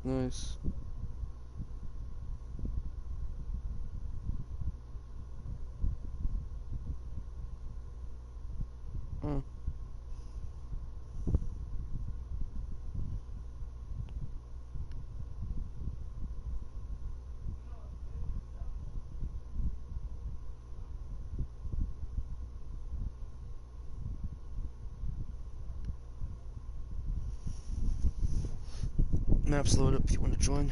Nice. Hmm. Maps load up if you want to join.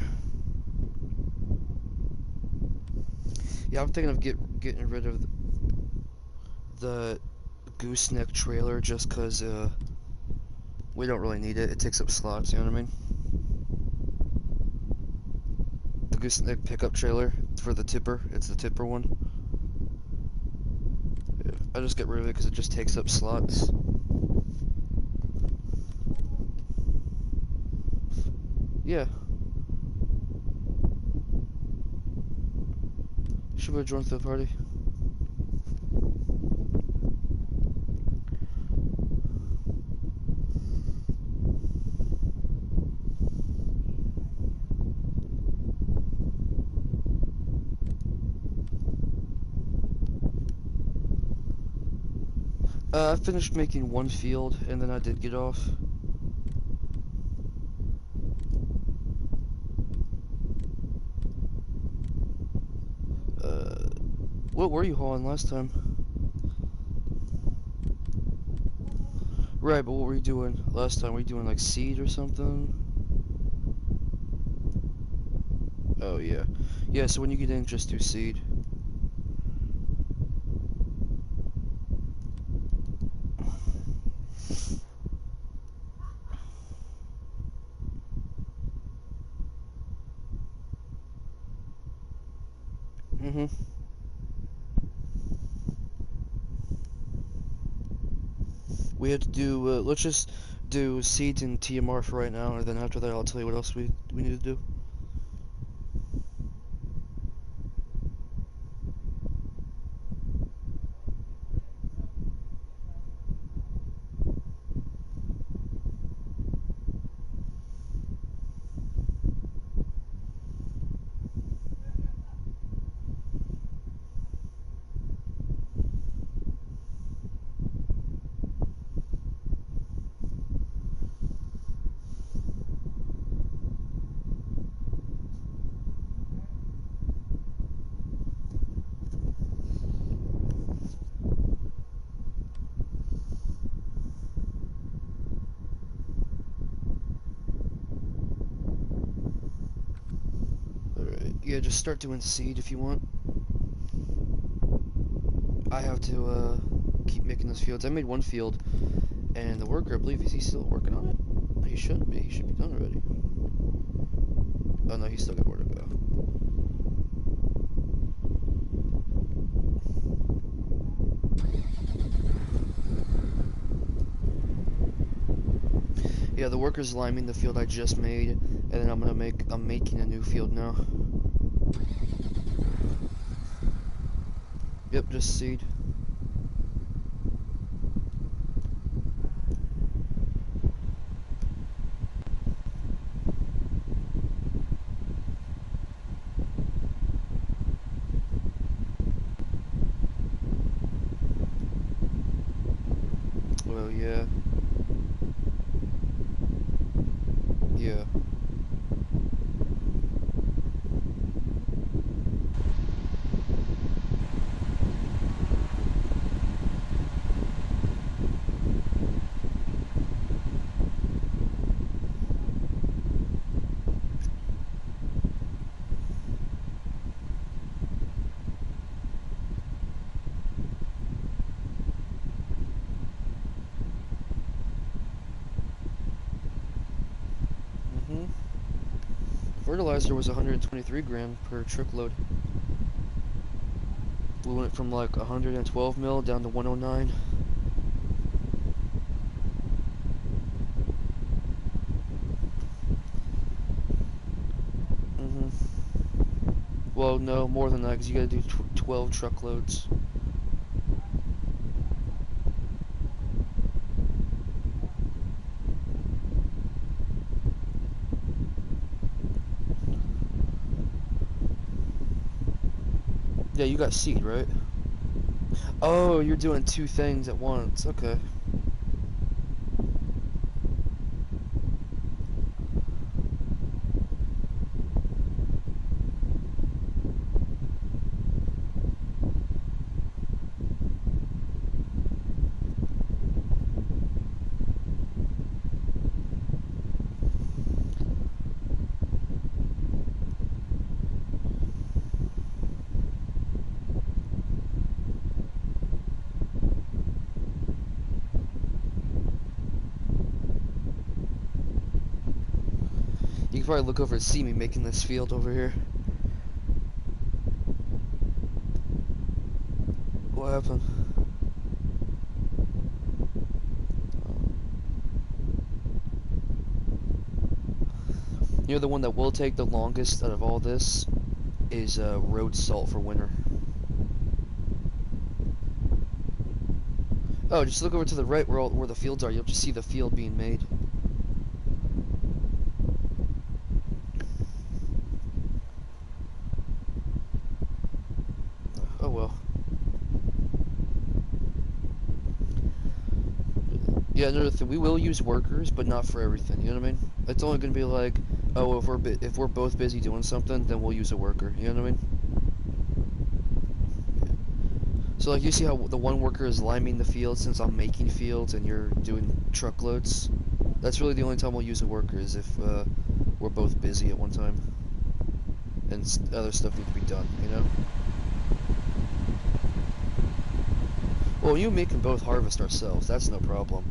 Yeah, I'm thinking of getting rid of the gooseneck trailer just because we don't really need it. It takes up slots, you know what I mean? The gooseneck pickup trailer for the tipper. It's the tipper one. Yeah, I just get rid of it because it just takes up slots. Yeah. Should we join the party? I finished making one field and then I did get off. What were you hauling last time? Right, but what were you doing last time? Were you doing like seed or something? Oh yeah. Yeah, so when you get in, just do seed. Mm-hmm. We have to do, let's just do seeds and TMR for right now, and then after that I'll tell you what else we need to do. Alright, yeah, just start doing seed if you want. I have to, keep making those fields. I made one field, and the worker, I believe, is he still working on it? He shouldn't be. He should be done already. Oh no, he's still got more to go. Yeah, the worker's liming the field I just made, and then I'm making a new field now. Yep, just seed. Well, yeah. Yeah. Mm-hmm. Fertilizer was 123 gram per truckload. We went from like 112 mil down to 109. Mm-hmm. Well, no, more than that, because you gotta do 12 truckloads. Yeah, you got seed, right? Oh, you're doing two things at once. Okay. You can probably look over and see me making this field over here. What happened? You know, the one that will take the longest out of all this is road salt for winter. Oh, just look over to the right where the fields are. You'll just see the field being made. Oh well. Yeah, another thing, we will use workers, but not for everything. You know what I mean? It's only gonna be like, oh, if we're both busy doing something, then we'll use a worker. You know what I mean? So like, you see how the one worker is liming the field since I'm making fields and you're doing truckloads? That's really the only time we'll use a worker is if we're both busy at one time and other stuff needs to be done. You know? Well, you and me can both harvest ourselves. That's no problem.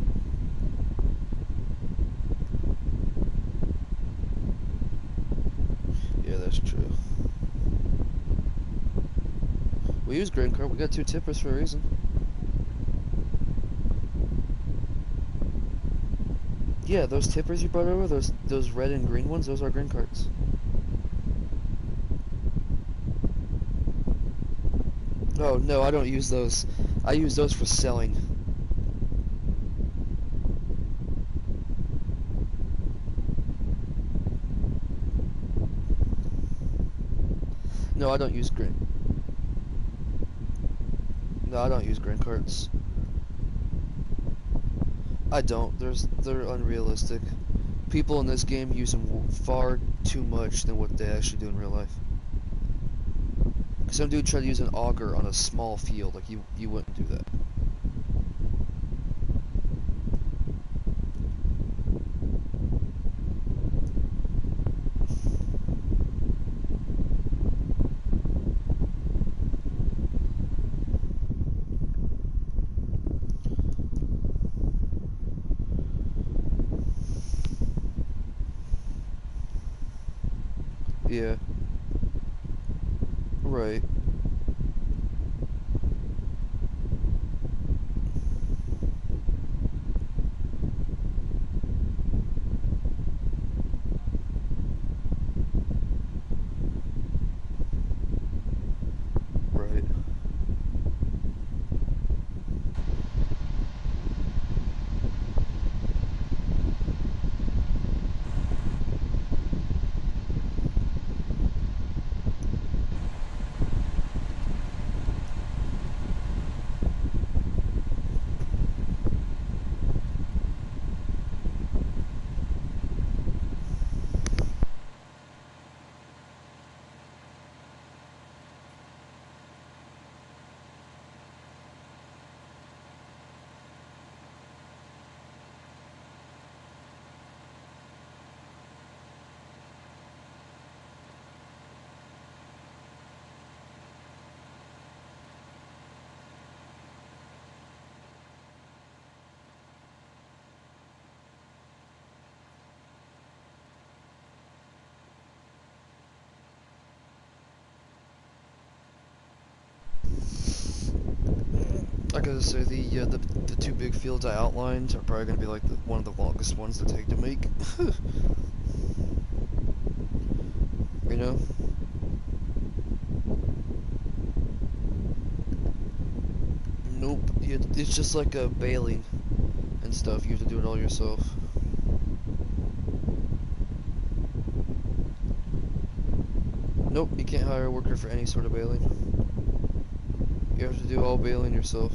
Yeah, that's true. We use grain cart. We got two tippers for a reason. Yeah, those tippers you brought over, those red and green ones, those are grain carts. Oh no, I don't use those. I use those for selling. No, I don't use grain. No, I don't use grain carts. I don't. They're unrealistic. People in this game use them far too much than what they actually do in real life. Some dude tried to use an auger on a small field. Like, you wouldn't do that. Yeah. Right. Right. Like I say, the two big fields I outlined are probably gonna be like one of the longest ones to take to make. You know? Nope. It's just like a baling and stuff. You have to do it all yourself. Nope, you can't hire a worker for any sort of baling. You have to do all bailing yourself.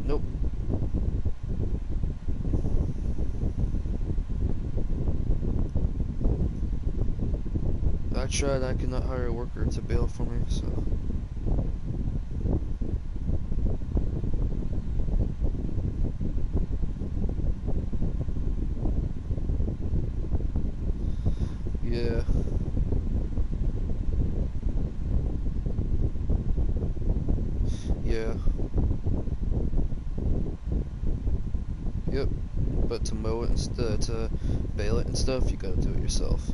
Nope. I tried, I could not hire a worker to bail for me, so. Yeah. Yeah. Yep. But to mow it instead, to bale it and stuff, you gotta do it yourself.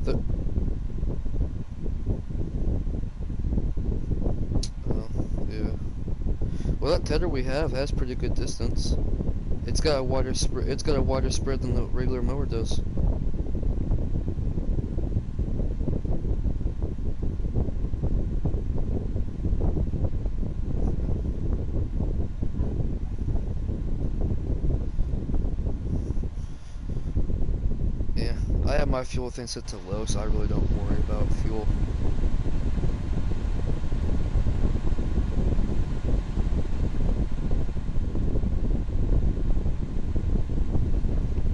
The, yeah. Well, that tedder we have has pretty good distance. It's got a wider spread. It's got a wider spread than the regular mower does. Yeah, I have my fuel thing set to low, so I really don't worry about fuel.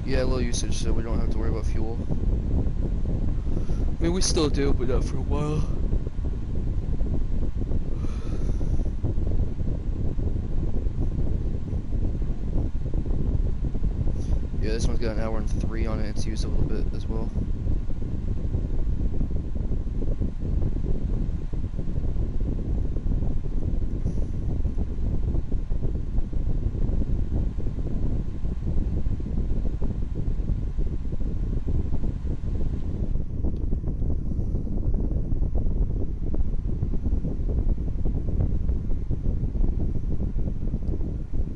Yeah, low usage, so we don't have to worry about fuel. I mean, we still do, but not for a while. Yeah, this one's got an hour and 3 on it. It's used a little bit as well.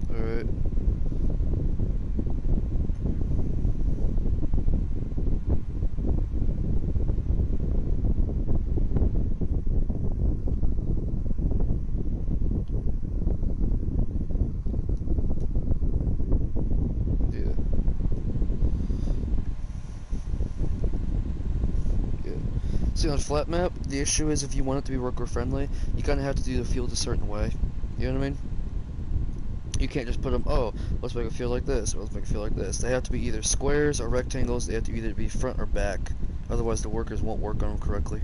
Alright. Yeah. Yeah. See, on flat map, the issue is if you want it to be worker friendly, you kind of have to do the field a certain way. You know what I mean? You can't just put them, oh, let's make it feel like this, or let's make it feel like this. They have to be either squares or rectangles. They have to either be front or back. Otherwise, the workers won't work on them correctly.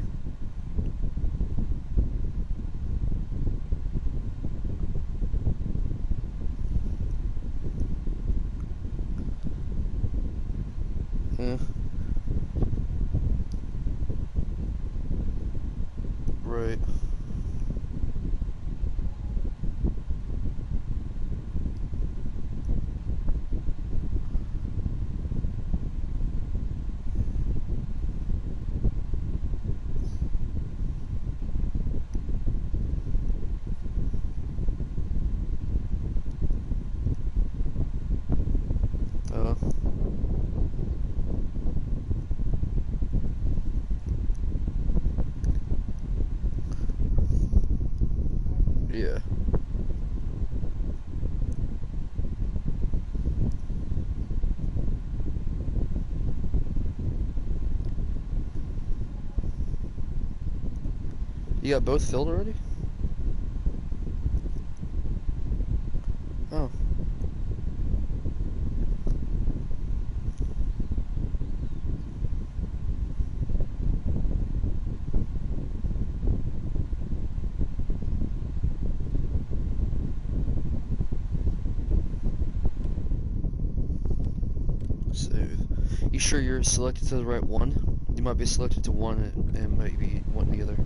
Yeah. Right. Uh, yeah. You got both filled already? Oh. So, you sure you're selected to the right one? You might be selected to one and maybe want the other.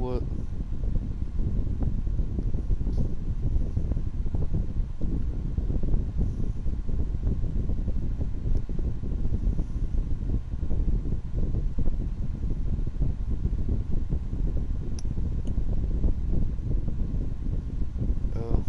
What? Oh.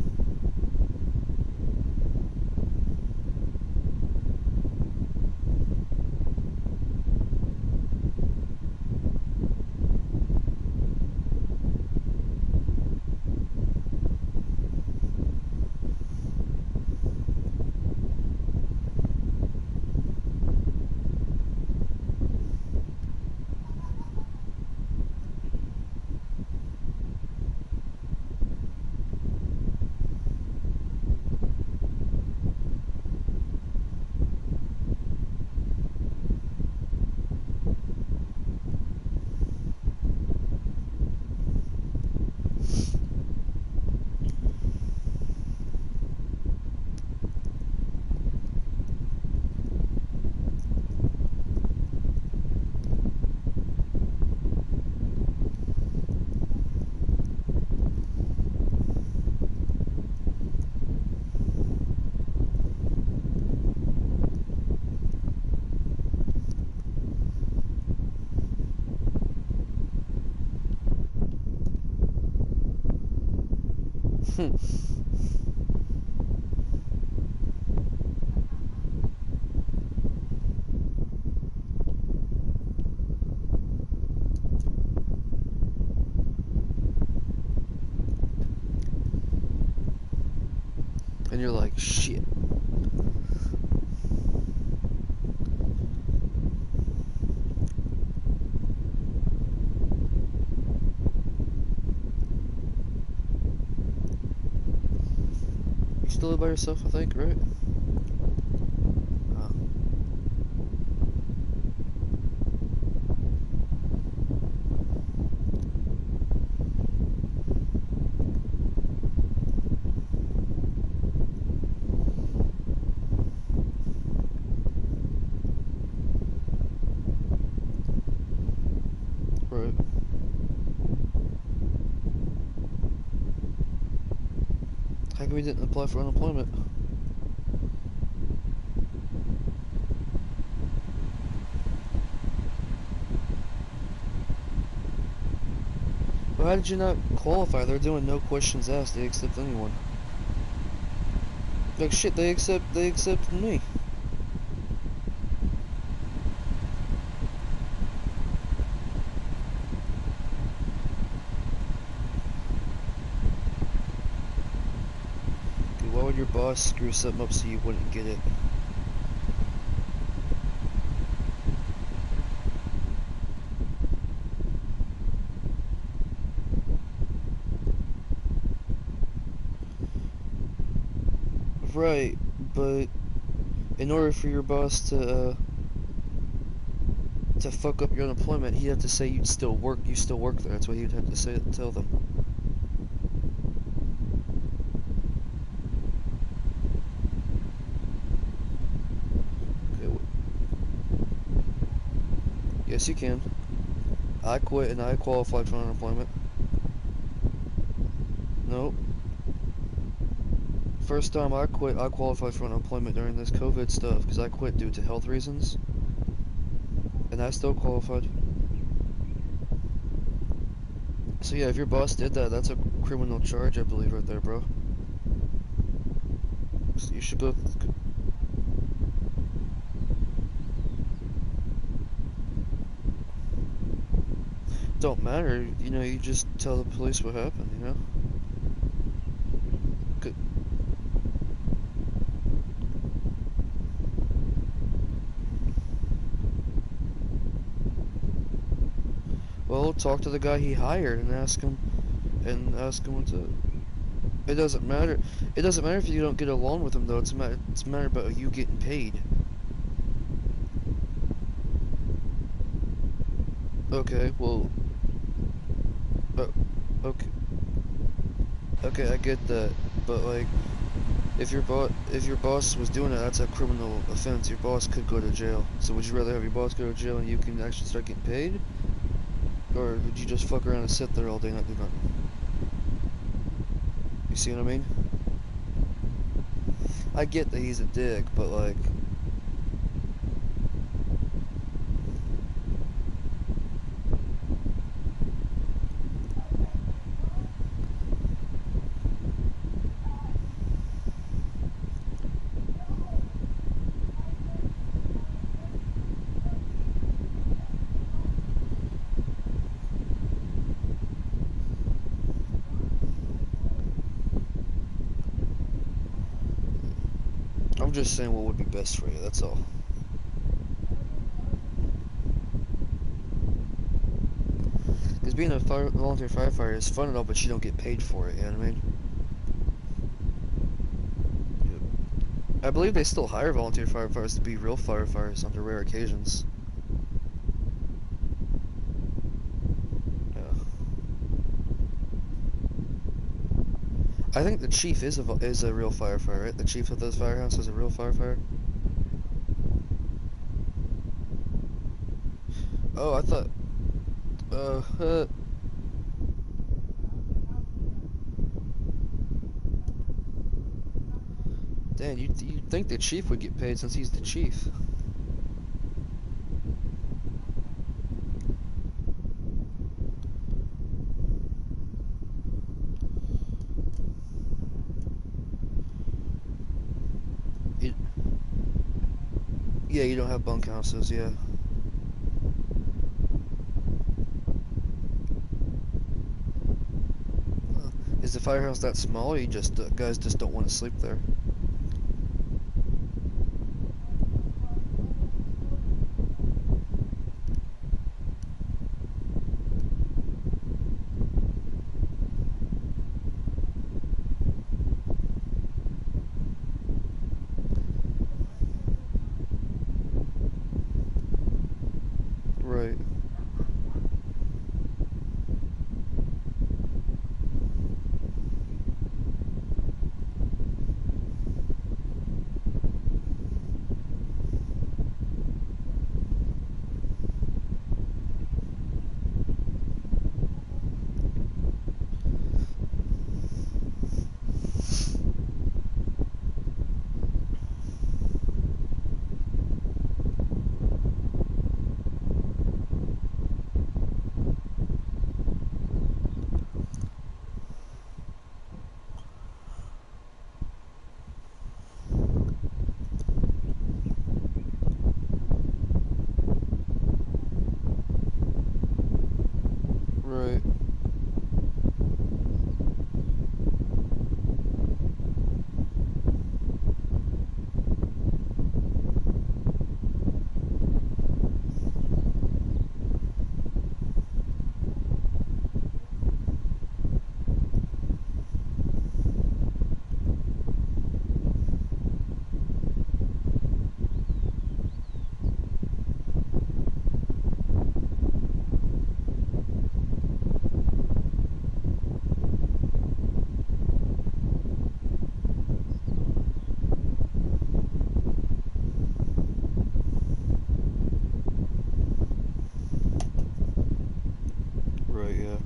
Hmm. And you're like, shit. You still live by yourself, I think, right? Oh. Right. How come we didn't apply for unemployment? Well, how did you not qualify? They're doing no questions asked. They accept anyone. Like shit, they accepted me. Dude, why would your boss screw something up so you wouldn't get it? Right, but in order for your boss to fuck up your unemployment, he'd have to say you still work there. That's what he'd have to say, tell them. Okay, yes, you can. I quit and I qualified for unemployment. Nope. First time I quit, I qualified for unemployment during this COVID stuff because I quit due to health reasons, and I still qualified. So yeah, if your boss did that, that's a criminal charge, I believe, right there, bro. So you should both. Don't matter, you know. You just tell the police what happened, you know. Good. Well, talk to the guy he hired and ask him what to. It doesn't matter. It doesn't matter if you don't get along with him, though. It's a matter about you getting paid. Okay, well, uh, okay, okay, I get that, but like, if your boss was doing it, that's a criminal offense. Your boss could go to jail. So would you rather have your boss go to jail and you can actually start getting paid? Or would you just fuck around and sit there all day and not do nothing? You see what I mean? I get that he's a dick, but like... I'm just saying what would be best for you, that's all. Because being a volunteer firefighter is fun and all, but you don't get paid for it, you know what I mean? I believe they still hire volunteer firefighters to be real firefighters under rare occasions. Yeah. I think the chief is a real firefighter, right? The chief of those firehouses is a real firefighter. Oh, I thought. Uh. Dan, you think the chief would get paid since he's the chief? You, yeah, you don't have bunkhouses, yeah. Is the firehouse that small, or you just guys just don't want to sleep there? Right. Right. Right, yeah.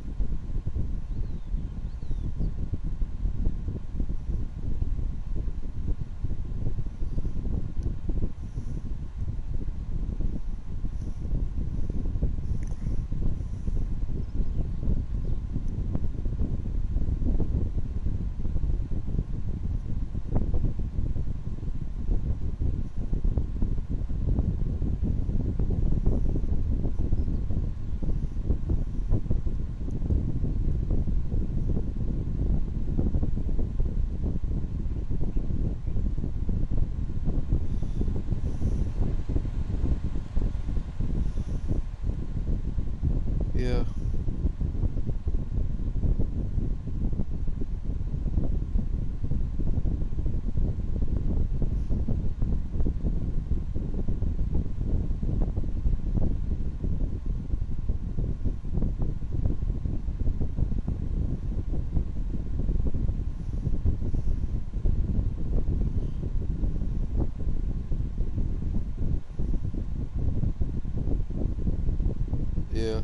Yeah. Yeah.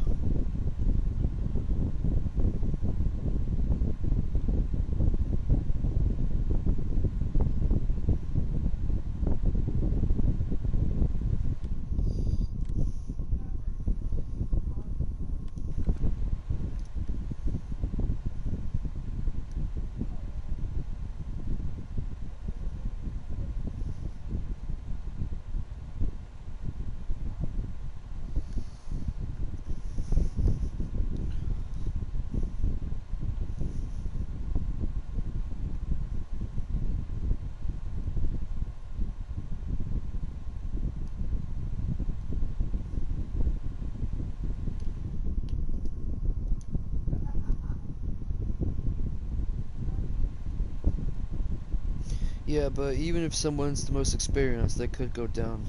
Yeah, but even if someone's the most experienced, they could go down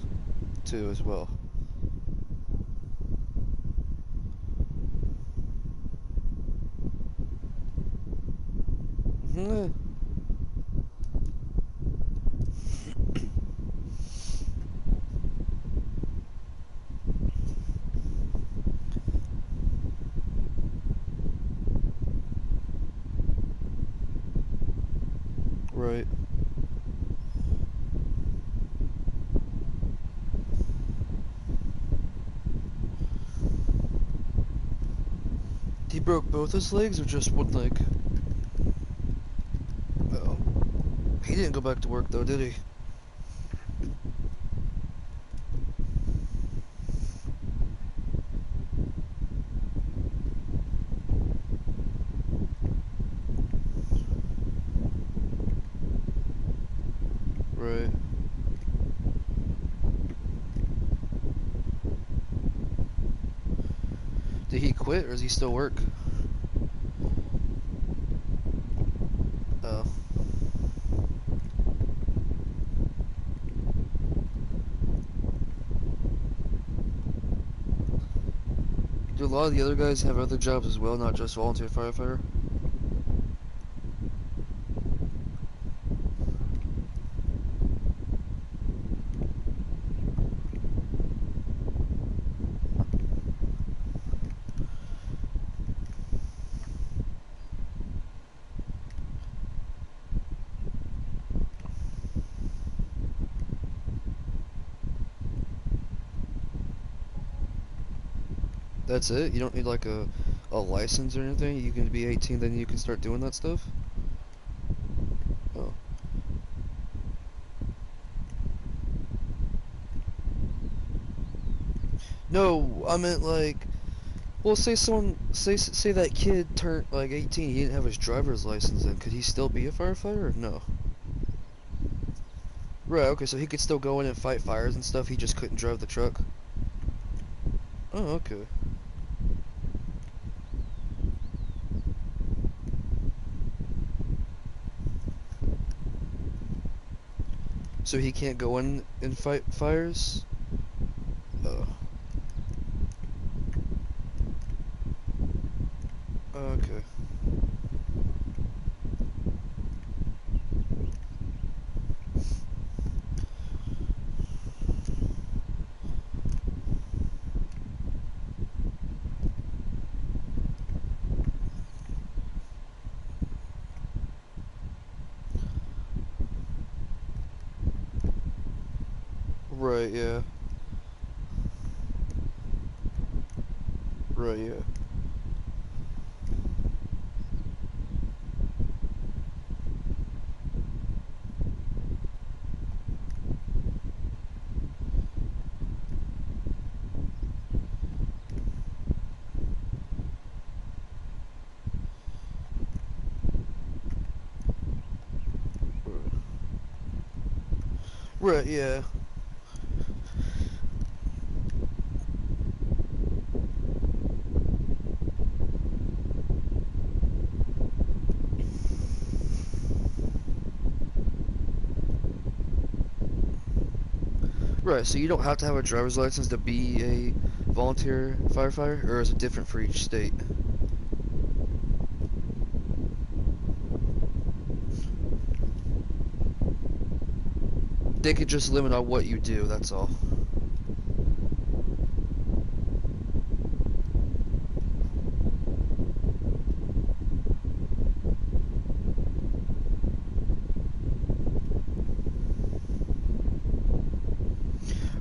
too as well. Eh, right. He broke both his legs or just one leg? Oh. He didn't go back to work though, did he? Right. Did he quit or does he still work? Oh. Do a lot of the other guys have other jobs as well, not just volunteer firefighter? That's it? You don't need like a license or anything? You can be 18, then you can start doing that stuff? Oh. No, I meant like, well, say that kid turned like 18, he didn't have his driver's license then, could he still be a firefighter or no? Right, okay, so he could still go in and fight fires and stuff, he just couldn't drive the truck? Oh, okay. So he can't go in and fight fires? Oh. Okay. Right, yeah. Right, yeah. Right, yeah. Right, so you don't have to have a driver's license to be a volunteer firefighter, or is it different for each state? They could just limit on what you do, that's all.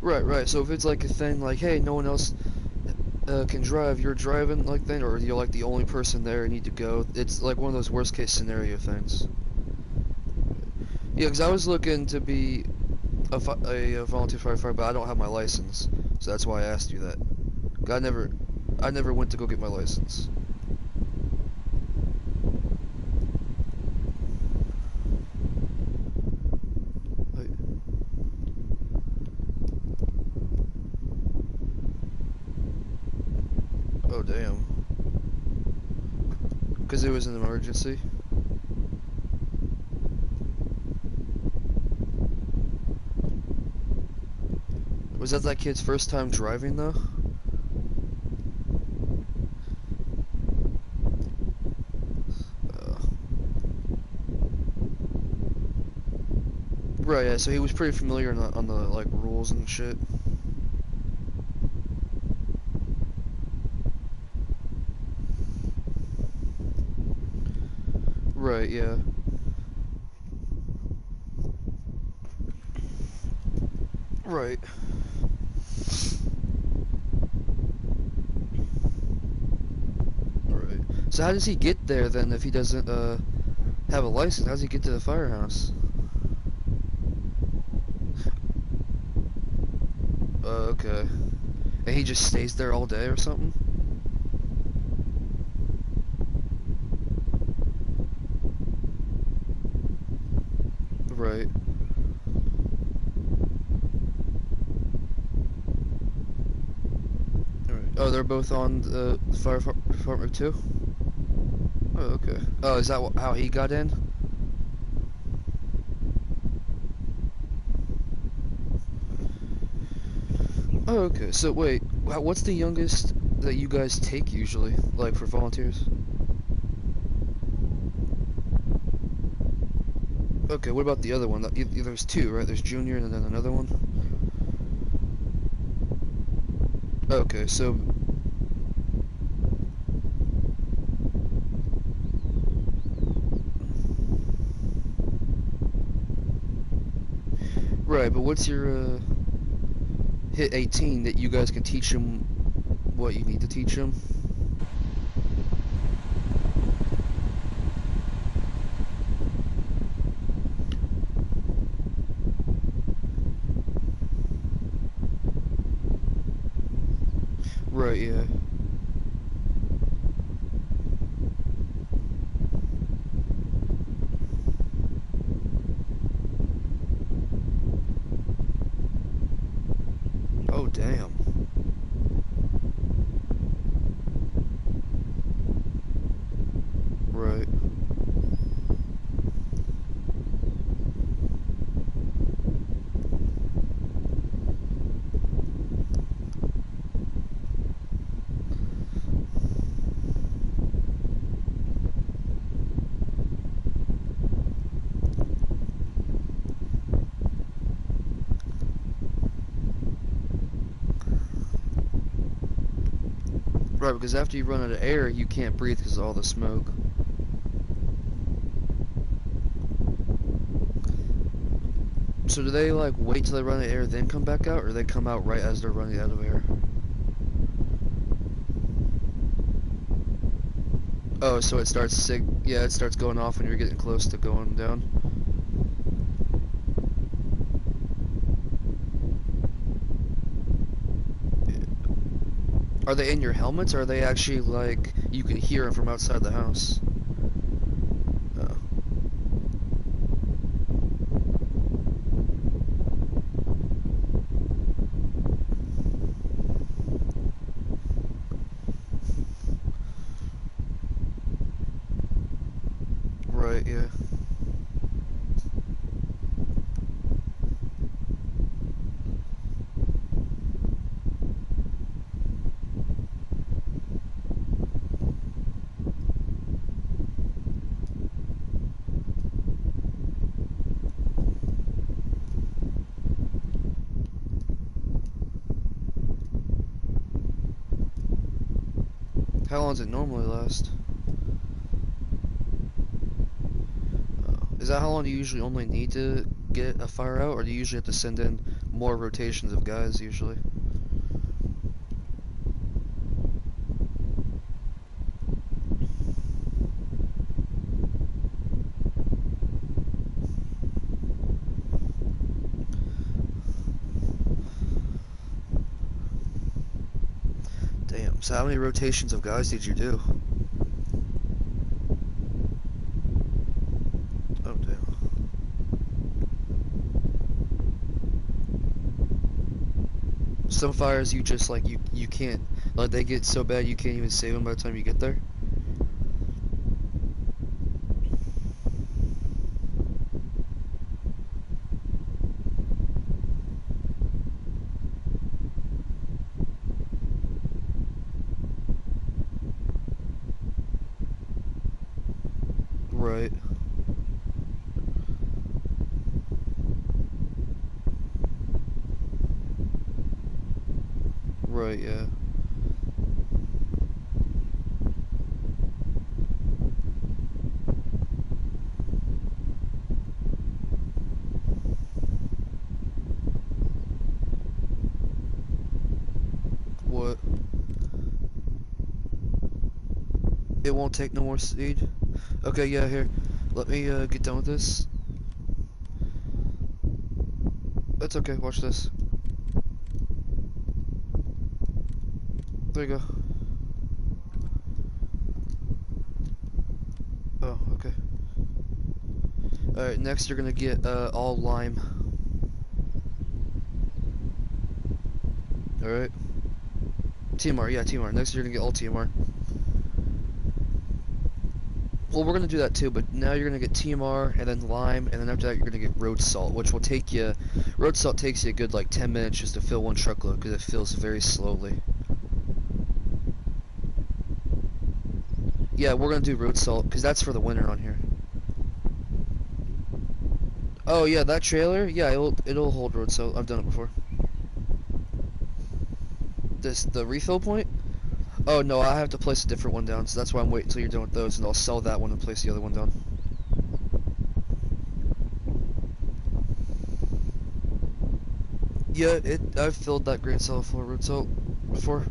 Right, right, so if it's like a thing like, hey, no one else can drive, you're driving like thing, or you're like the only person there and need to go, it's like one of those worst case scenario things. Yeah, because I was looking to be a volunteer firefighter, but I don't have my license, so that's why I asked you that. I never went to go get my license. Like, oh damn, because it was an emergency. Was that kid's first time driving though? Uh, right, yeah, so he was pretty familiar on the like rules and shit. Right, yeah. Right. Right. So how does he get there then if he doesn't have a license? How does he get to the firehouse? Okay. And he just stays there all day or something? Right. Alright. Oh, they're both on the fire department too? Oh, okay. Oh, is that how he got in? Oh, okay. So wait, what's the youngest that you guys take usually, like for volunteers? Okay, what about the other one? There's two, right? There's junior and then another one? Okay, so... Right, but what's your, hit 18 that you guys can teach him what you need to teach him? Right, yeah. Oh, damn. Right. Right, because after you run out of air, you can't breathe because of all the smoke. So do they, like, wait till they run out of air, then come back out, or they come out right as they're running out of air? Oh, so it starts yeah, it starts going off when you're getting close to going down. Are they in your helmets, or are they actually, like, you can hear them from outside the house? Oh. Right, yeah. How long does it normally last? Is that how long do you usually only need to get a fire out, or do you usually have to send in more rotations of guys usually? Damn, so how many rotations of guys did you do? Oh, damn. Some fires you just, like, you can't, like, they get so bad you can't even save them by the time you get there? Right. Right, yeah. What? It won't take no more seed? Okay, yeah, here. Let me get done with this. That's okay, watch this. There you go. Oh, okay. Alright, next you're gonna get all lime. Alright. TMR, yeah, TMR. Next you're gonna get all TMR. Well, we're gonna do that too, but now you're gonna get TMR, and then lime, and then after that you're gonna get road salt, which will take you... Road salt takes you a good, like, 10 minutes just to fill one truckload, because it fills very slowly. Yeah, we're gonna do road salt, because that's for the winter on here. Oh, yeah, that trailer? Yeah, it'll hold road salt. I've done it before. The refill point? Oh, no, I have to place a different one down, so that's why I'm waiting until you're done with those, and I'll sell that one and place the other one down. Yeah, I've filled that grain salt for road salt before.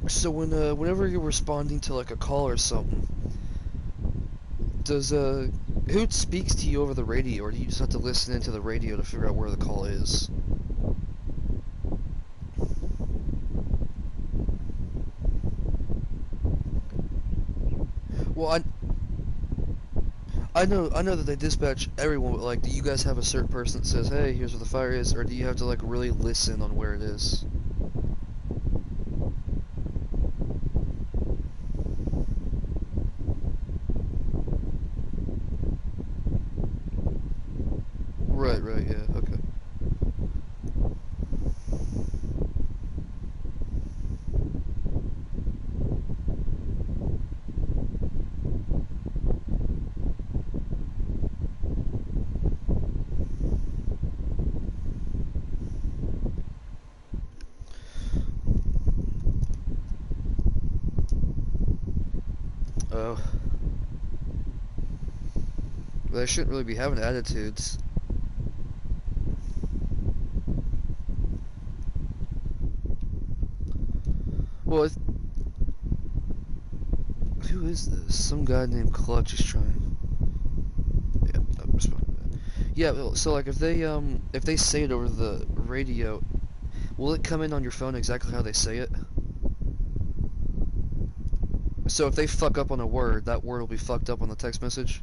So whenever you're responding to like a call or something, does who speaks to you over the radio, or do you just have to listen into the radio to figure out where the call is? Well, I know that they dispatch everyone, but like, do you guys have a certain person that says, "Hey, here's where the fire is," or do you have to like really listen on where it is? Right, right, yeah, okay. Oh, they shouldn't really be having attitudes. Well, who is this? Some guy named Clutch is trying. Yeah, I'm responding to that. Yeah, well, so like if they say it over the radio, will it come in on your phone exactly how they say it? So if they fuck up on a word, that word will be fucked up on the text message?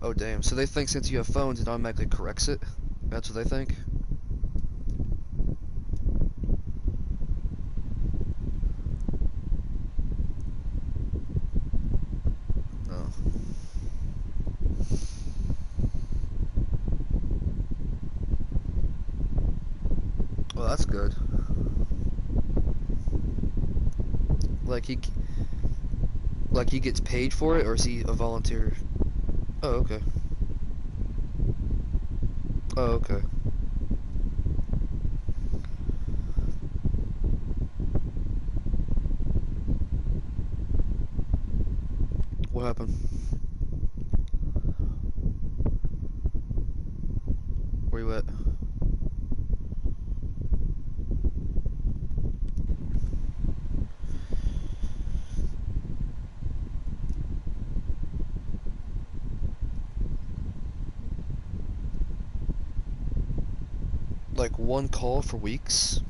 Oh damn, so they think since you have phones it automatically corrects it? That's what they think? Oh. Well, that's good. Like he gets paid for it, or is he a volunteer? Oh, okay. Oh, okay. What happened? Where you at? Like one call for weeks?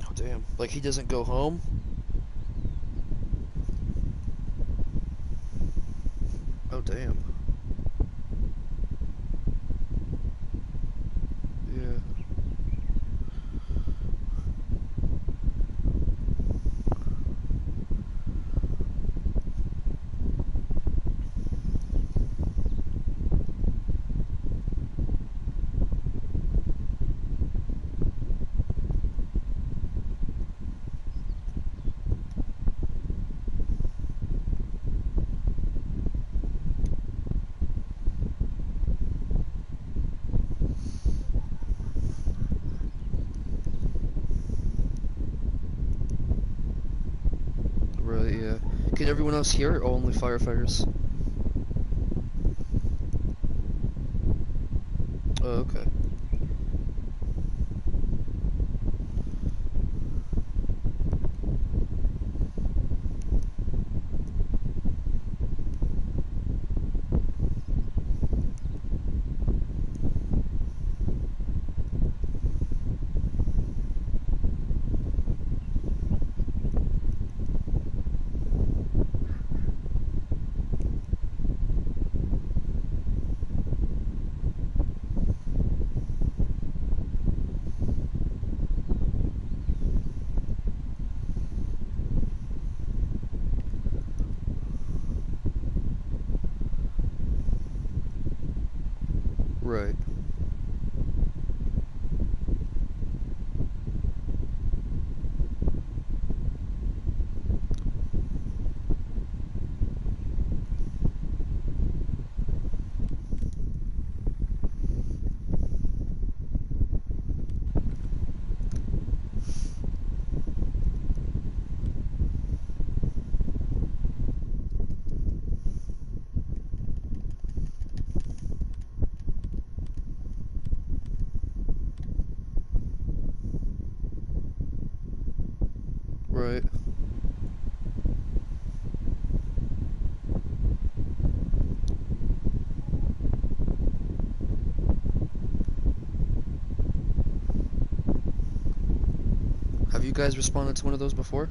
Oh damn. Like he doesn't go home? Oh damn. Yeah. Can everyone else hear it, or only firefighters? Oh, okay. Right. Right. Have you guys responded to one of those before?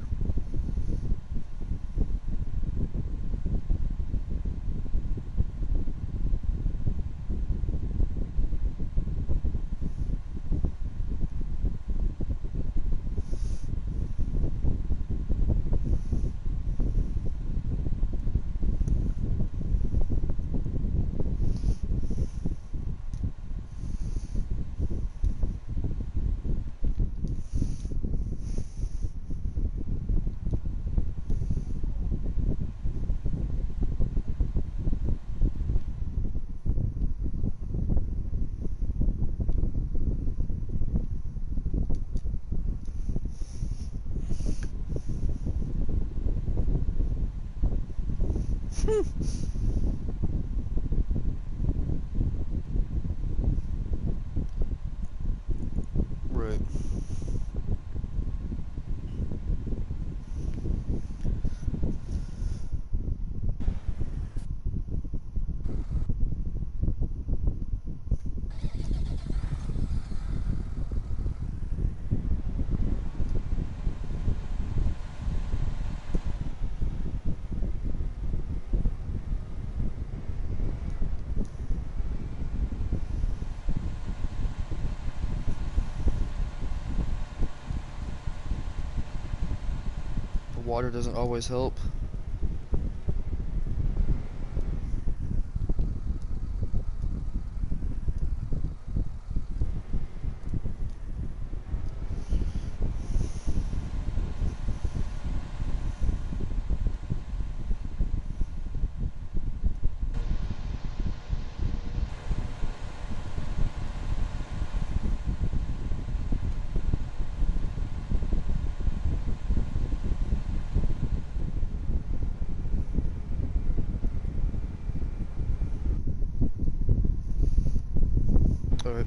Right. The water doesn't always help. Alright.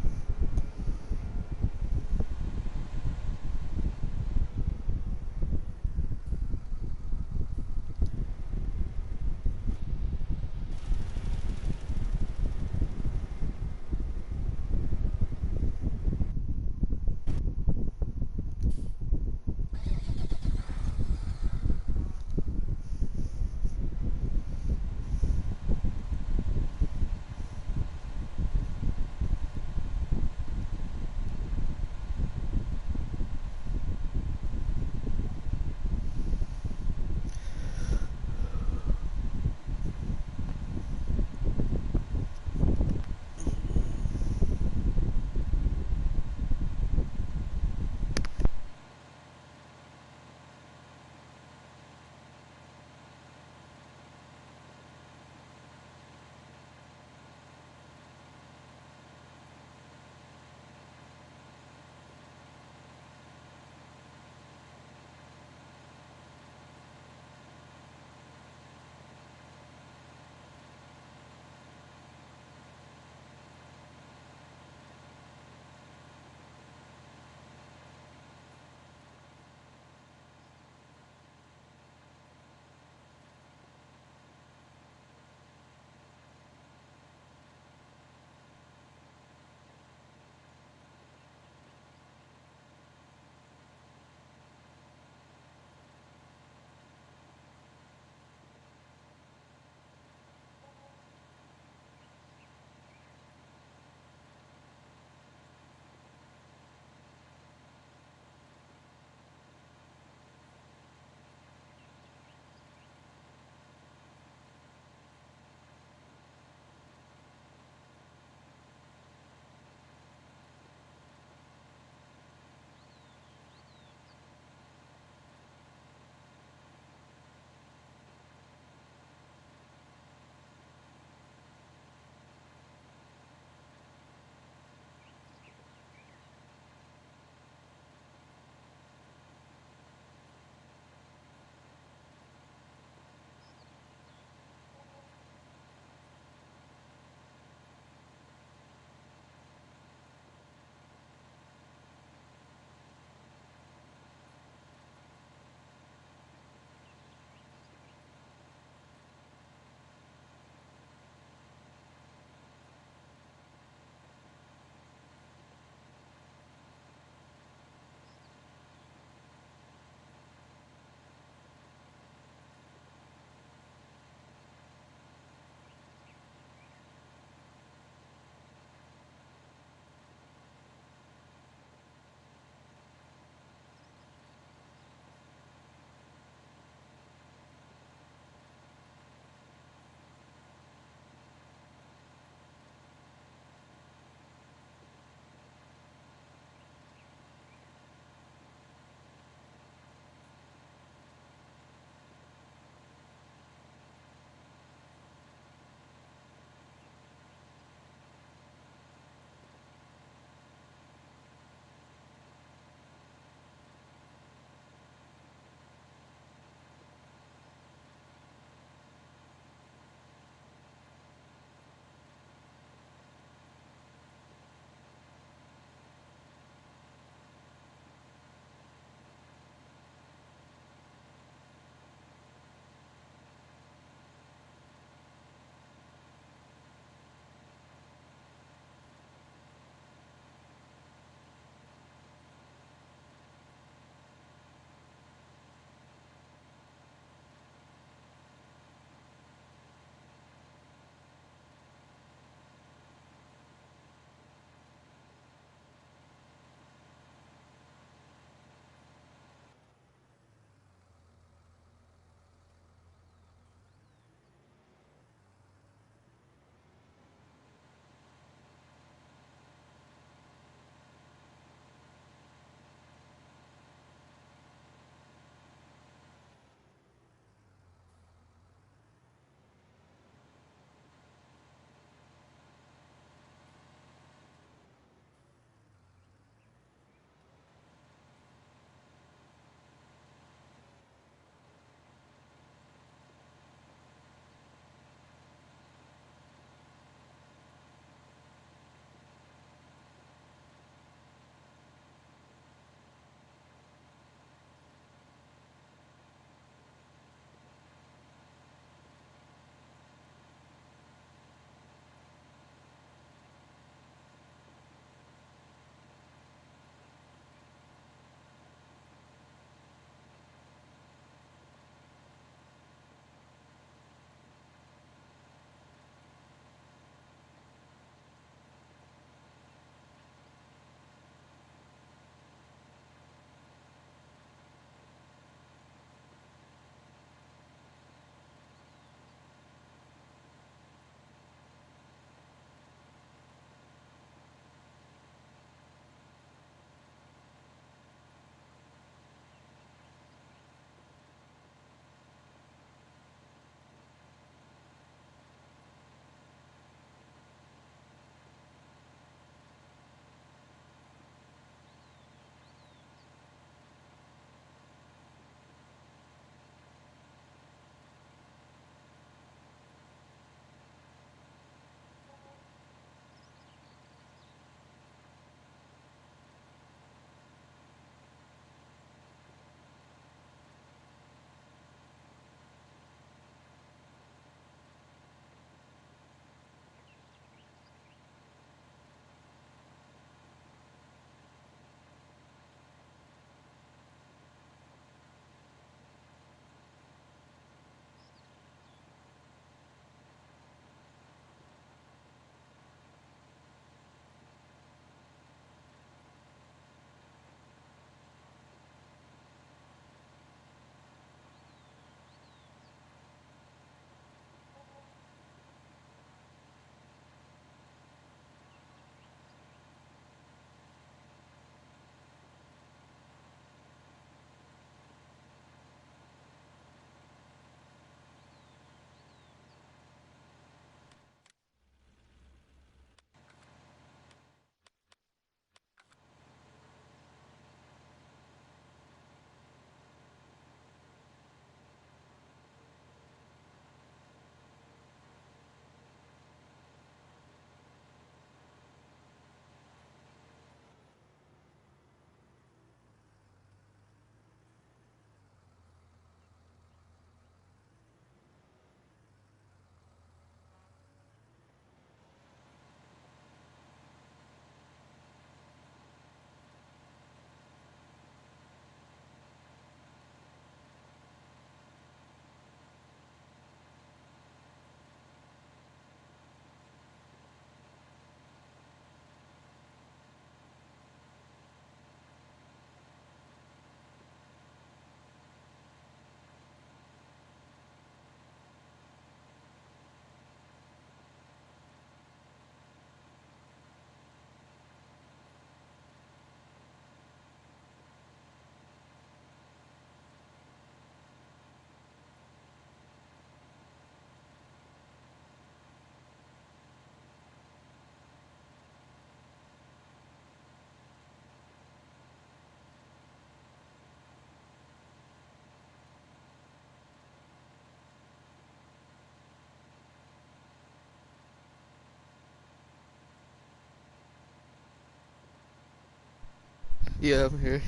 Yeah, I'm here.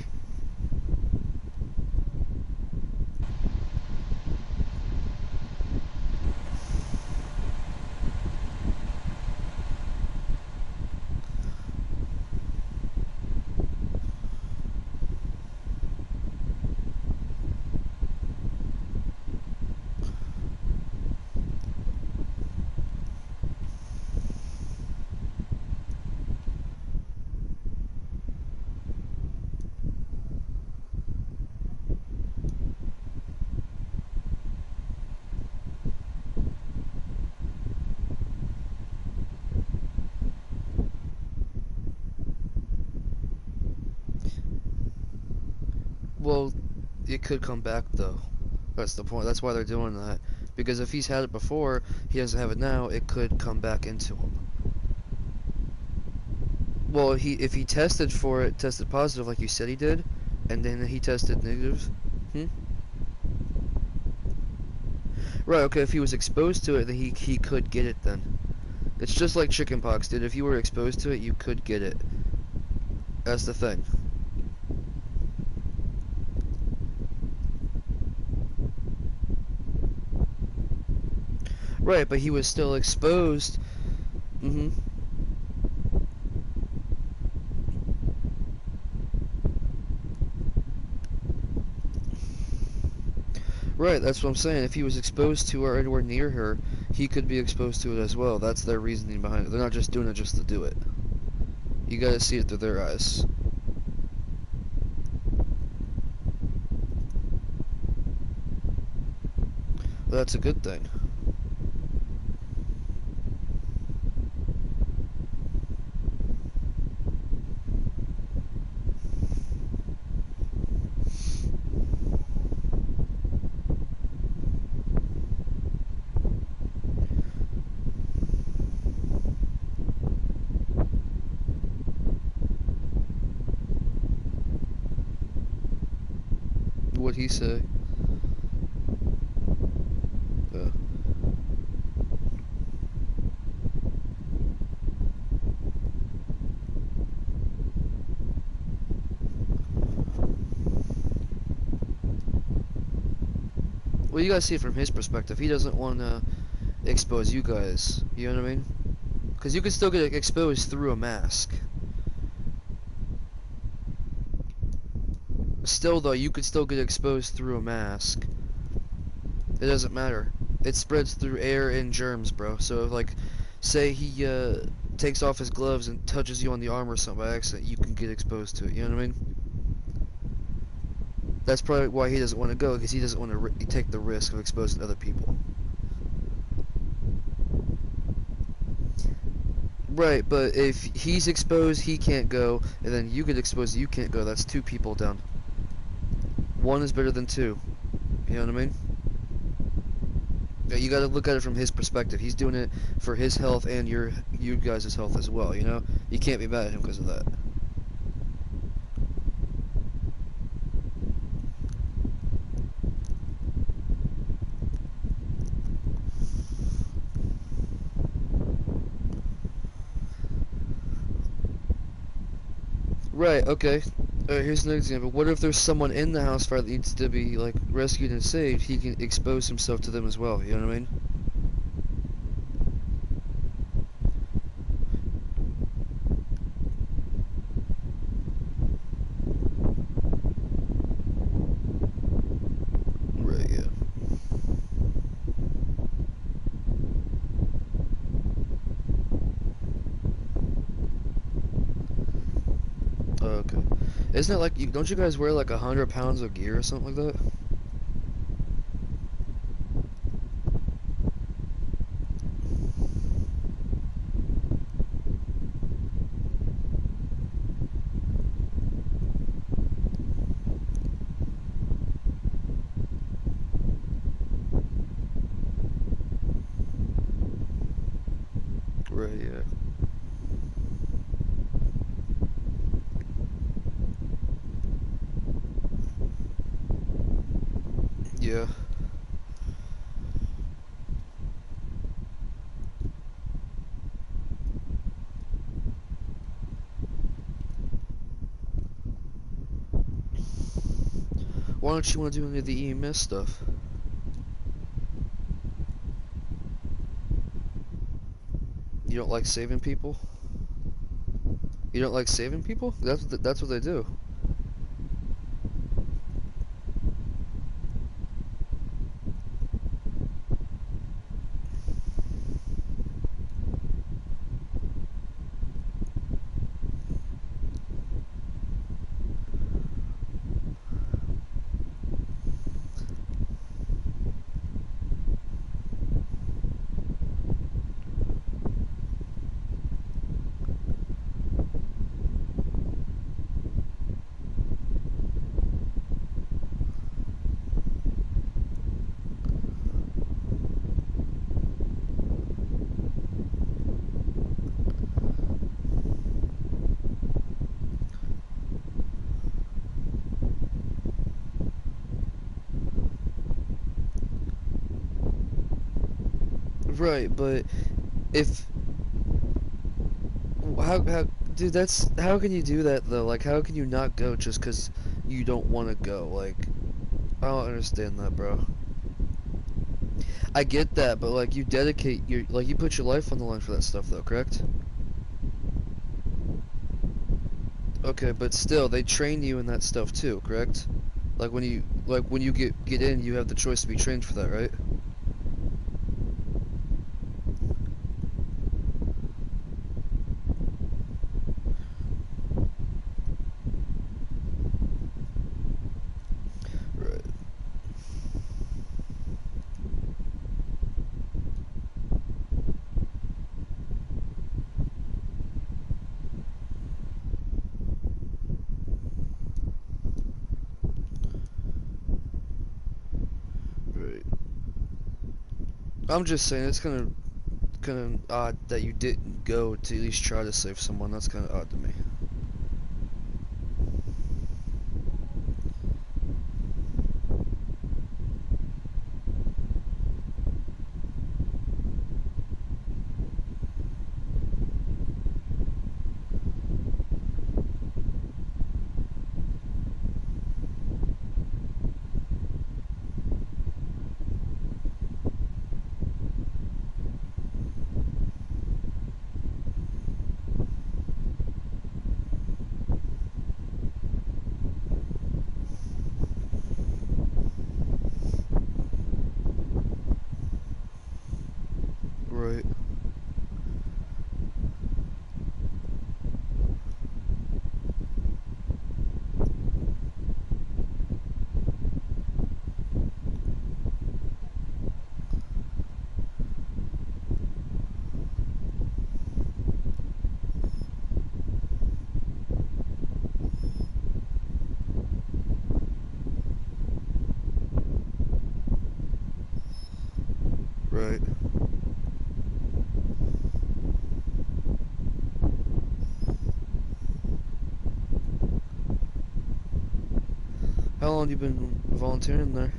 Well, it could come back though. That's the point. That's why they're doing that. Because if he's had it before, he doesn't have it now, it could come back into him. Well, if he tested for it, tested positive like you said he did, and then he tested negative. Hmm? Right, okay, if he was exposed to it, then he could get it then. It's just like chickenpox, dude. If you were exposed to it, you could get it. That's the thing. Right, but he was still exposed. Mm-hmm. Right, that's what I'm saying. If he was exposed to or anywhere near her, he could be exposed to it as well. That's their reasoning behind it. They're not just doing it just to do it. You gotta see it through their eyes. Well, that's a good thing. What'd he say? Uh, well, you gotta see it from his perspective. He doesn't want to expose you guys. You know what I mean? Because you could still get exposed through a mask. Still, though, you could still get exposed through a mask. It doesn't matter. It spreads through air and germs, bro. So, like, say he takes off his gloves and touches you on the arm or something by accident, you can get exposed to it. You know what I mean? That's probably why he doesn't want to go, because he doesn't want to take the risk of exposing other people. Right, but if he's exposed, he can't go, and then you get exposed, you can't go. That's two people down. One is better than two. You know what I mean? You got to look at it from his perspective. He's doing it for his health and you guys' health as well. You know, you can't be mad at him because of that. Right. Okay. Here's an example. What if there's someone in the house fire that needs to be like rescued and saved? He can expose himself to them as well. You know what I mean? Right. Yeah. Okay. Isn't it like don't you guys wear like 100 pounds of gear or something like that? Right. Yeah. Yeah. why don't you want to do any of the EMS stuff? You don't like saving people? You don't like saving people? That's what they do. Right, but if how dude, that's how can you do that though? Like, how can you not go just because you don't want to go? Like, I don't understand that, bro. I get that, but like, you dedicate your like you put your life on the line for that stuff, though, correct? Okay, but still, they train you in that stuff too, correct? Like when you get in, you have the choice to be trained for that, right? Right, right. I'm just saying it's kind of odd that you didn't go to at least try to save someone. That's kind of odd to me. Right. Right. How long have you been volunteering there?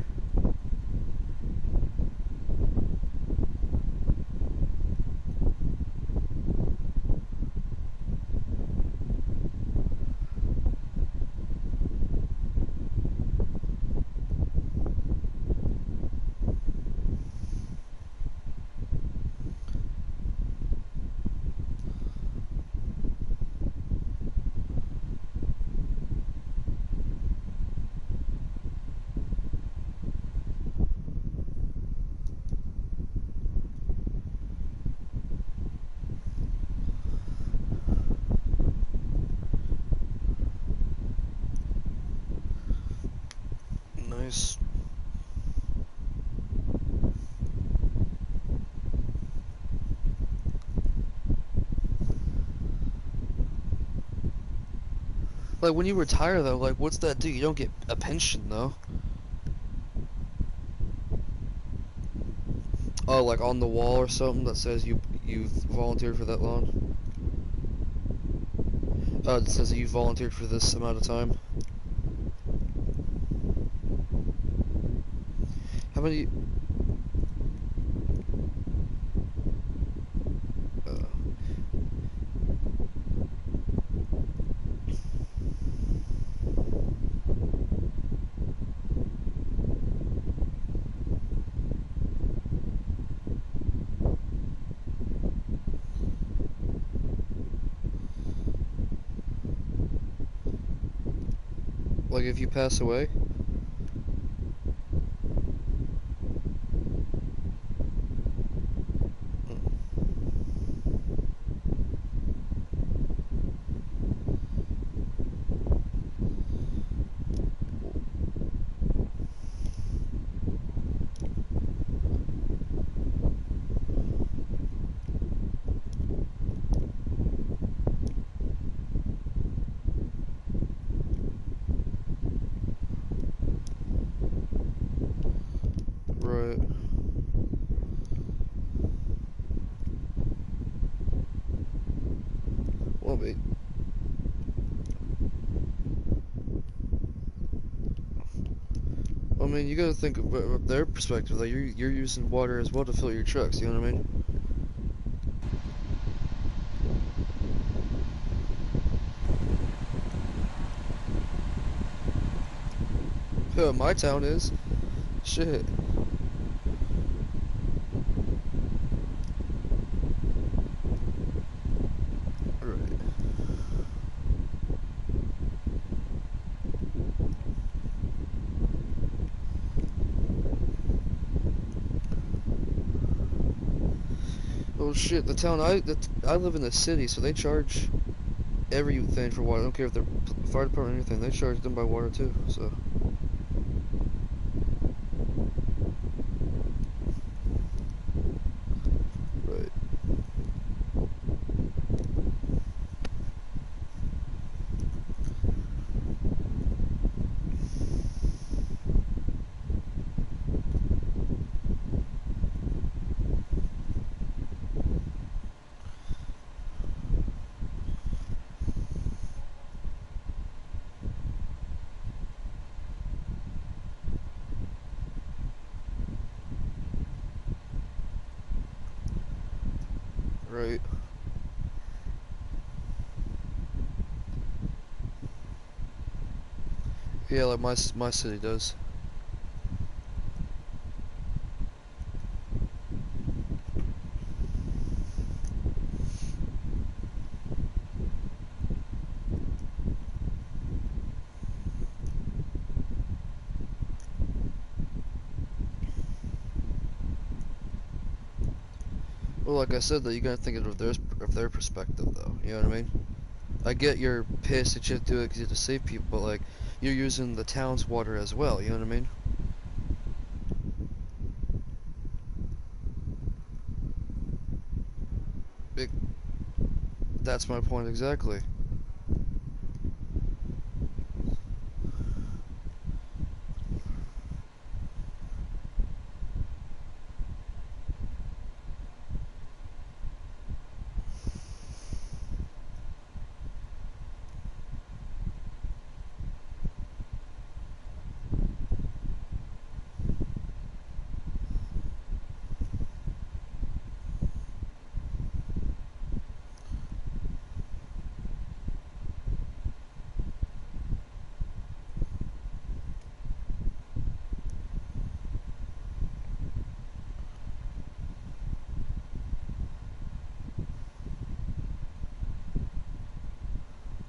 Nice. Like when you retire though, like what's that do? You don't get a pension though. Oh, like on the wall or something that says you've volunteered for that long? It says that you volunteered for this amount of time. How many? Uh, Like if you pass away? Right. Well, I mean, you gotta think of their perspective. Like you're using water as well to fill your trucks. You know what I mean? My town is. Shit. Right. Well, shit. The town I live in the city, so they charge everything for water. I don't care if they're fire department or anything. They charge them by water too. So. Right. Right. Yeah, like my city does. Well, like I said, though, you gotta think of their perspective, though. You know what I mean? I get you're pissed that you have to do it because you have to save people, but like you're using the town's water as well. You know what I mean? It, that's my point exactly.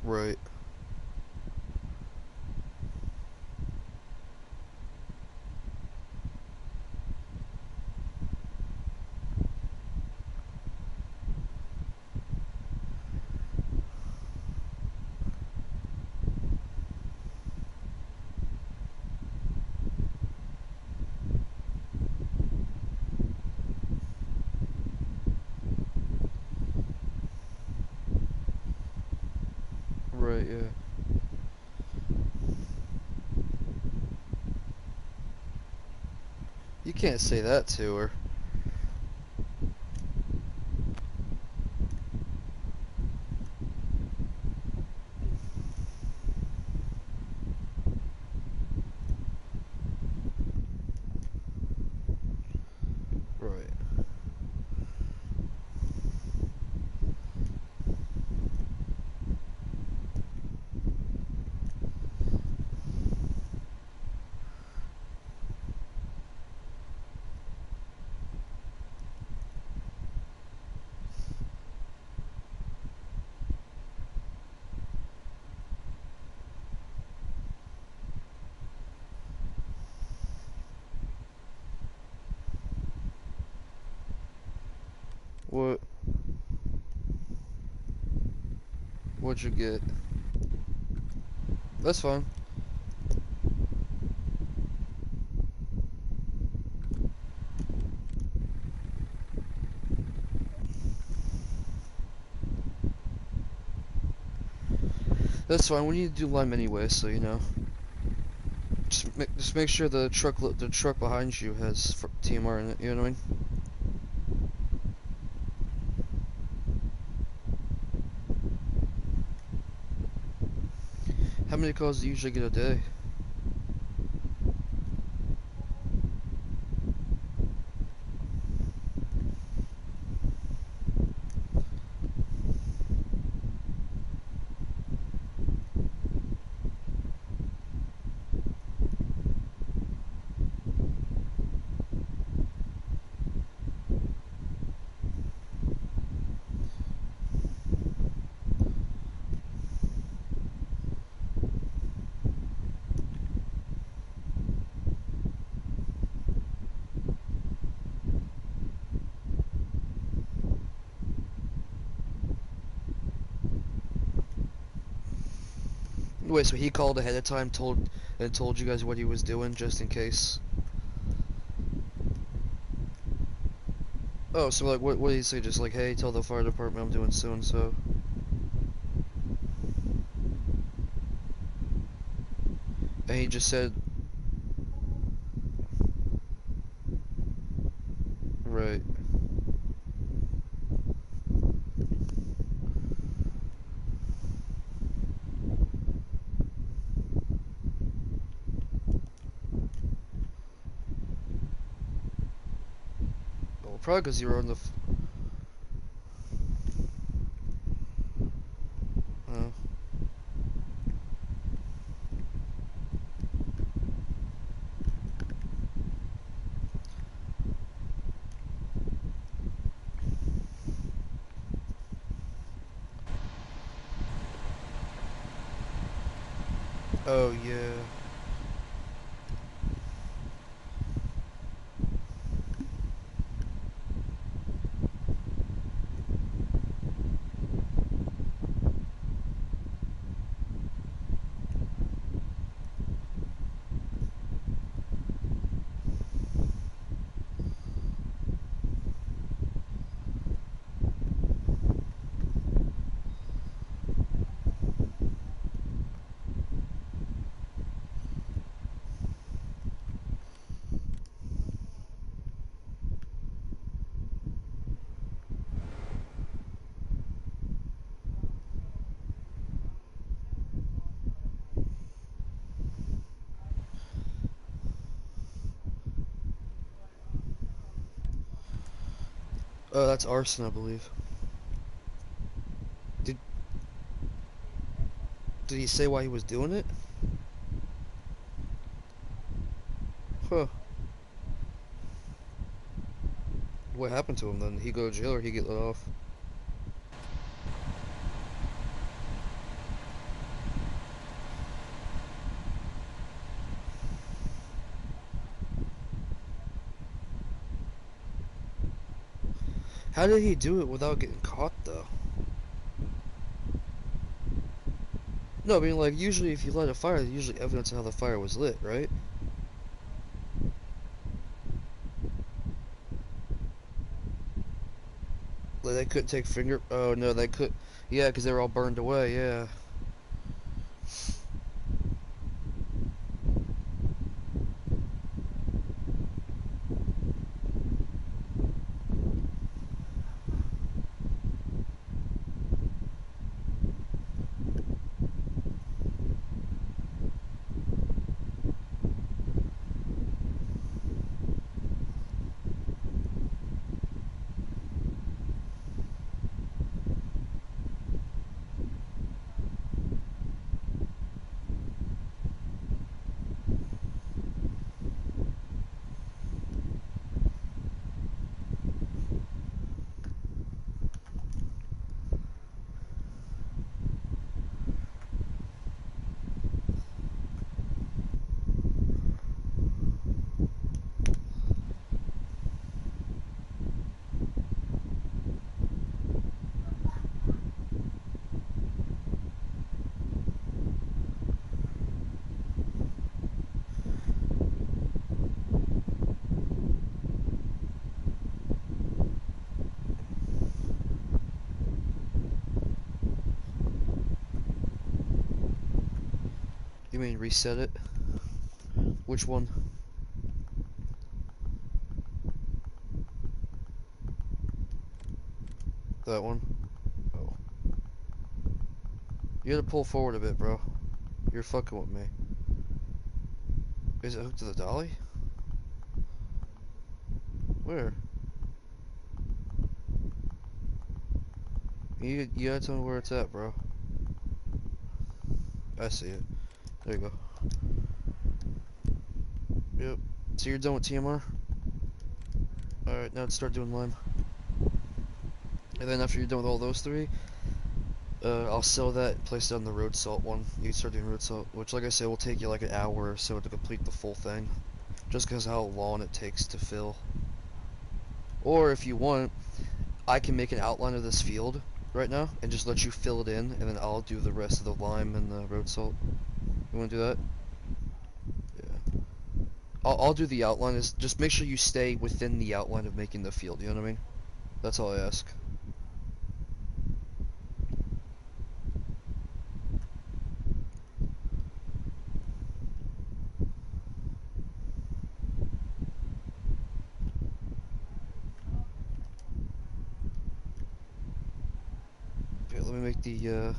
Right. Right. Yeah. You can't say that to her. Right. What? What'd you get? That's fine. That's fine. We need to do lime anyway, so you know. Just make sure the truck behind you has TMR in it. You know what I mean? How many calls do you usually get a day? Wait, so he called ahead of time, told you guys what he was doing just in case. Oh, so like, what did he say? Just like, hey, tell the fire department I'm doing so and so. And he just said, right. Well, probably because you were on the. Oh. Oh yeah. Oh, that's arson, I believe. Did did he say why he was doing it? Huh. What happened to him then? He go to jail or he get let off? How did he do it without getting caught though? No, I mean like usually if you light a fire, there's usually evidence of how the fire was lit, right? Like they couldn't take finger. Oh no, they could. Yeah, because they were all burned away. Yeah. mean reset it? Which one? That one? Oh. You gotta pull forward a bit, bro. You're fucking with me. Is it hooked to the dolly? Where? You gotta tell me where it's at, bro. I see it. There you go. Yep. So you're done with TMR? Alright, now let's start doing lime. And then after you're done with all those three, I'll sell that and place down the road salt one. You can start doing road salt, which like I said will take you like an hour or so to complete the full thing. Just because how long it takes to fill. Or if you want, I can make an outline of this field right now and just let you fill it in, and then I'll do the rest of the lime and the road salt. You wanna do that? Yeah. I'll do the outline. Is just make sure you stay within the outline of making the field, you know what I mean? That's all I ask. Okay, let me make the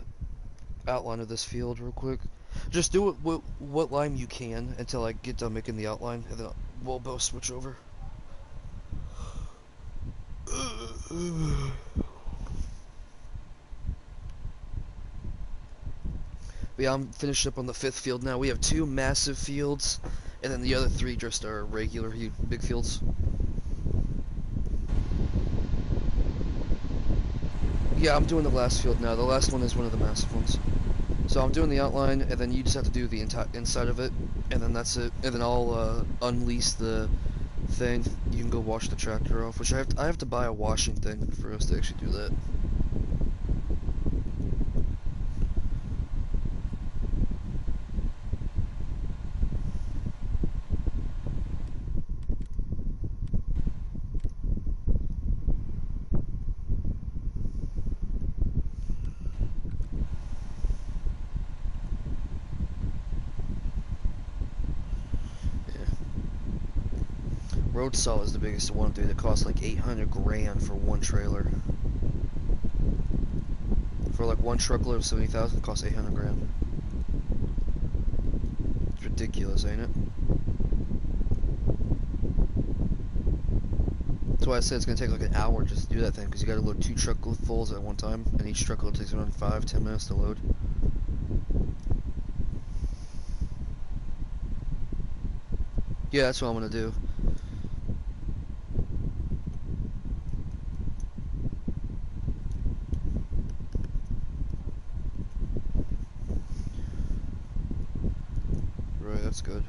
outline of this field real quick. Just do it what lime you can until I get done making the outline, and then we'll both switch over. But yeah, I'm finished up on the 5th field now. We have 2 massive fields, and then the other 3 just are regular big fields. Yeah, I'm doing the last field now. The last one is one of the massive ones. So I'm doing the outline, and then you just have to do the inside of it, and then that's it. And then I'll unleash the thing. You can go wash the tractor off, which I have to buy a washing thing for us to actually do that. Road saw is the biggest one, dude. It costs like 800 grand for one trailer. For like one truckload of 70,000, it costs 800 grand. It's ridiculous, ain't it? That's why I said it's gonna take like an hour just to do that thing, because you gotta load 2 truckloads at one time, and each truckload takes around 5-10 minutes to load. Yeah, that's what I'm gonna do. Right, that's good.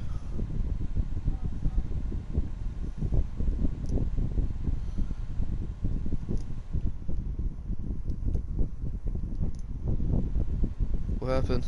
What happened?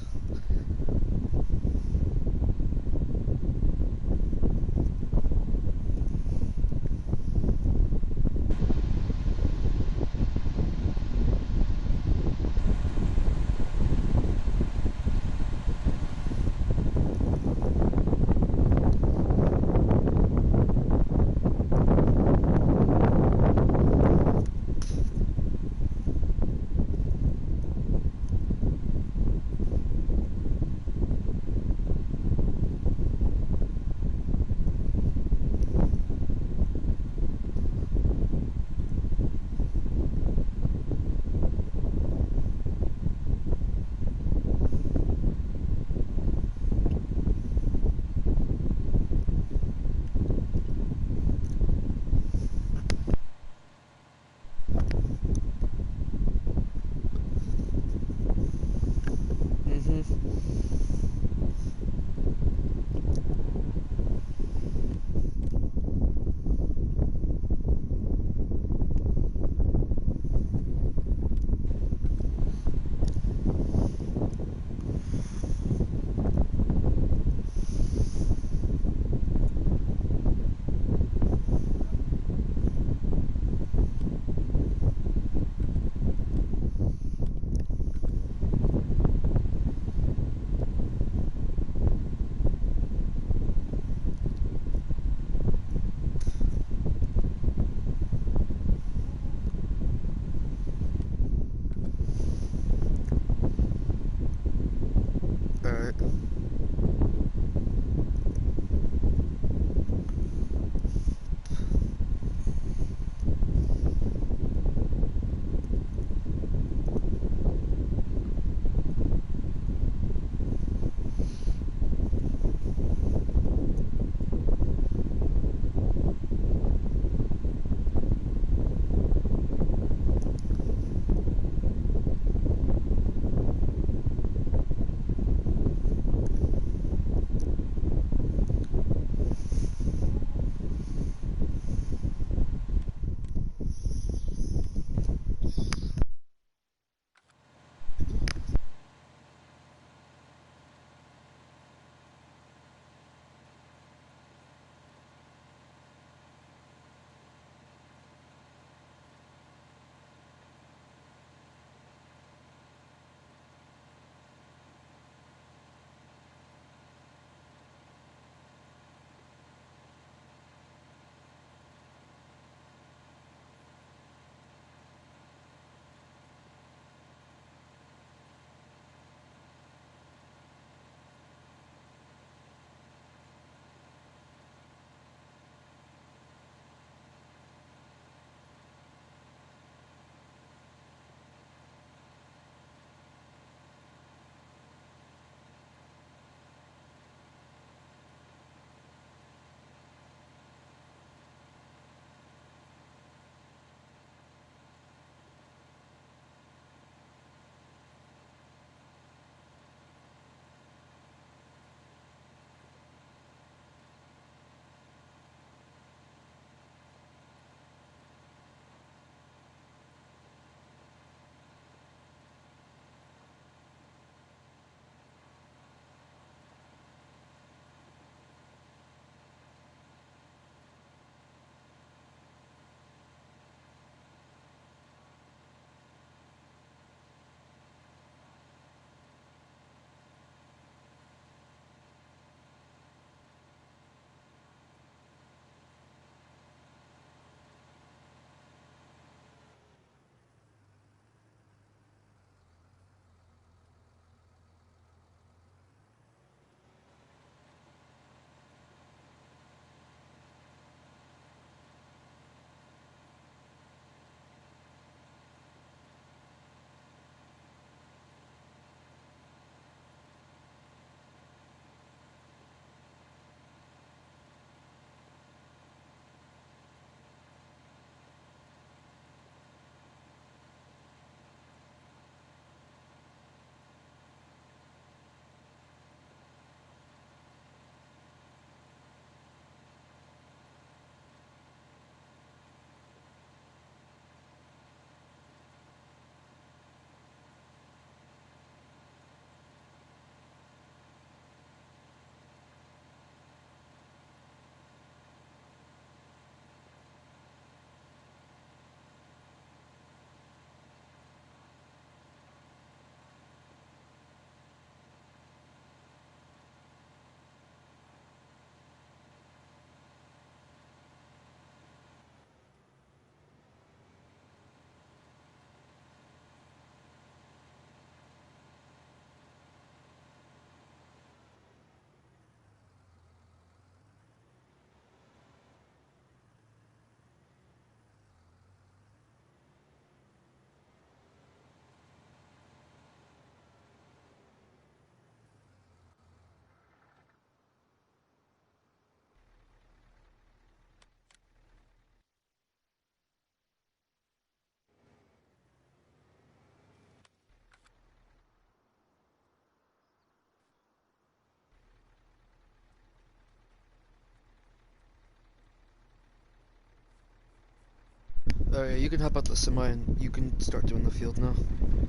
Alright, you can hop out the semi and you can start doing the field now.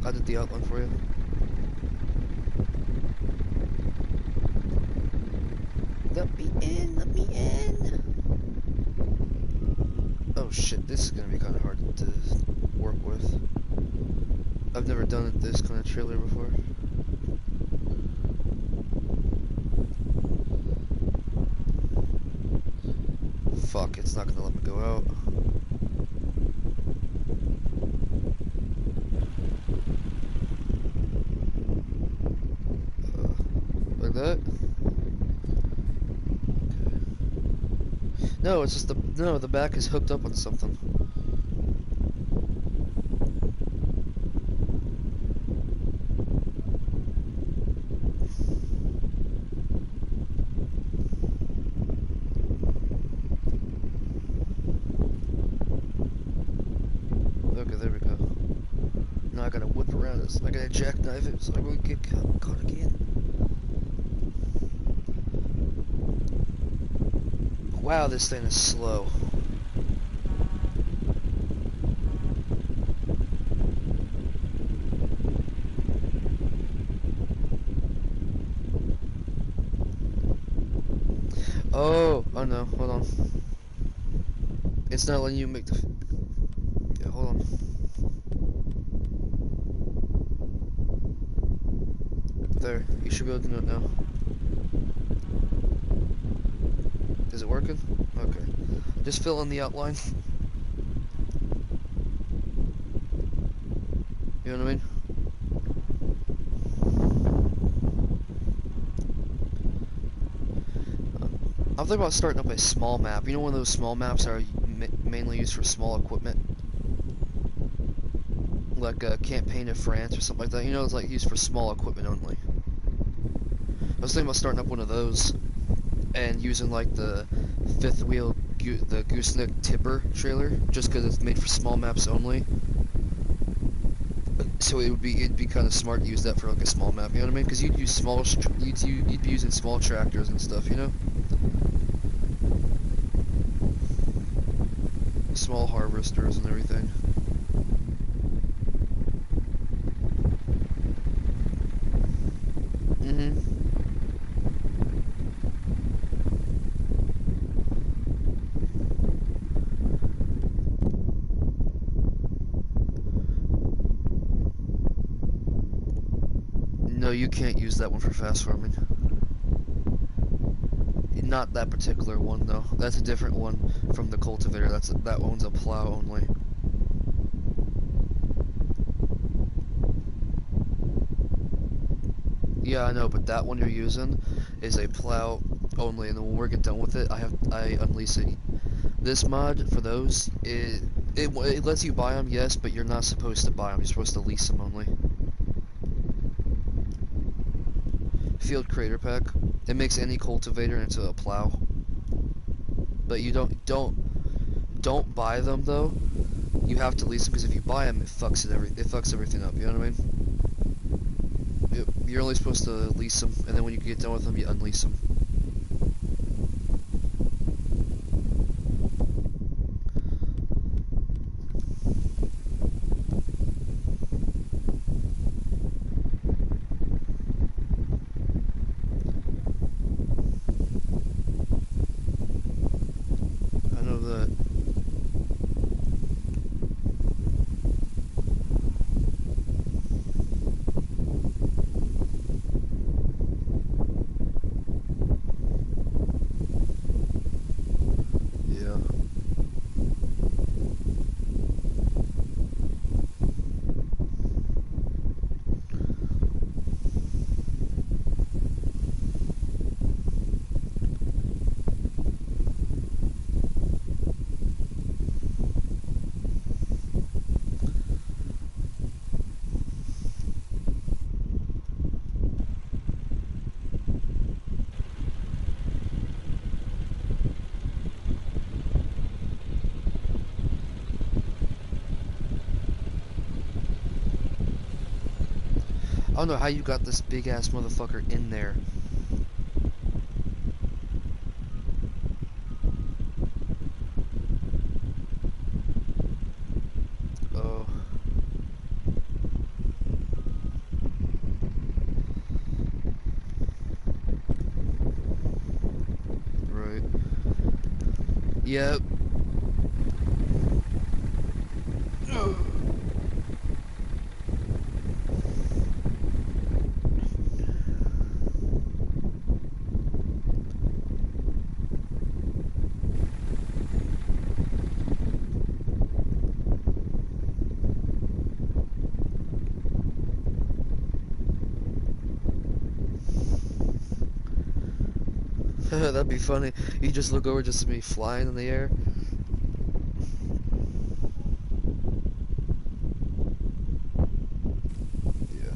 I did the outline for you. Let me in, let me in! Oh shit, this is gonna be kinda hard to work with. I've never done this kind of trailer before. Fuck, it's not gonna let me go out. Like that? Okay. No, it's just the back is hooked up on something. Okay, there we go. Now I gotta whip around this. I gotta jackknife it so I won't get caught again. Wow, this thing is slow. Oh no, hold on. It's not letting you make the... Yeah, hold on. There, you should be able to do it now. Is it working? Okay. Just fill in the outline. You know what I mean? I'm thinking about starting up a small map. You know, one of those small maps are mainly used for small equipment, like a campaign of France or something like that. You know, it's like used for small equipment only. I was thinking about starting up one of those and using like the fifth wheel, the gooseneck tipper trailer, just because it's made for small maps only. So it'd be kind of smart to use that for like a small map. You know what I mean? Because you'd use you'd be using small tractors and stuff. You know. Small harvesters and everything. No, you can't use that one for fast farming. Not that particular one, though. That's a different one from the cultivator. That one's a plow only. Yeah, I know, but that one you're using is a plow only, and then when we get done with it, I unleash it. This mod for those, it lets you buy them, yes, but you're not supposed to buy them. You're supposed to lease them only. Field Crater Pack. It makes any cultivator into a plow. But you don't buy them though. You have to lease them because if you buy them, it fucks everything up. You know what I mean? You're only supposed to lease them, and then when you get done with them, you unleash them. I know that. Yeah. I don't know how you got this big ass motherfucker in there. Yep. That'd be funny. You just look over just to me flying in the air. Yeah.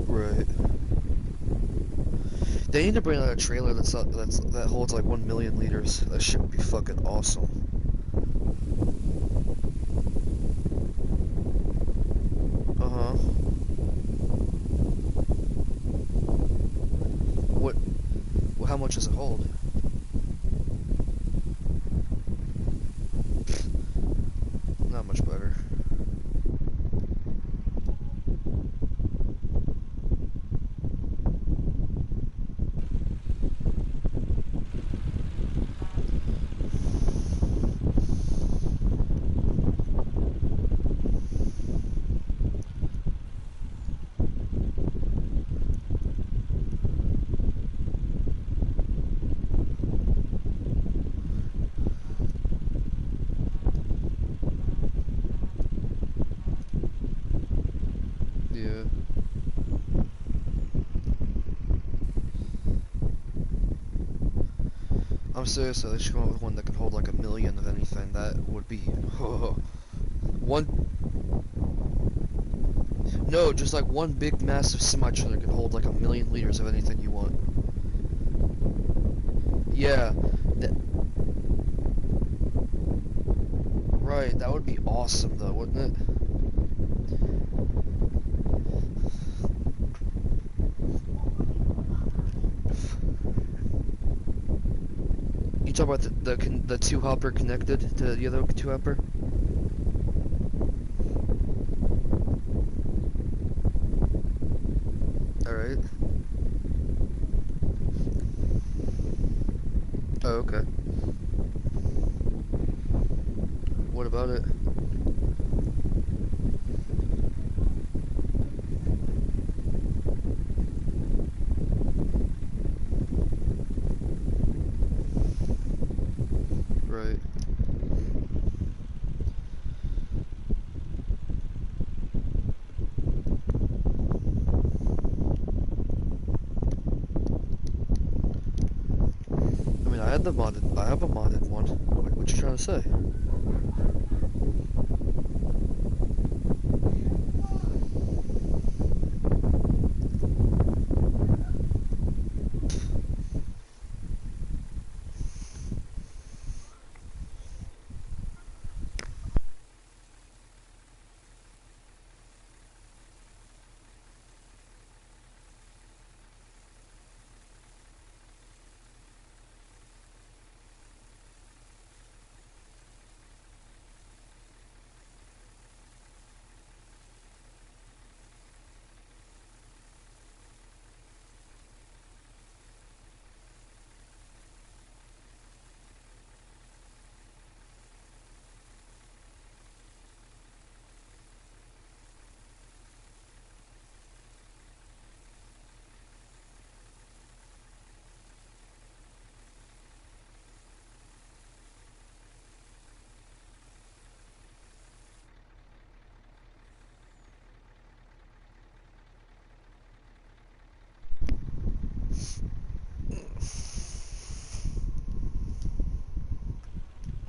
Right. They need to bring out a trailer that holds like 1 million liters. That shit would be fucking awesome. Uh huh. What? Well, how much does it hold? Not much better. Yeah. I'm serious though, they should come up with one that can hold like 1 million of anything. That would be one. No, just like one big massive semi trailer can hold like 1 million liters of anything you want. Yeah, right. That would be awesome though, wouldn't it? You talk about the two hopper connected to the other two hopper. All right. Oh, okay. What about it? Right. I mean, I have a modded one. What you trying to say?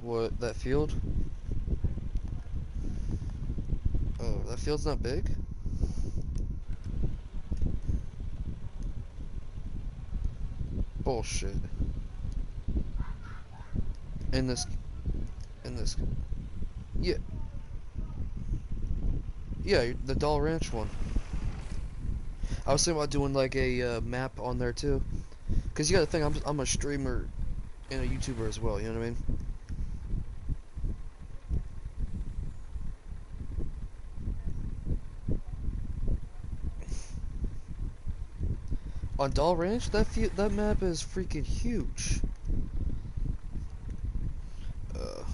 What, that field? Oh, that field's not big? Bullshit. In this, in this, yeah, yeah, the Doll Ranch one. I was thinking about doing like a map on there too. Cause you gotta think, I'm a streamer and a YouTuber as well, you know what I mean? On Doll Ranch, that map is freaking huge. Uh,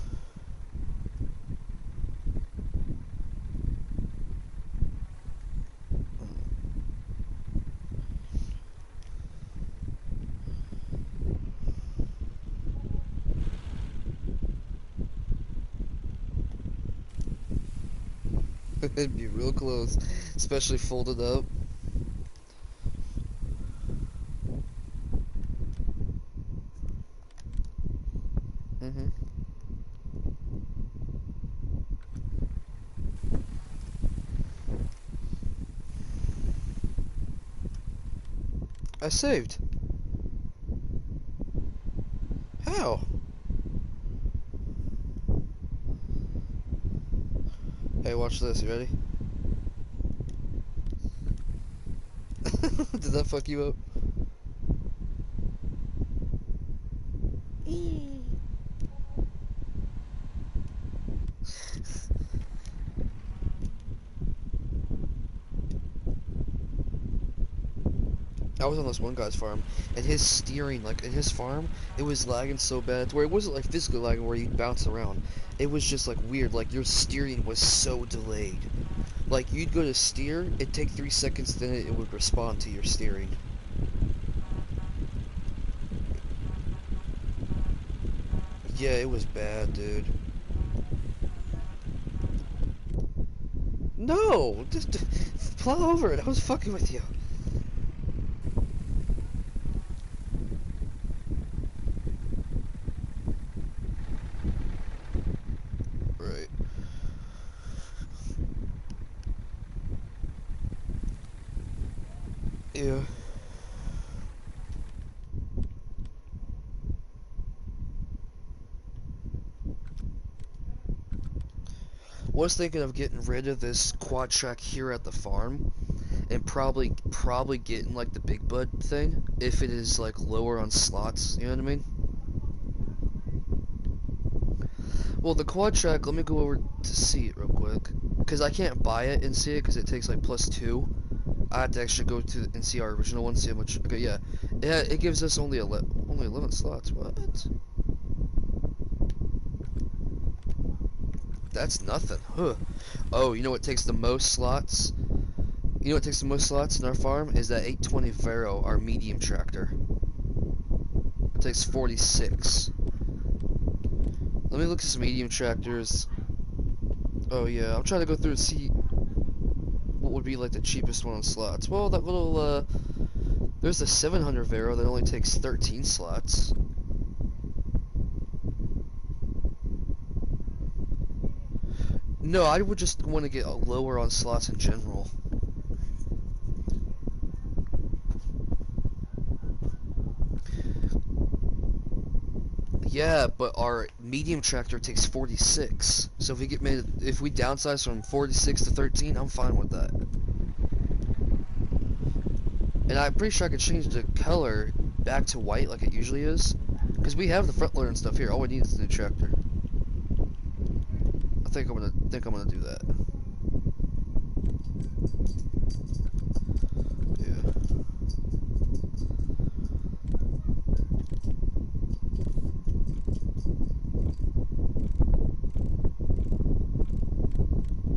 It'd be real close, especially folded up. Mm-hmm. I saved. How? Hey, watch this. You ready? Did that fuck you up? I was on this one guy's farm, and his steering, like, in his farm, it was lagging so bad, to where it wasn't, like, physically lagging where you'd bounce around. It was just, like, weird, like, your steering was so delayed. Like, you'd go to steer, it'd take 3 seconds, then it would respond to your steering. Yeah, it was bad, dude. No! Just plow over it, I was fucking with you. Right. Yeah. Was thinking of getting rid of this quad track here at the farm, and probably getting like the big bud thing if it is like lower on slots. You know what I mean? Well, the quad track. Let me go over to see it real quick, because I can't buy it and see it because it takes like +2. I have to actually go to and see our original one, see how much. Okay, yeah, it gives us only 11 slots. What? That's nothing. Huh. Oh, you know what takes the most slots? You know what takes the most slots in our farm is that 820 Vero, our medium tractor. It takes 46. Let me look at some medium tractors. Oh yeah, I'm trying to go through and see what would be like the cheapest one on slots. Well, that little there's the 700 Vero that only takes 13 slots. No, I would just want to get lower on slots in general. Yeah, but our medium tractor takes 46. So if we downsize from 46 to 13, I'm fine with that. And I'm pretty sure I could change the color back to white like it usually is. Because we have the front loader and stuff here. All we need is the new tractor. I think I'm gonna do that. Yeah.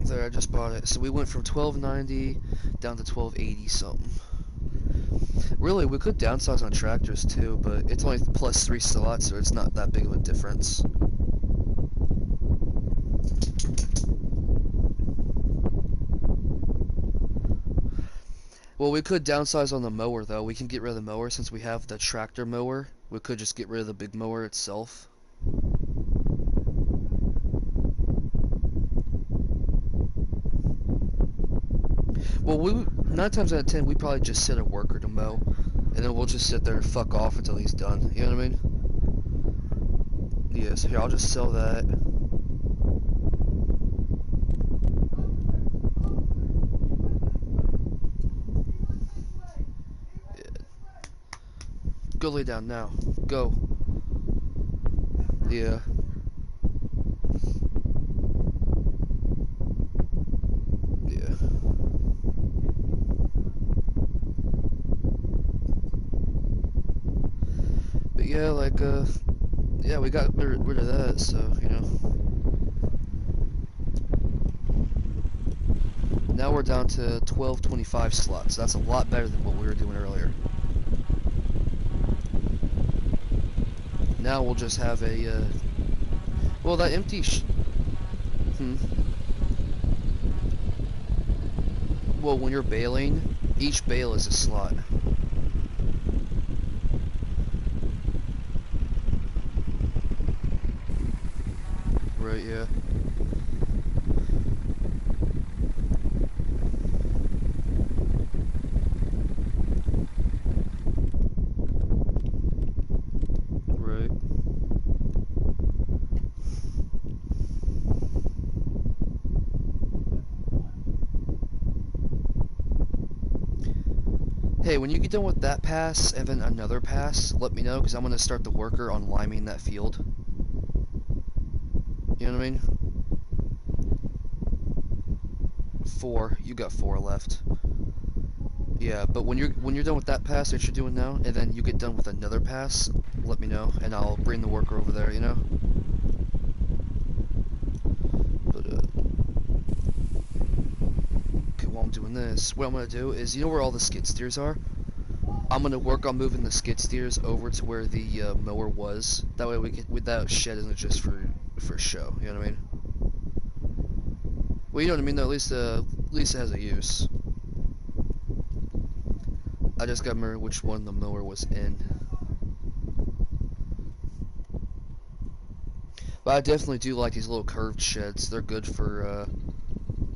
There, I just bought it. So we went from 1290 down to 1280 something. Really, we could downsize on tractors too, but it's only +3 slots, so it's not that big of a difference. Well, we could downsize on the mower though. We can get rid of the mower since we have the tractor mower. We could just get rid of the big mower itself. Well, 9 times out of 10, we probably just set a worker to mow, and then we'll just sit there and fuck off until he's done. You know what I mean? Yeah, so here, I'll just sell that. Yeah. Go lay down now. Go. Yeah. Yeah. yeah, like, yeah, we got rid of that, so, you know. Now we're down to 1225 slots. That's a lot better than what we were doing earlier. Now we'll just have a, well, that empty well, when you're bailing, each bail is a slot. Right, yeah. Right. Hey, when you get done with that pass and then another pass, let me know, because I'm going to start the worker on liming that field. You know what I mean? 4. You got 4 left. Yeah, but when you're done with that pass that you're doing now, and then you get done with another pass, let me know, and I'll bring the worker over there, you know? But, okay, while I'm doing this, what I'm going to do is, you know where all the skid steers are? I'm going to work on moving the skid steers over to where the mower was. That way that shed isn't just for show, you know what I mean? Well, you know what I mean, though, at least it has a use. I just gotta remember which one the mower was in. But I definitely do like these little curved sheds. They're good for,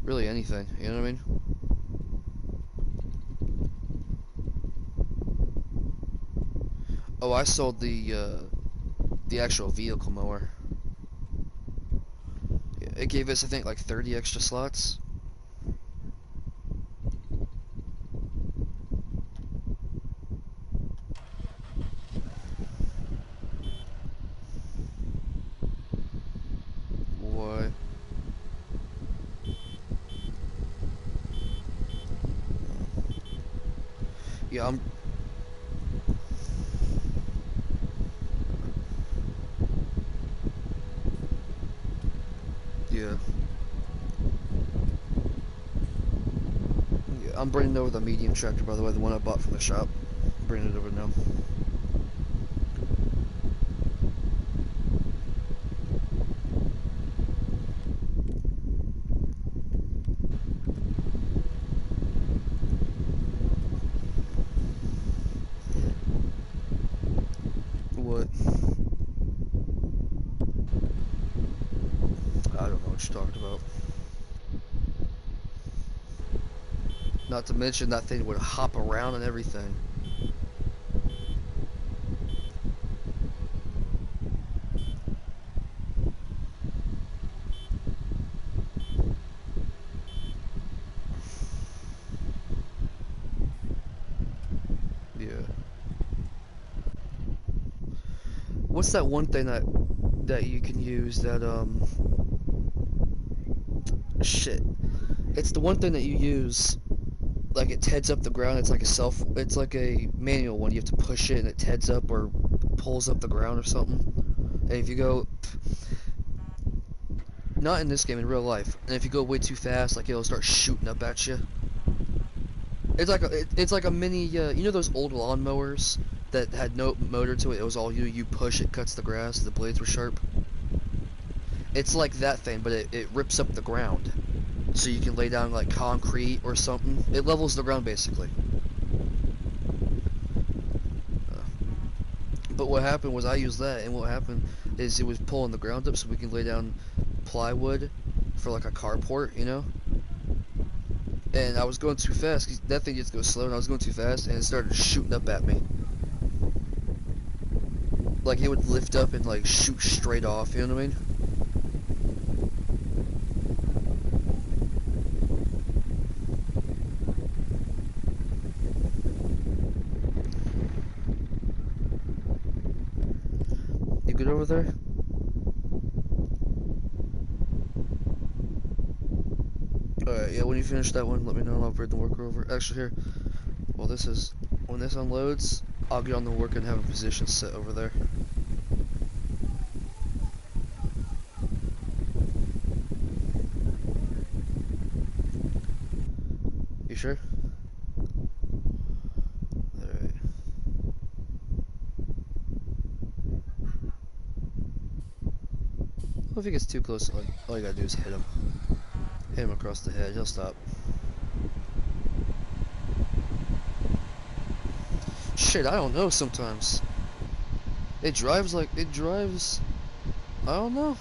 really anything, you know what I mean? Oh, I sold the actual vehicle mower. It gave us, I think, like 30 extra slots. What? Yeah, yeah. Yeah, I'm bringing over the medium tractor, by the way, the one I bought from the shop. Bringing it over now. What? I don't know what you're talking about. Not to mention that thing would hop around and everything. Yeah. What's that one thing that you can use that shit. It's the one thing that you use, like it heads up the ground. It's like a manual one. You have to push it and it heads up or pulls up the ground or something. And if you go, not in this game, in real life, and if you go way too fast, like it'll start shooting up at you. It's like a mini, you know those old lawnmowers that had no motor to it? It was all you push, it cuts the grass, the blades were sharp. It's like that thing, but it rips up the ground. So you can lay down like concrete or something. It levels the ground basically. But what happened was I used that, and what happened is it was pulling the ground up so we can lay down plywood for like a carport, you know? And I was going too fast, 'cause that thing just goes slow, and I was going too fast, and it started shooting up at me. Like it would lift up and like shoot straight off, you know what I mean? You good over there? Alright, yeah, when you finish that one, let me know and I'll bring the worker over. Actually, here, well, this is When this unloads, I'll get on the work and have a position set over there. You sure? Alright. Well, if he gets too close, all you gotta do is hit him. Hit him across the head, he'll stop. Shit, I don't know sometimes. It drives. I don't know.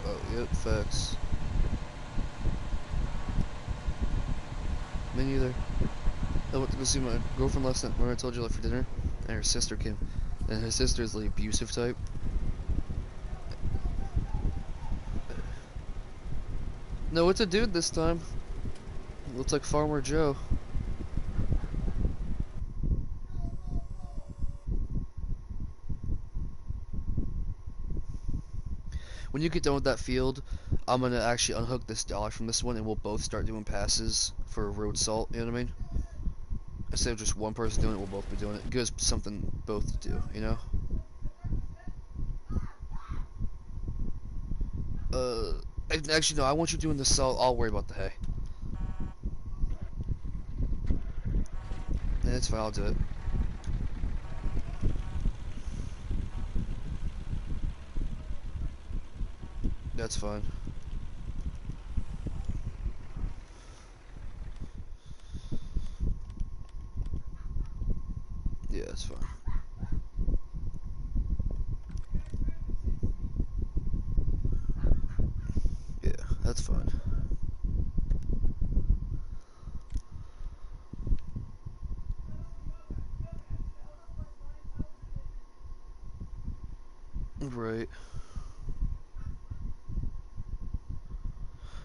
Oh, yep, facts. Me neither. I went to go see my girlfriend last night. Remember I told you I left for dinner? And her sister came. And her sister's the abusive type. No, it's a dude this time. Looks like Farmer Joe. When you get done with that field, I'm gonna actually unhook this dollar from this one and we'll both start doing passes for road salt, you know what I mean? Instead of just one person doing it, we'll both be doing it. It gives something both to do, you know? Actually, no, I want you doing the salt, I'll worry about the hay. Yeah, it's fine, I'll do it. That's fine. Yeah, that's fine. Yeah, that's fine. Right.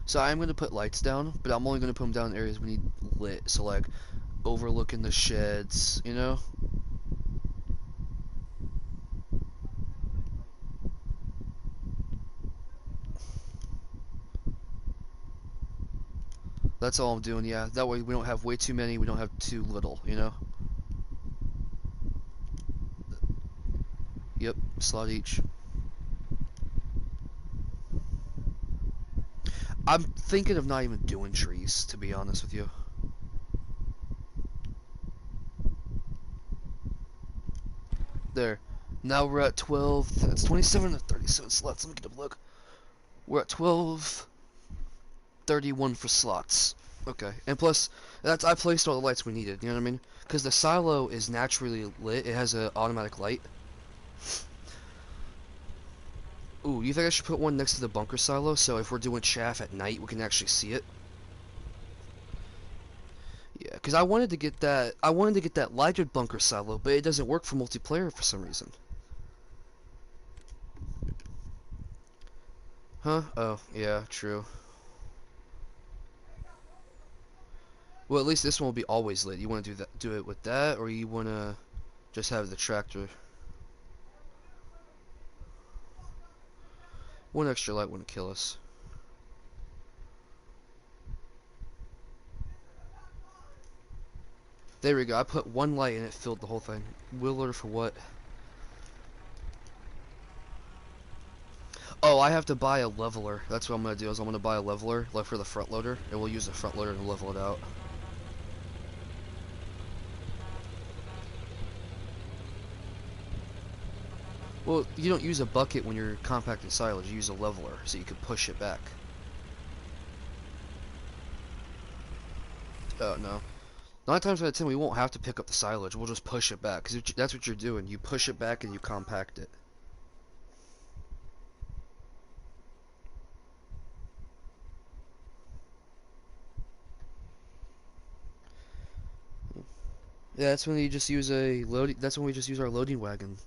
So I'm gonna put lights down, but I'm only gonna put them down in areas we need lit. So like overlooking the sheds, you know? That's all I'm doing, yeah. That way we don't have way too many, we don't have too little, you know? Yep, slot each. I'm thinking of not even doing trees, to be honest with you. There. Now we're at 12. That's 27 to 37 slots. Let me get a look. We're at 12:31 for slots. Okay. And plus, I placed all the lights we needed, you know what I mean? Because the silo is naturally lit. It has an automatic light. Ooh, you think I should put one next to the bunker silo so if we're doing chaff at night, we can actually see it? Yeah, because I wanted to get that lighted bunker silo, but it doesn't work for multiplayer for some reason. Huh? Oh, yeah, true. Well, at least this one will be always lit. You want to do it with that, or you want to just have the tractor? One extra light wouldn't kill us. There we go. I put one light and it filled the whole thing. Wheel loader for what? Oh, I have to buy a leveler. That's what I'm gonna do. Is I'm gonna buy a leveler, like for the front loader, and we'll use the front loader to level it out. Well, you don't use a bucket when you're compacting silage. You use a leveler, so you can push it back. Oh, no. 9 times out of 10, we won't have to pick up the silage. We'll just push it back, because that's what you're doing. You push it back and you compact it. Yeah, that's when you just use a loading. That's when we just use our loading wagon.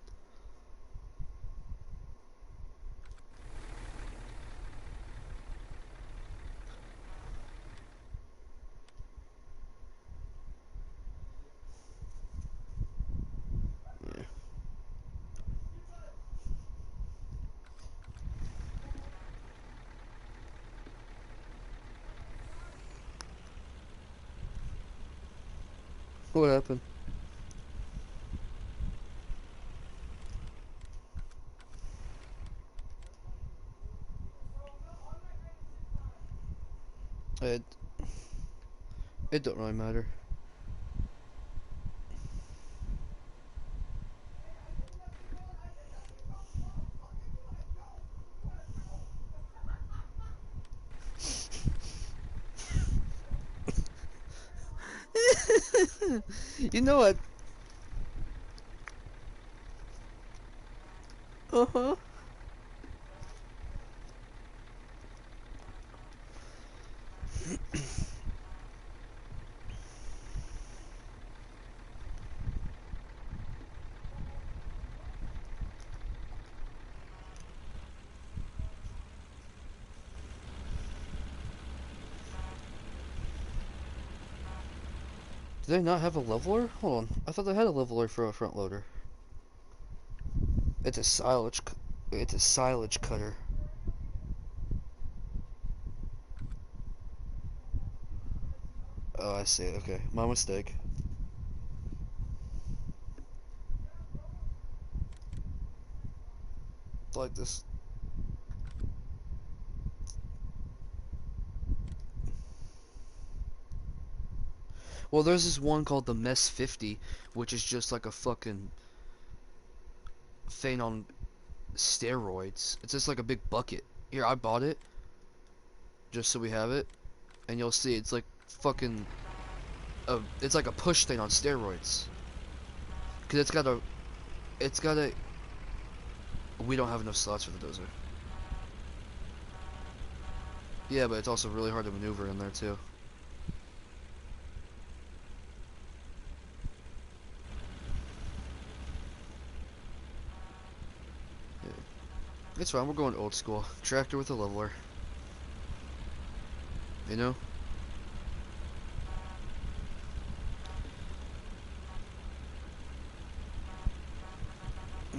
Yeah. What happened? It it don't really matter. You know what? Uh-huh. Do they not have a leveler? Hold on. I thought they had a leveler for a front loader. It's a silage. It's a silage cutter. Oh, I see. Okay, my mistake. Like this. Well, there's this one called the Mess 50, which is just like a fucking thing on steroids. It's just like a big bucket. Here, I bought it just so we have it, and you'll see it's like fucking. It's like a push thing on steroids. Cause it's got a. We don't have enough slots for the dozer. Yeah, but it's also really hard to maneuver in there too. Yeah. It's fine. We're going old school. Tractor with a leveler. You know.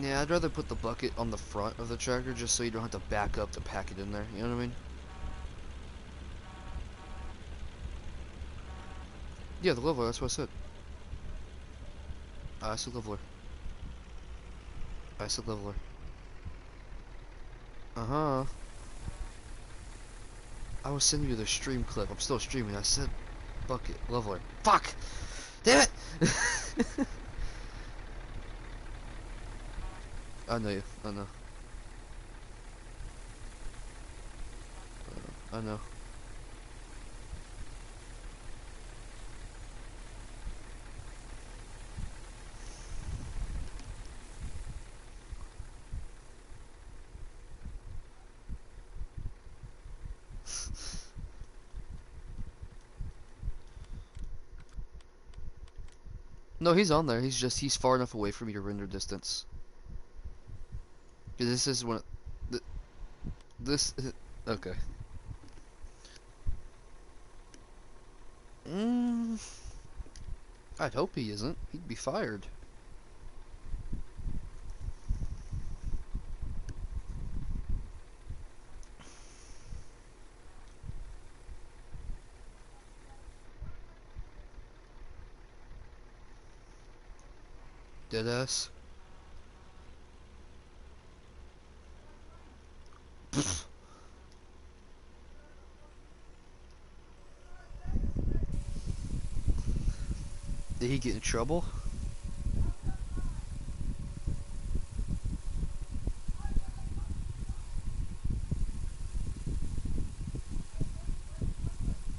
Yeah, I'd rather put the bucket on the front of the tractor just so you don't have to back up to pack it in there. You know what I mean? Yeah, the leveler. That's what I said. I said leveler. I said leveler. Uh-huh. I was sending you the stream clip. I'm still streaming. I said bucket leveler. Fuck! Damn it! I know you. I know. I know. No, he's on there. He's far enough away from me to render distance. This is when this okay. Mm, I'd hope he isn't. He'd be fired. Deadass. Did he get in trouble?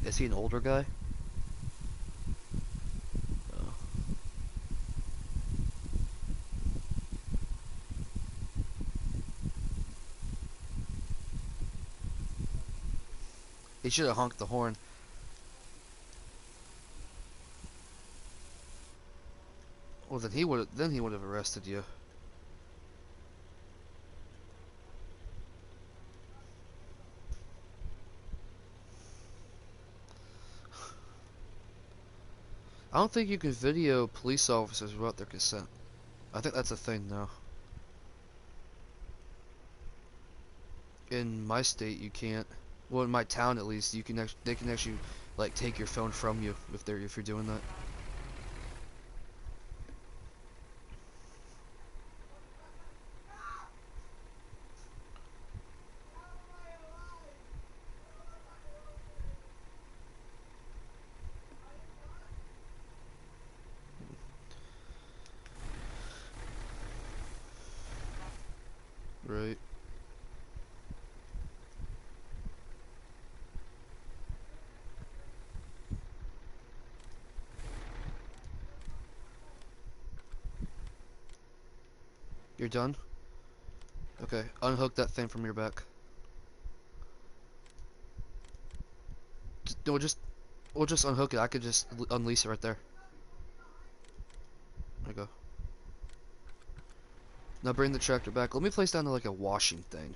Is he an older guy? Oh. He should have honked the horn. Well, then he would have arrested you. I don't think you can video police officers without their consent. I think that's a thing now. In my state, you can't. Well, in my town at least, they can actually like take your phone from you if you're doing that. You're done? Okay, unhook that thing from your back. No, we'll just unhook it. I could just unleash it right there. There you go. Now bring the tractor back. Let me place down like a washing thing.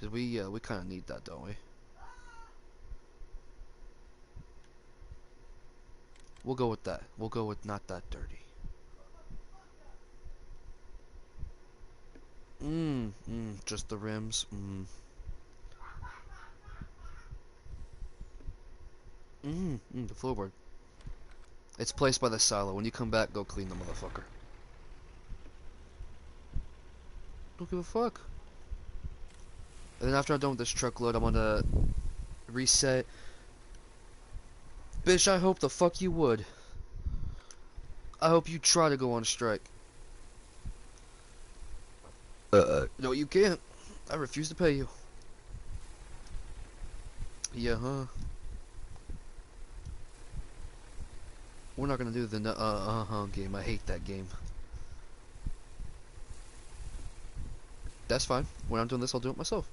Cause we kind of need that, don't we? We'll go with that. We'll go with not that dirty. Just the rims. The floorboard. It's placed by the silo. When you come back, go clean the motherfucker. Don't give a fuck. And then after I'm done with this truckload, I'm gonna reset. Bitch, I hope the fuck you would. I hope you try to go on strike. No, you can't. I refuse to pay you. Yeah, huh? We're not gonna do the game. I hate that game. That's fine. When I'm doing this, I'll do it myself.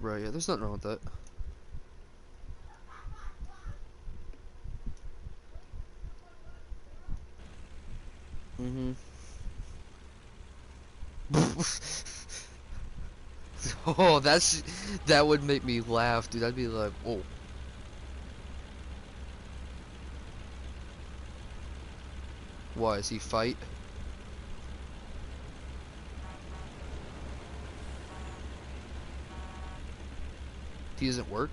Right, yeah, there's nothing wrong with that. Oh, that would make me laugh, dude. I'd be like, oh. Why, is he fight? He doesn't work?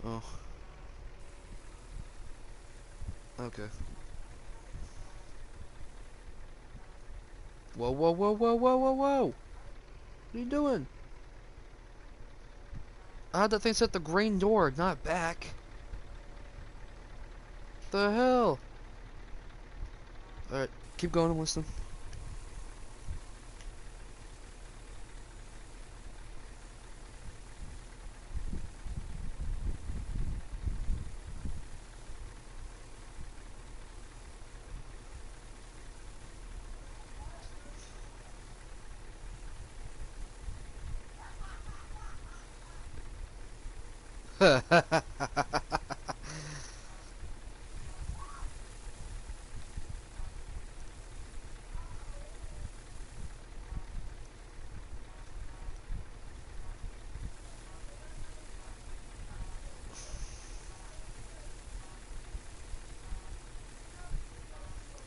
Oh. Okay. Whoa, whoa, whoa, whoa, whoa, whoa, whoa! What are you doing? I had that thing set the grain door, not back. The hell? Alright, keep going, I'm listening.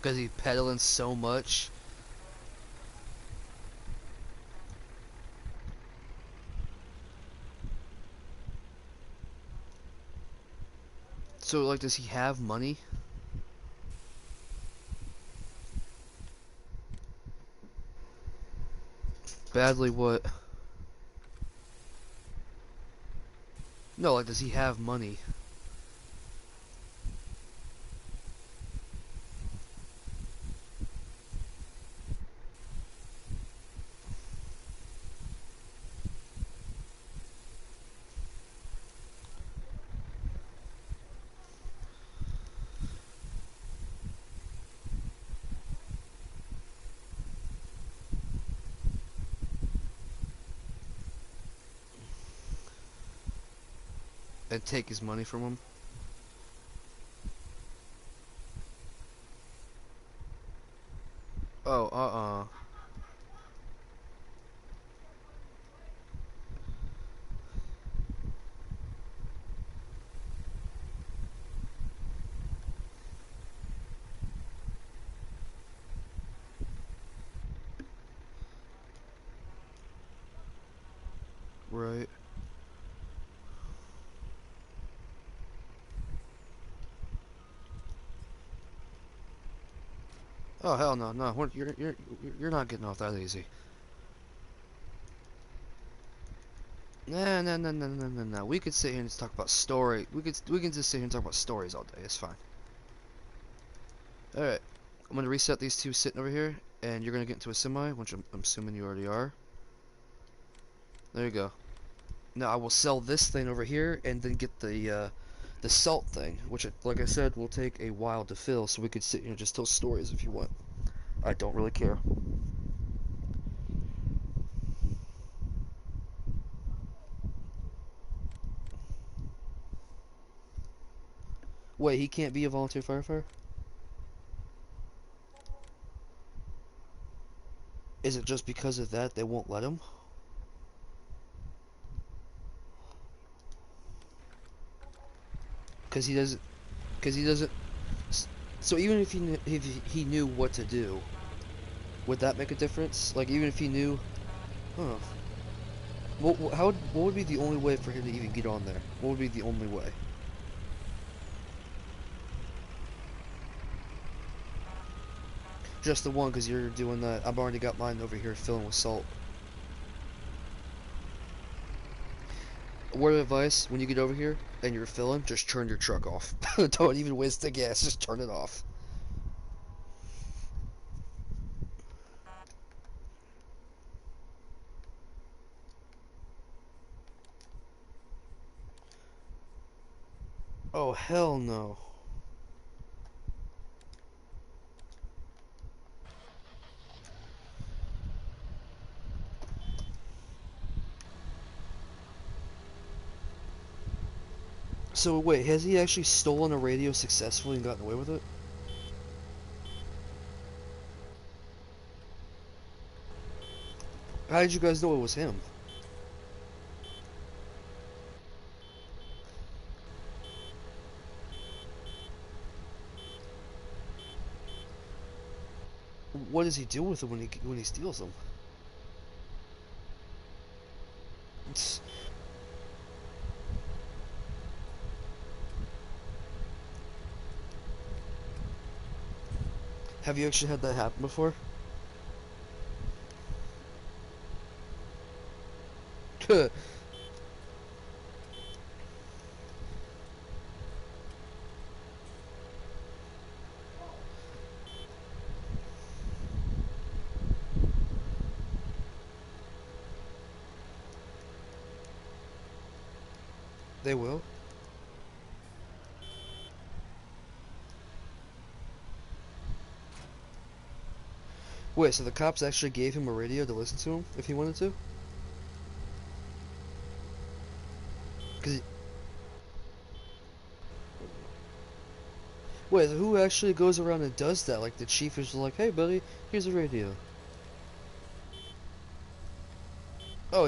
Because he's pedaling so much. So, like, does he have money? Badly what? No, like, does he have money? And take his money from him? Oh, Right. Oh, hell no, no. You're not getting off that easy. Nah, nah, nah, nah, nah, nah, nah. We could sit here and just talk about story. We can just sit here and talk about stories all day. It's fine. All right. I'm gonna reset these two sitting over here, and you're gonna get into a semi, which I'm assuming you already are. There you go. Now I will sell this thing over here and then get the salt thing, which, like I said, will take a while to fill. So we could sit here and just tell stories if you want. I don't really care. Wait, he can't be a volunteer firefighter? Is it just because of that they won't let him? Because he doesn't. Because he doesn't. So even if he knew what to do, would that make a difference? Like even if he knew, huh? What would be the only way for him to even get on there? What would be the only way? Just the one, because you're doing that. I've already got mine over here filling with salt. Word of advice: when you get over here and you're filling, just turn your truck off. Don't even waste the gas. Just turn it off. Oh hell no. So wait, has he actually stolen a radio successfully and gotten away with it? How did you guys know it was him? What does he do with them when he steals them? Have you actually had that happen before? They will. Wait, so the cops actually gave him a radio to listen to him if he wanted to? Cause wait, who actually goes around and does that? Like the chief is like, "Hey, buddy, here's a radio." Oh,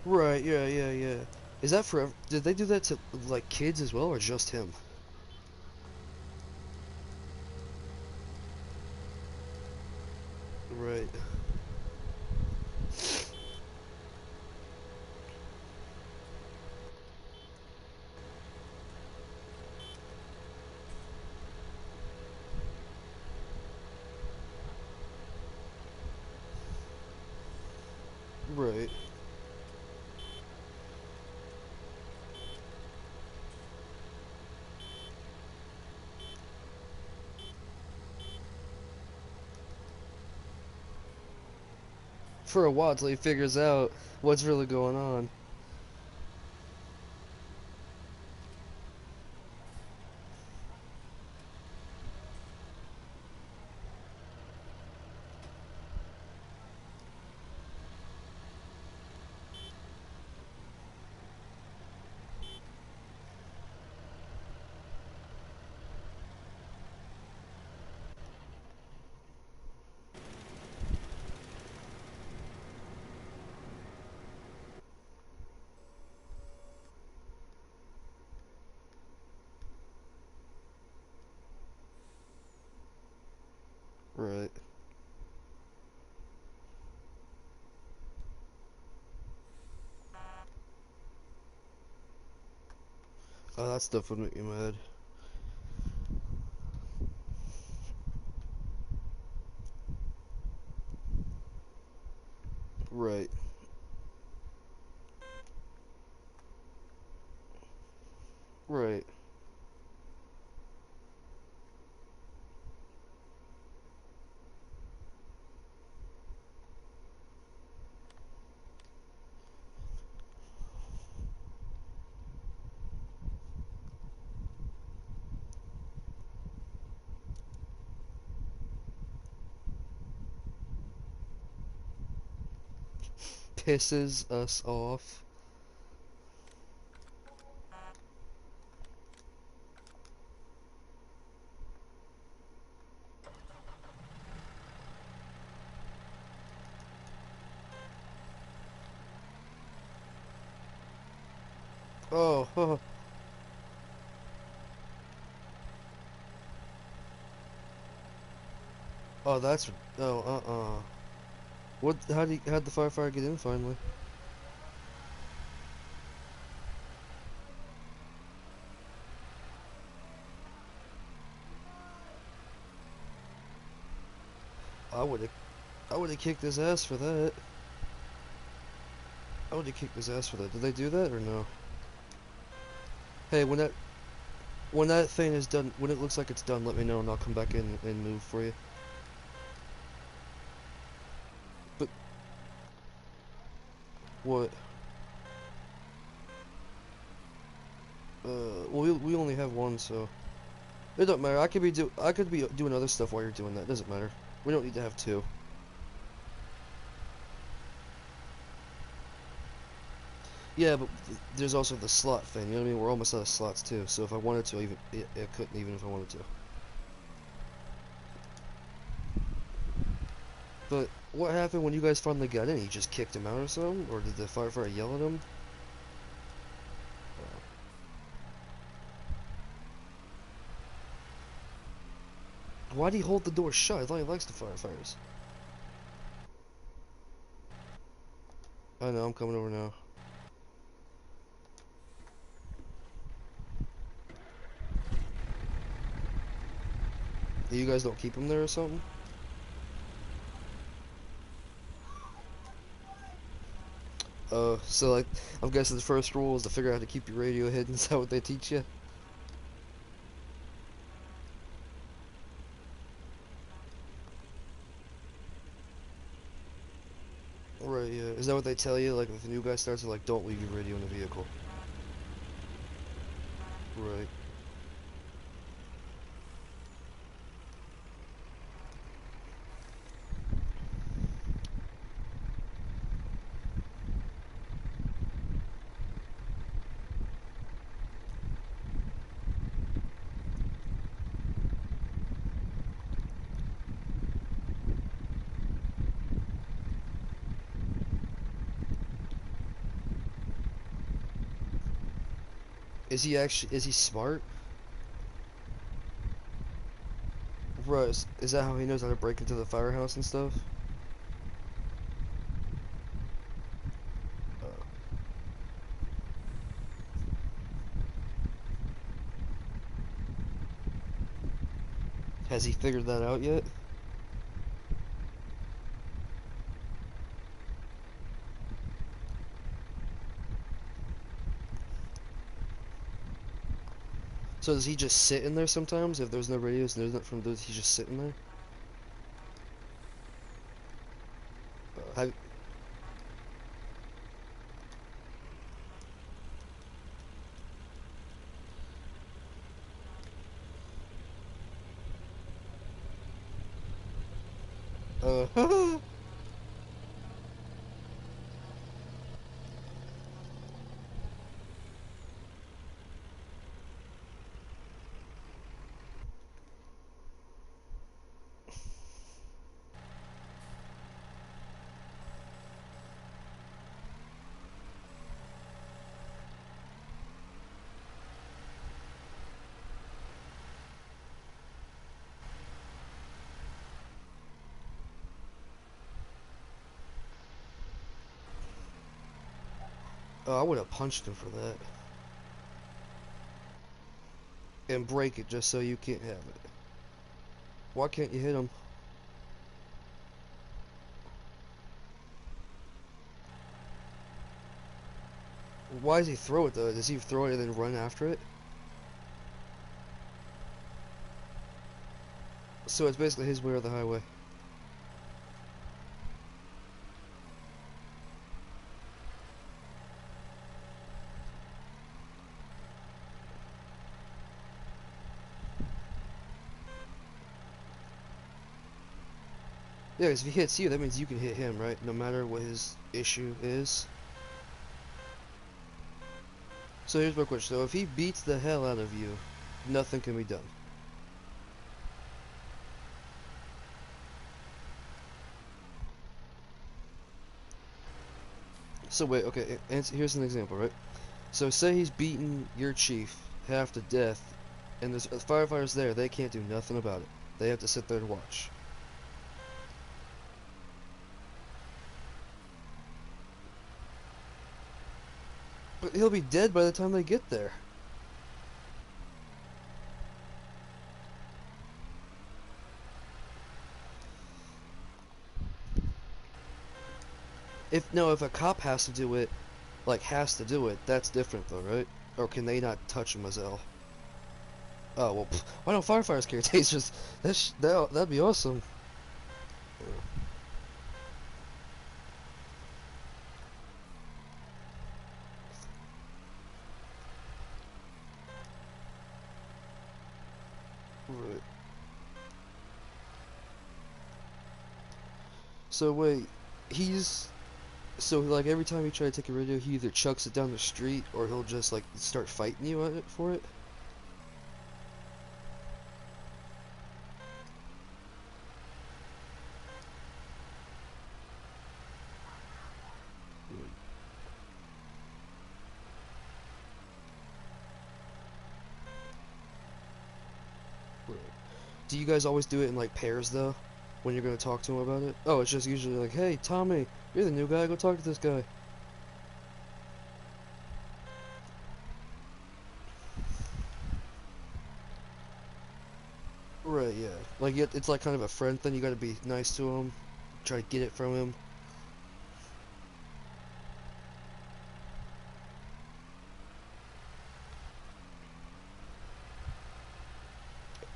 right, yeah, yeah, yeah. Is that for? Did they do that to like kids as well, or just him? Right, right. For a while till he figures out what's really going on. Right. Oh, that stuff would make me mad. Right. Right. Pisses us off. Oh, oh, oh, that's, oh, What, how'd the firefighter get in finally? I would've, I would've kicked his ass for that. I would've kicked his ass for that. Did they do that or no? Hey, when that thing is done, when it looks like it's done, let me know and I'll come back in and move for you. But, what? Well, we only have one, so it don't matter. I could be doing other stuff while you're doing that. It doesn't matter. We don't need to have two. Yeah, but there's also the slot thing. You know what I mean? We're almost out of slots too. So if I wanted to, even it couldn't even if I wanted to. But what happened when you guys finally got in? You just kicked him out or something, or did the firefighter yell at him? Why'd he hold the door shut? I thought he likes the firefighters. I know. I'm coming over now. You guys don't keep him there or something? So like, I'm guessing the first rule is to figure out how to keep your radio hidden. Is that what they teach you? Right, yeah. Is that what they tell you? Like, if the new guy starts, like, don't leave your radio in the vehicle. Right. Is he smart? Right, is that how he knows how to break into the firehouse and stuff? Uh, has he figured that out yet? So does he just sit in there sometimes if there's no radios and there's not from those? He's just sitting there. Have, uh, I would have punched him for that and break it just so you can't have it. Why can't you hit him? Why does he throw it though? Does he throw it and then run after it? So it's basically his way or the highway. Yeah, 'cause if he hits you, that means you can hit him, right? No matter what his issue is. So here's my question. So if he beats the hell out of you, nothing can be done. So wait, okay, and here's an example, right? So say he's beaten your chief half to death, and there's firefighters there. They can't do nothing about it. They have to sit there and watch. But he'll be dead by the time they get there. If a cop has to do it, like has to do it, that's different though, right? Or can they not touch him as hell? Oh well, why don't firefighters carry tasers? That'd be awesome. Right. So wait, he's so like every time you try to take a radio, he either chucks it down the street or he'll just like start fighting you on it for it. Right. Do you guys always do it in like pairs though, when you're gonna talk to him about it? Oh, it's just usually like, hey Tommy, you're the new guy, go talk to this guy. Right, yeah. Like it's like kind of a friend thing. You gotta be nice to him, try to get it from him.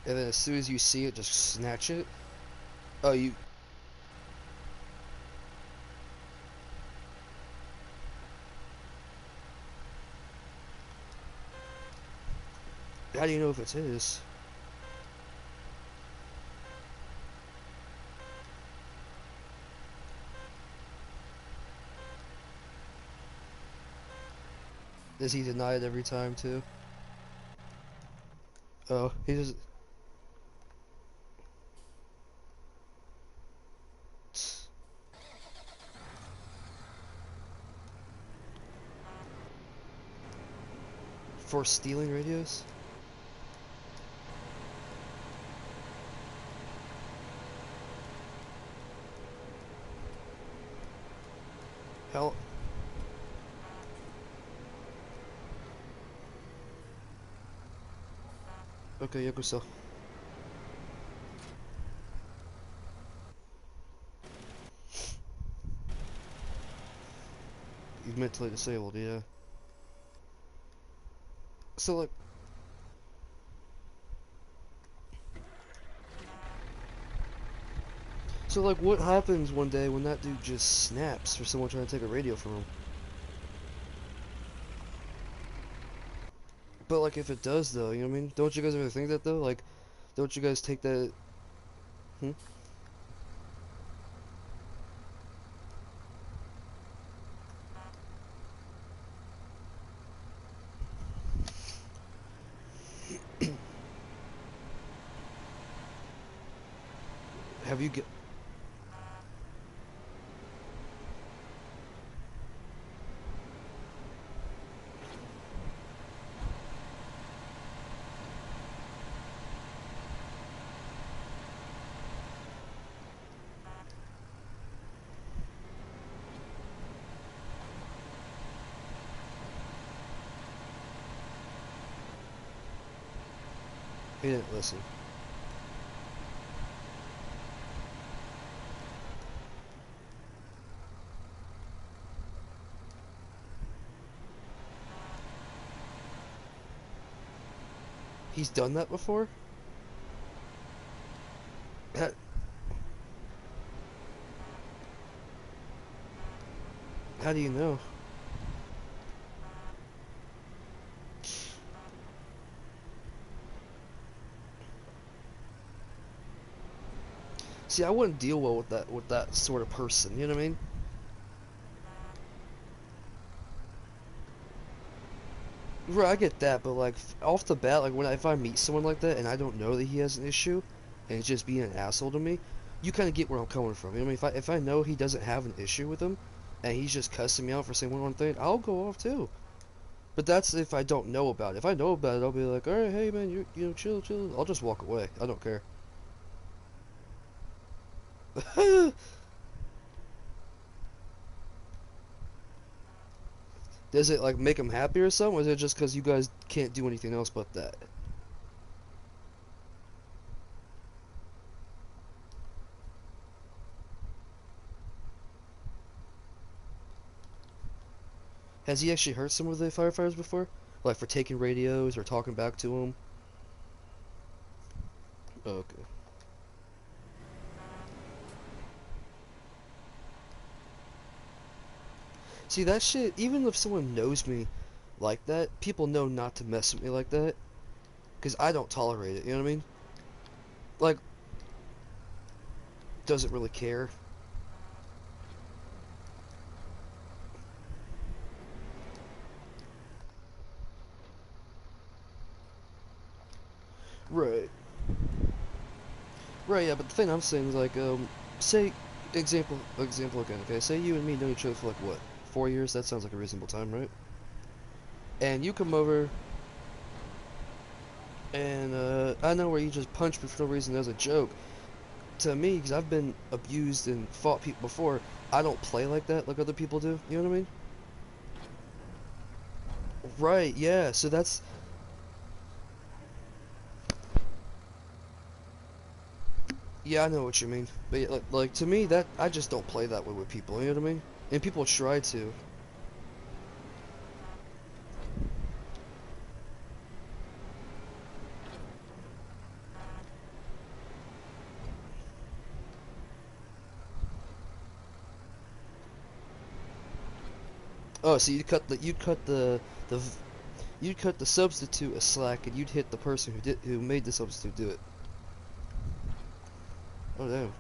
And then as soon as you see it, just snatch it. Oh, you. How do you know if it's his? Does he deny it every time too? Oh, he just. For stealing radios? Hell. Okay, Yakuza. You're mentally disabled, yeah. So like. So like, what happens one day when that dude just snaps for someone trying to take a radio from him? But like, if it does though, you know what I mean? Don't you guys ever think that though? Like, don't you guys take that? Hmm? Have you get? He didn't listen. He's done that before? How do you know? See, I wouldn't deal well with that sort of person. You know what I mean? Right, I get that, but like off the bat, like if I meet someone like that and I don't know that he has an issue, and he's just being an asshole to me, you kind of get where I'm coming from. You know what I mean? If I know he doesn't have an issue with him, and he's just cussing me out for saying one wrong thing, I'll go off too. But that's if I don't know about it. If I know about it, I'll be like, all right, hey man, you know, chill, chill. I'll just walk away. I don't care. Does it like make him happy or something? Or is it just because you guys can't do anything else but that? Has he actually hurt some of the firefighters before? Like for taking radios or talking back to them? Oh, okay. See that shit. Even if someone knows me like that, people know not to mess with me like that, because I don't tolerate it. You know what I mean? Like, doesn't really care. Right. Right. Yeah. But the thing I'm saying is like, say, example again. Okay. Say you and me know each other for like what, 4 years? That sounds like a reasonable time, right? And you come over, and I know where you just punch me for no reason as a joke. To me, because I've been abused and fought people before, I don't play like that like other people do. You know what I mean? Right, yeah. So that's yeah, I know what you mean. But yeah, like to me, that I just don't play that way with people. You know what I mean? And people try to. Oh, so the you'd cut the substitute a slack, and you'd hit the person who made the substitute do it. Oh damn.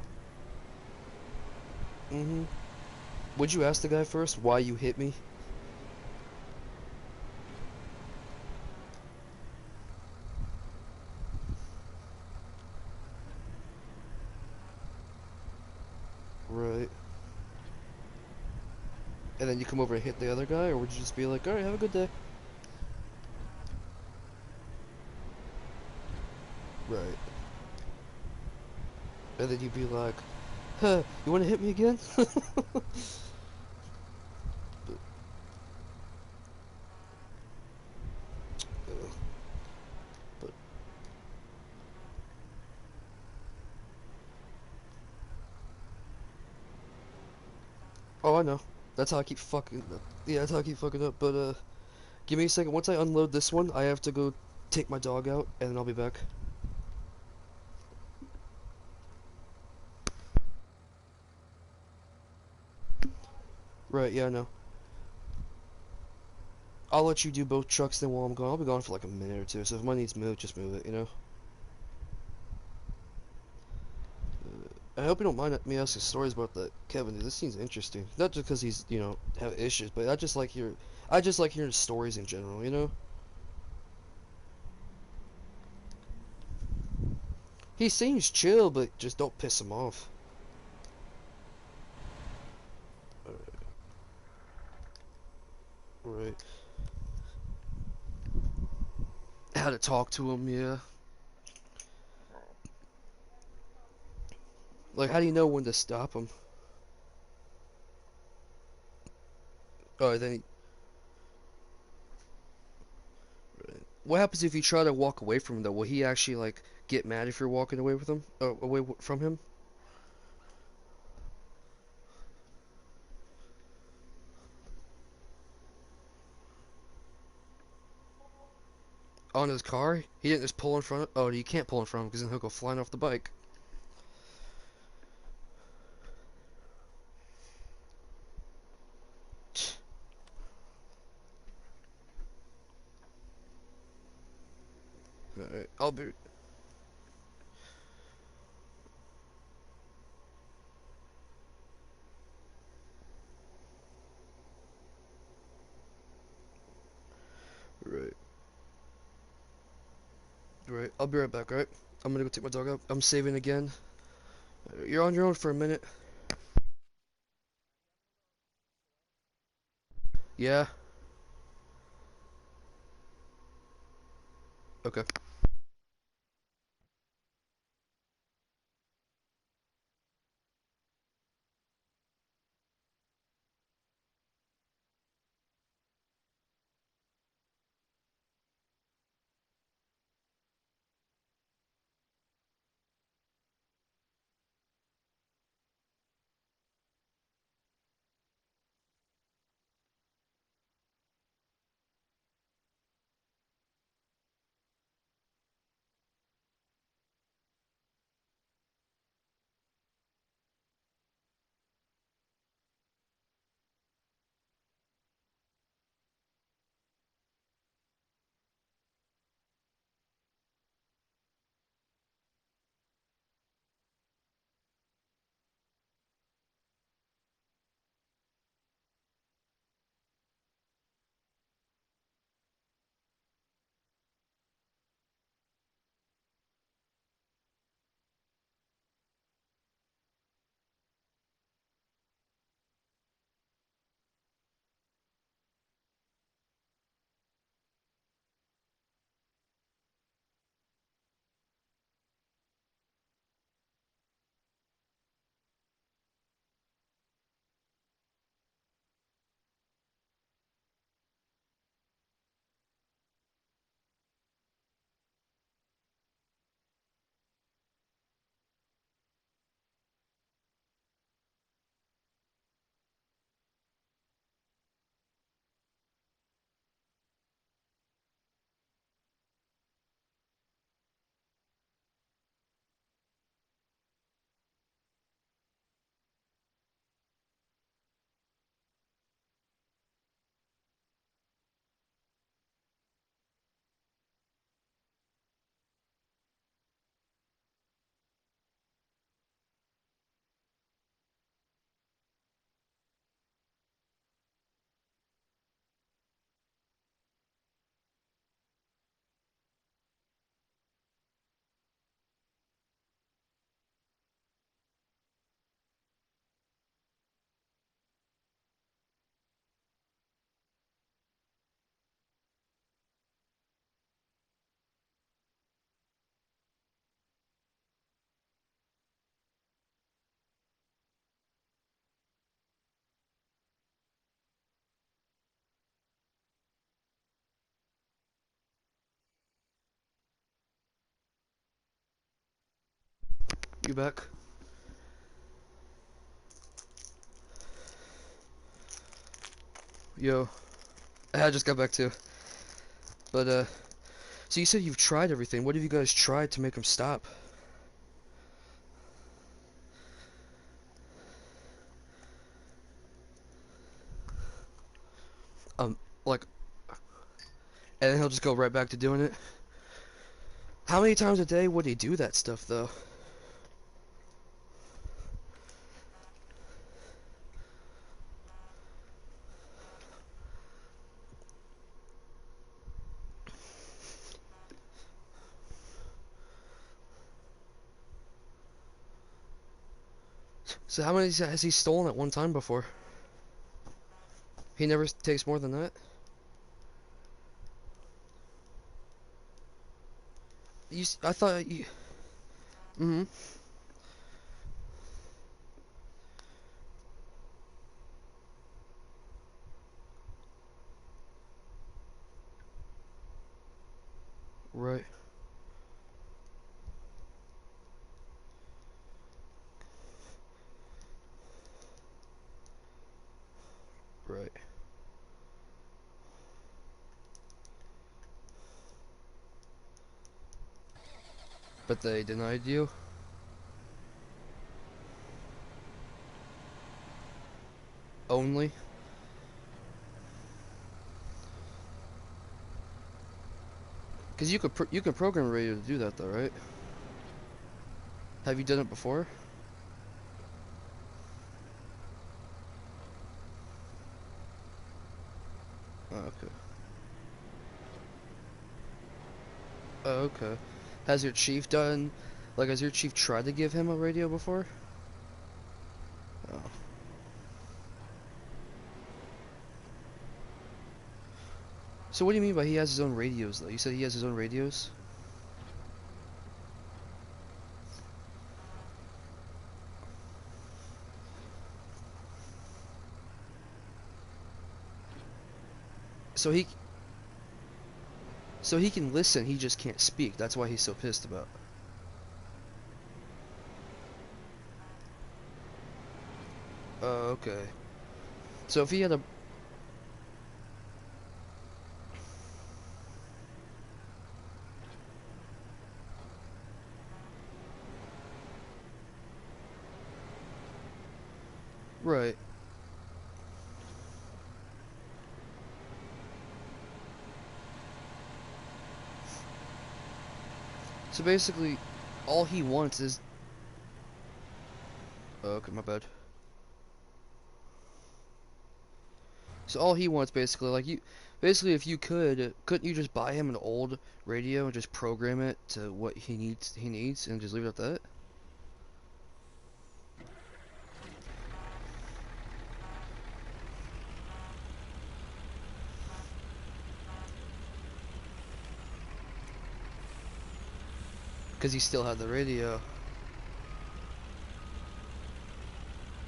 Mm-hmm. Would you ask the guy first why you hit me? Right. And then you come over and hit the other guy, or would you just be like, all right, have a good day? Right. And then you'd be like, huh, you want to hit me again? but, but oh, I know. That's how I keep fucking up. Yeah, that's how I keep fucking up. But give me a second. Once I unload this one, I have to go take my dog out, and then I'll be back. Right, yeah, I know. I'll let you do both trucks then while I'm gone. I'll be gone for like a minute or two, so if mine needs moved, just move it, you know? I hope you don't mind me asking stories about that Kevin, dude. This seems interesting. Not just because he's, you know, have issues, but I just like hearing stories in general, you know? He seems chill, but just don't piss him off. Right. How to talk to him, yeah. Like, how do you know when to stop him? Oh, then what happens if you try to walk away from him, though? Will he actually, like, get mad if you're walking away with him? From him? On his car? He didn't just pull in front of... Oh, you can't pull in front of him because then he'll go flying off the bike. Alright, I'll be... Right. Right. I'll be right back, alright? I'm gonna go take my dog out. I'm saving again. You're on your own for a minute. Yeah? Okay. You back? Yo. I just got back too. But, so you said you've tried everything. What have you guys tried to make him stop? Like, and then he'll just go right back to doing it? How many times a day would he do that stuff, though? So how many has he stolen at one time before? He never takes more than that? I thought you... Mm-hmm. Right. Right. But they denied you? Only? Cause you can program a radio to do that though, right? Have you done it before? Oh, okay. Oh, okay. Has your chief done, like, has your chief tried to give him a radio before? Oh. So what do you mean by he has his own radios though? You said he has his own radios? So he so he can listen, he just can't speak. That's why he's so pissed about. Oh, okay. So if he had a right. So basically all he wants is oh, okay, my bad. So all he wants basically like you basically if you could couldn't you just buy him an old radio and just program it to what he needs and just leave it at that? Cuz he still had the radio.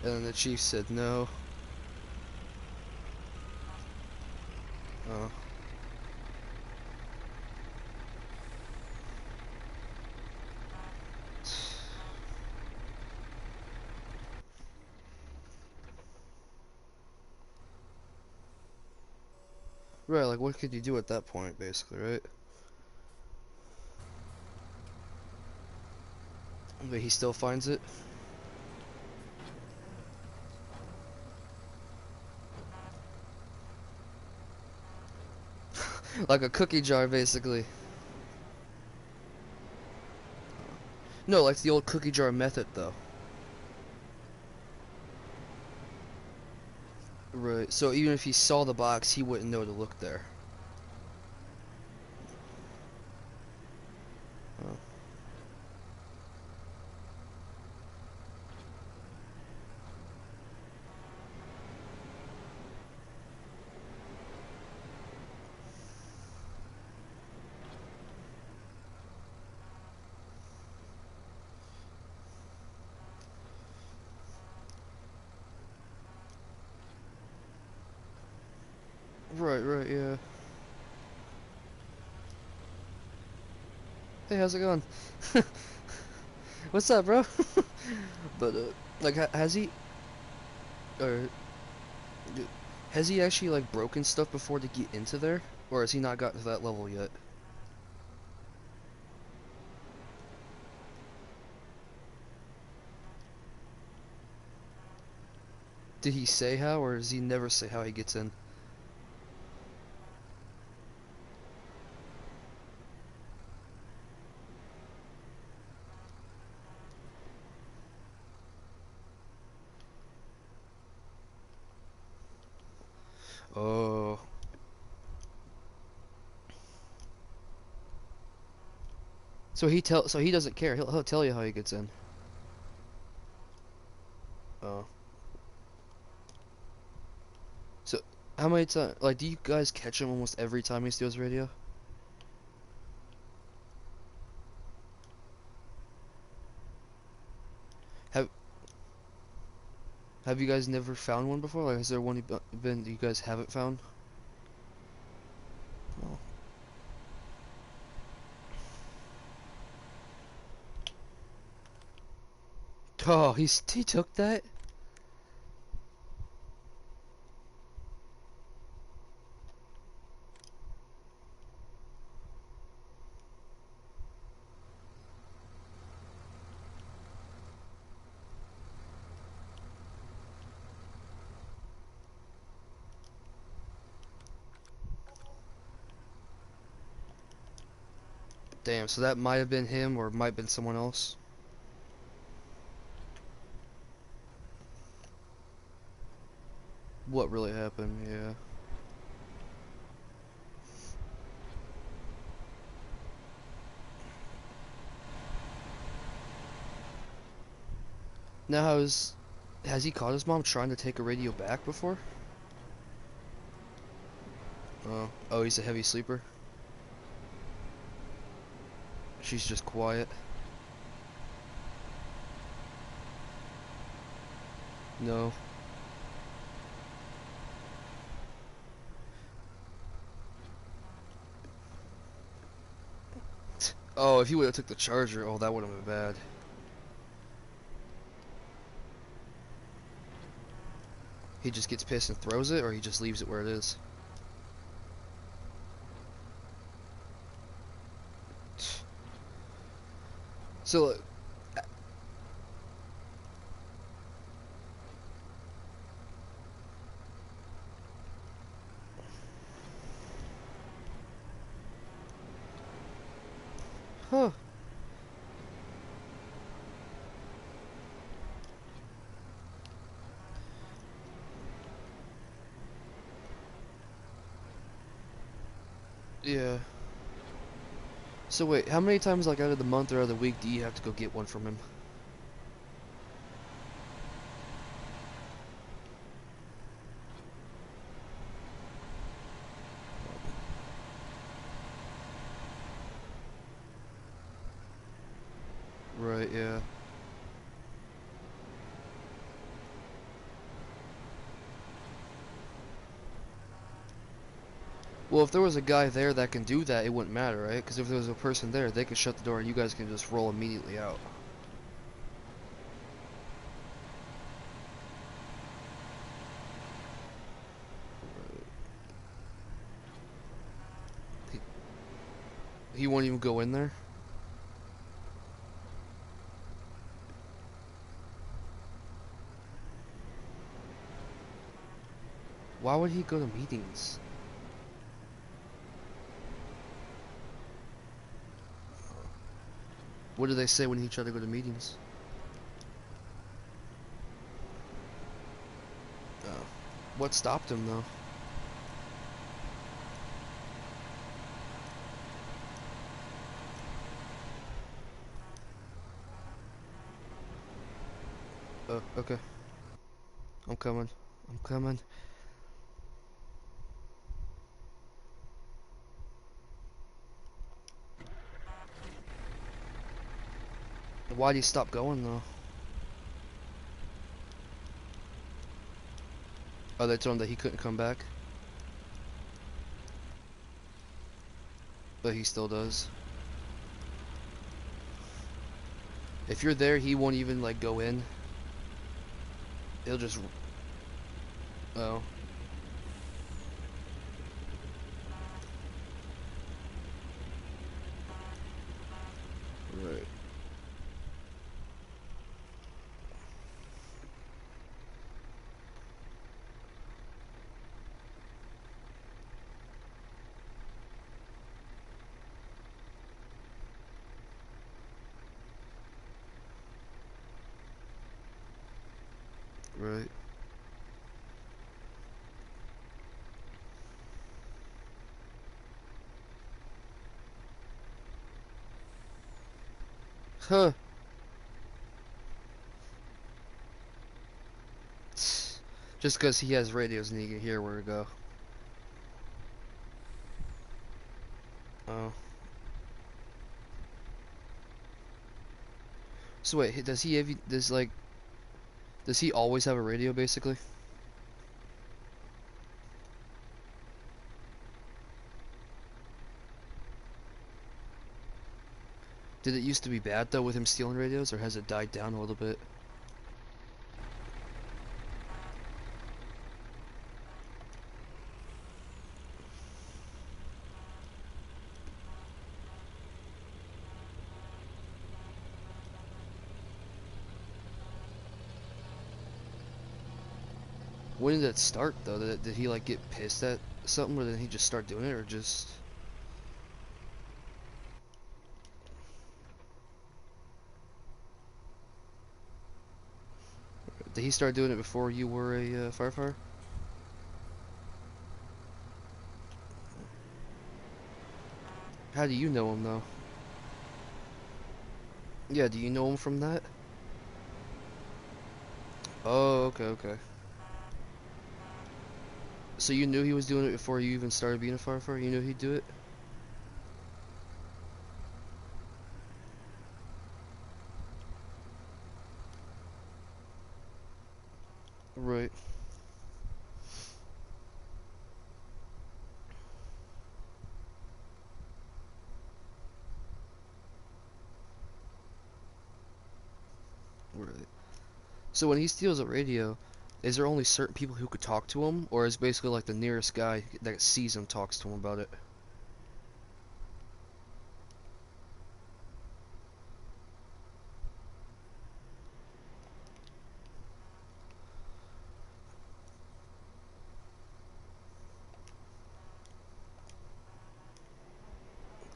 And then the chief said no. Oh. Right, like what could you do at that point basically, right? But he still finds it. Like a cookie jar basically. No, like the old cookie jar method though. Right. So even if he saw the box, he wouldn't know to look there. Oh. Right, right, yeah. Hey, how's it going? What's up, bro? But like, has he, or has he actually like broken stuff before to get into there, or has he not gotten to that level yet? Did he say how, or does he never say how he gets in? Oh. So he doesn't care. He'll tell you how he gets in. Oh. So how many times? Like, do you guys catch him almost every time he steals radio? Have Have you guys never found one before? Like, has there one been you guys haven't found? Oh. Oh, he took that? Damn, so that might have been him or might have been someone else. What really happened, yeah. Now has he caught his mom trying to take a radio back before? Oh, he's a heavy sleeper. She's just quiet. No. Oh, if he would have took the charger, oh, that would have been bad. He just gets pissed and throws it, or he just leaves it where it is. So, huh. Yeah. So wait, how many times like out of the month or out of the week do you have to go get one from him? Right, yeah. Well, if there was a guy there that can do that, it wouldn't matter, right? Because if there was a person there, they could shut the door and you guys can just roll immediately out. He, he won't even go in there? Why would he go to meetings? What do they say when he tried to go to meetings? Oh. What stopped him, though? Oh, okay. I'm coming. I'm coming. Why'd he stop going, though? Oh, they told him that he couldn't come back? But he still does. If you're there, he won't even, like, go in. He'll just... Oh. Right. Right. Huh. Just because he has radios and he can hear where to go. Oh. So wait, does he have... Does he always have a radio, basically? Did it used to be bad, though, with him stealing radios, or has it died down a little bit? When did it start, though? Did he, like, get pissed at something, or did he just start doing it, or just... Did he start doing it before you were a firefighter? How do you know him though? Yeah, do you know him from that? Oh, okay, okay. So you knew he was doing it before you even started being a firefighter? You knew he'd do it? Right. Right. So when he steals a radio, is there only certain people who could talk to him, or is basically like the nearest guy that sees him talks to him about it?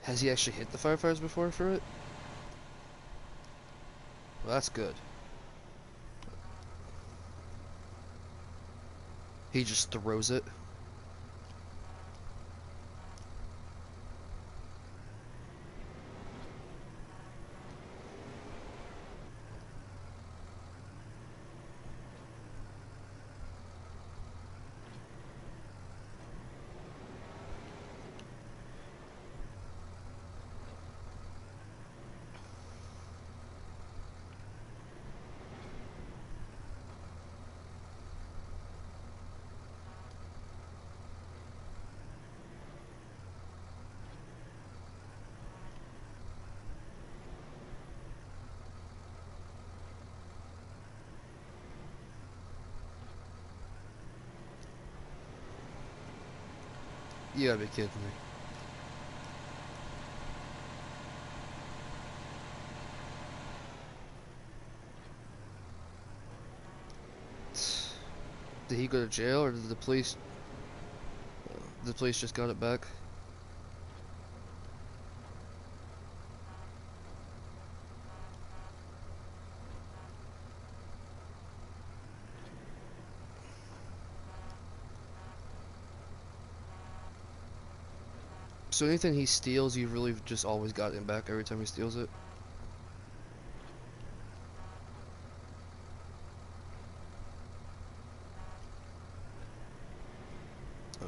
Has he actually hit the firefighters before for it? Well, that's good. He just throws it. You gotta be kidding me. Did he go to jail, or did the police? The police just got it back. So anything he steals, you really just always got him back every time he steals it. Oh.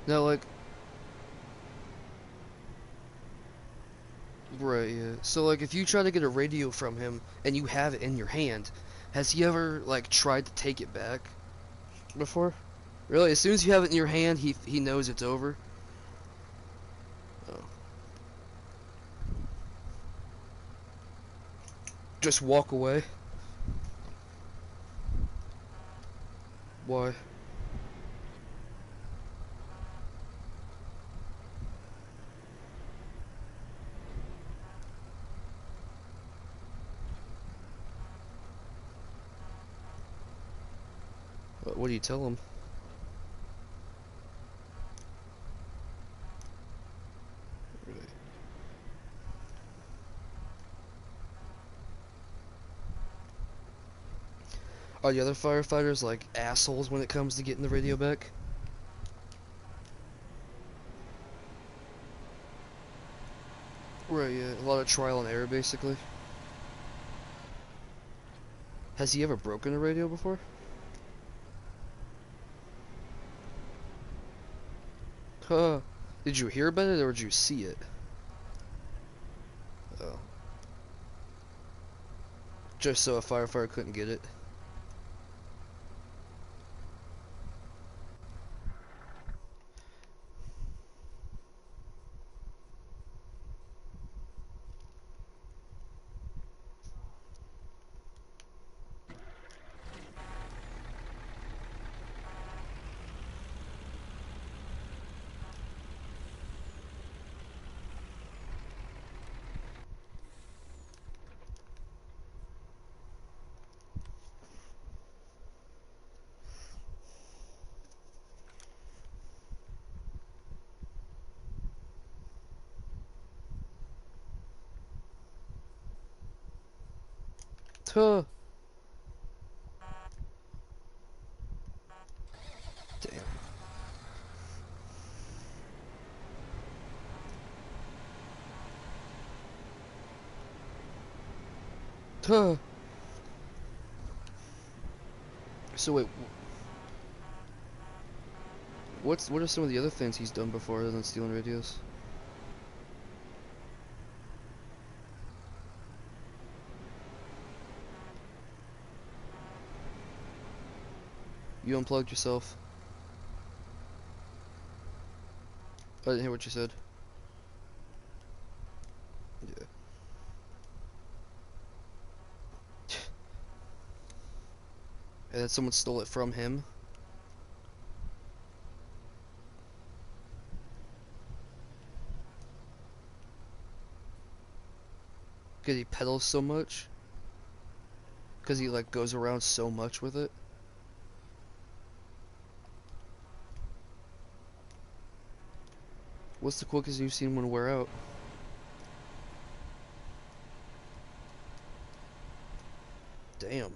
Now, like, right, yeah. So, like, if you try to get a radio from him and you have it in your hand, has he ever, like, tried to take it back before? Really? As soon as you have it in your hand, he knows it's over? Oh. Just walk away? Why? What do you tell him? Really? Are the other firefighters, like, assholes when it comes to getting the radio back? Right, yeah. A lot of trial and error, basically. Has he ever broken a radio before? Huh. Did you hear about it, or did you see it? Oh. Just so a firefighter couldn't get it? Tuh. Damn. Tuh. So wait, what are some of the other things he's done before other than stealing radios? You unplugged yourself. I didn't hear what you said. Yeah. And then someone stole it from him. Because he pedals so much. Because he like goes around so much with it. What's the quickest you've seen one wear out? Damn.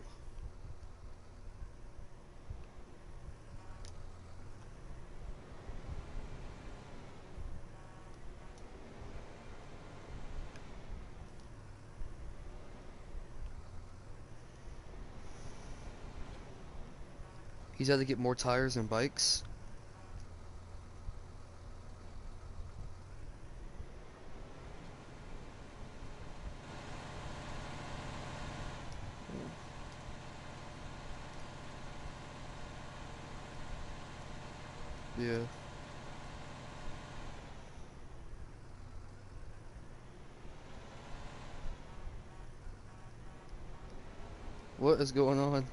He's had to get more tires and bikes. Yeah. What is going on?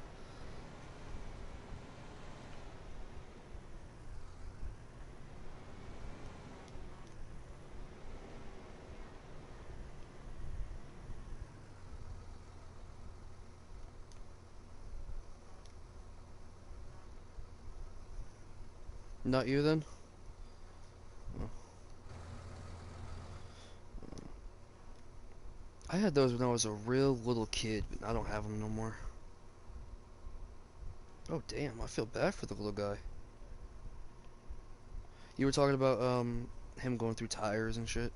Not you then? Oh. I had those when I was a real little kid, but I don't have them no more. Oh damn, I feel bad for the little guy. You were talking about him going through tires and shit.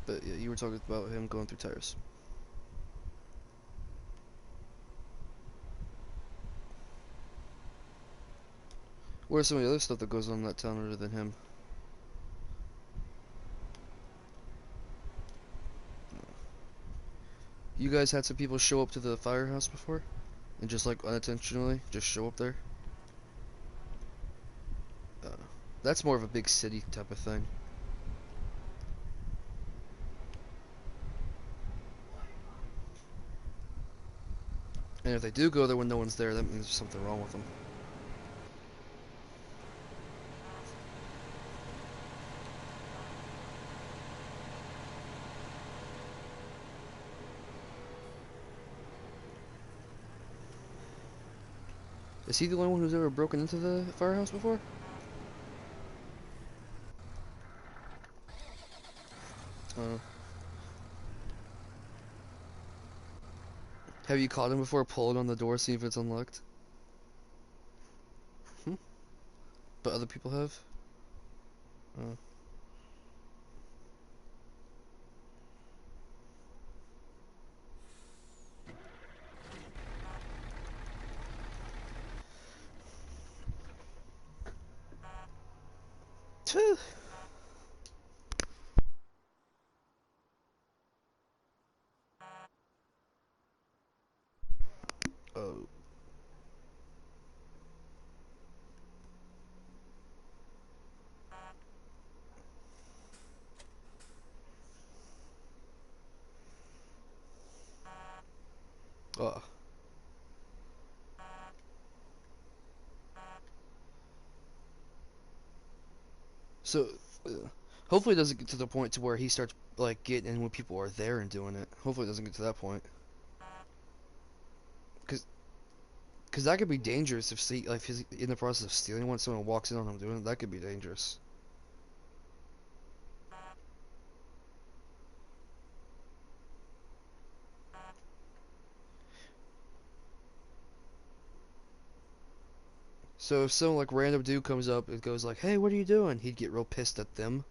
But yeah, you were talking about him going through tires. What are some of the other stuff that goes on in that town other than him? You guys had some people show up to the firehouse before? And just like unintentionally, just show up there? Uh, that's more of a big city type of thing. And if they do go there when no one's there, that means there's something wrong with them. Is he the only one who's ever broken into the firehouse before? Uh, have you caught him before pulling on the door, see if it's unlocked? Hmm? But other people have? Uh. Oh. Uh. So, hopefully it doesn't get to the point to where he starts like getting in when people are there and doing it. Hopefully it doesn't get to that point. Cause, Cause that could be dangerous if like if he's in the process of stealing one, someone walks in on him doing it. That could be dangerous. So if some like random dude comes up and goes like, "Hey, what are you doing?" He'd get real pissed at them.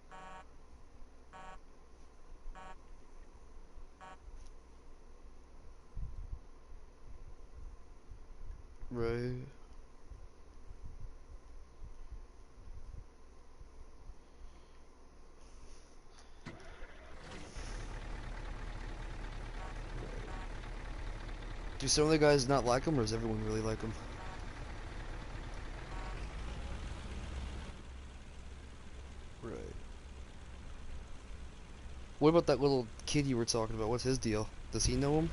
Right. Do some of the guys not like him, or does everyone really like him? Right. What about that little kid you were talking about? What's his deal? Does he know him?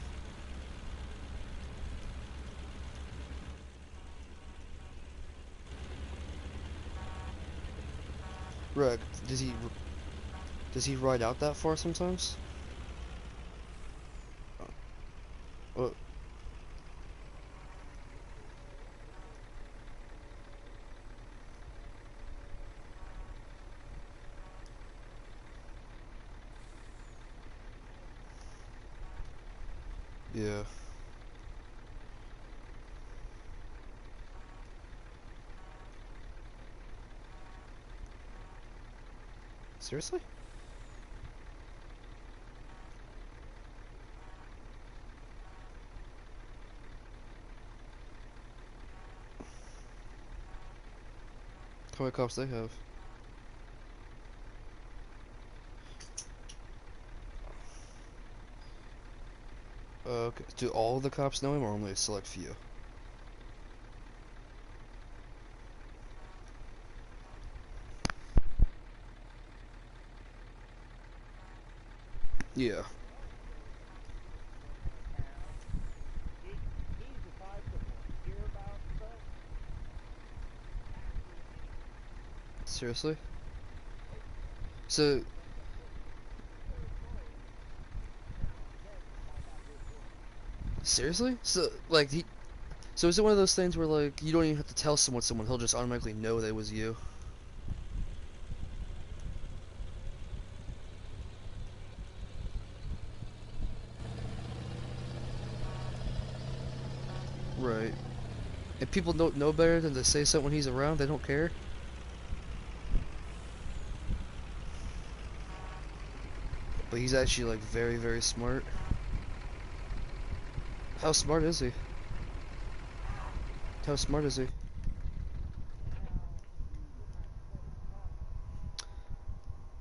Right. Does he ride out that far sometimes? Oh, yeah. Seriously? How many cops they have? Okay. Do all the cops know him, or only a select few? Yeah. Seriously? So, seriously? So is it one of those things where like you don't even have to tell someone, he'll just automatically know that it was you? Right. And people don't know better than to say something when he's around. They don't care. But he's actually like very, very smart. How smart is he? How smart is he?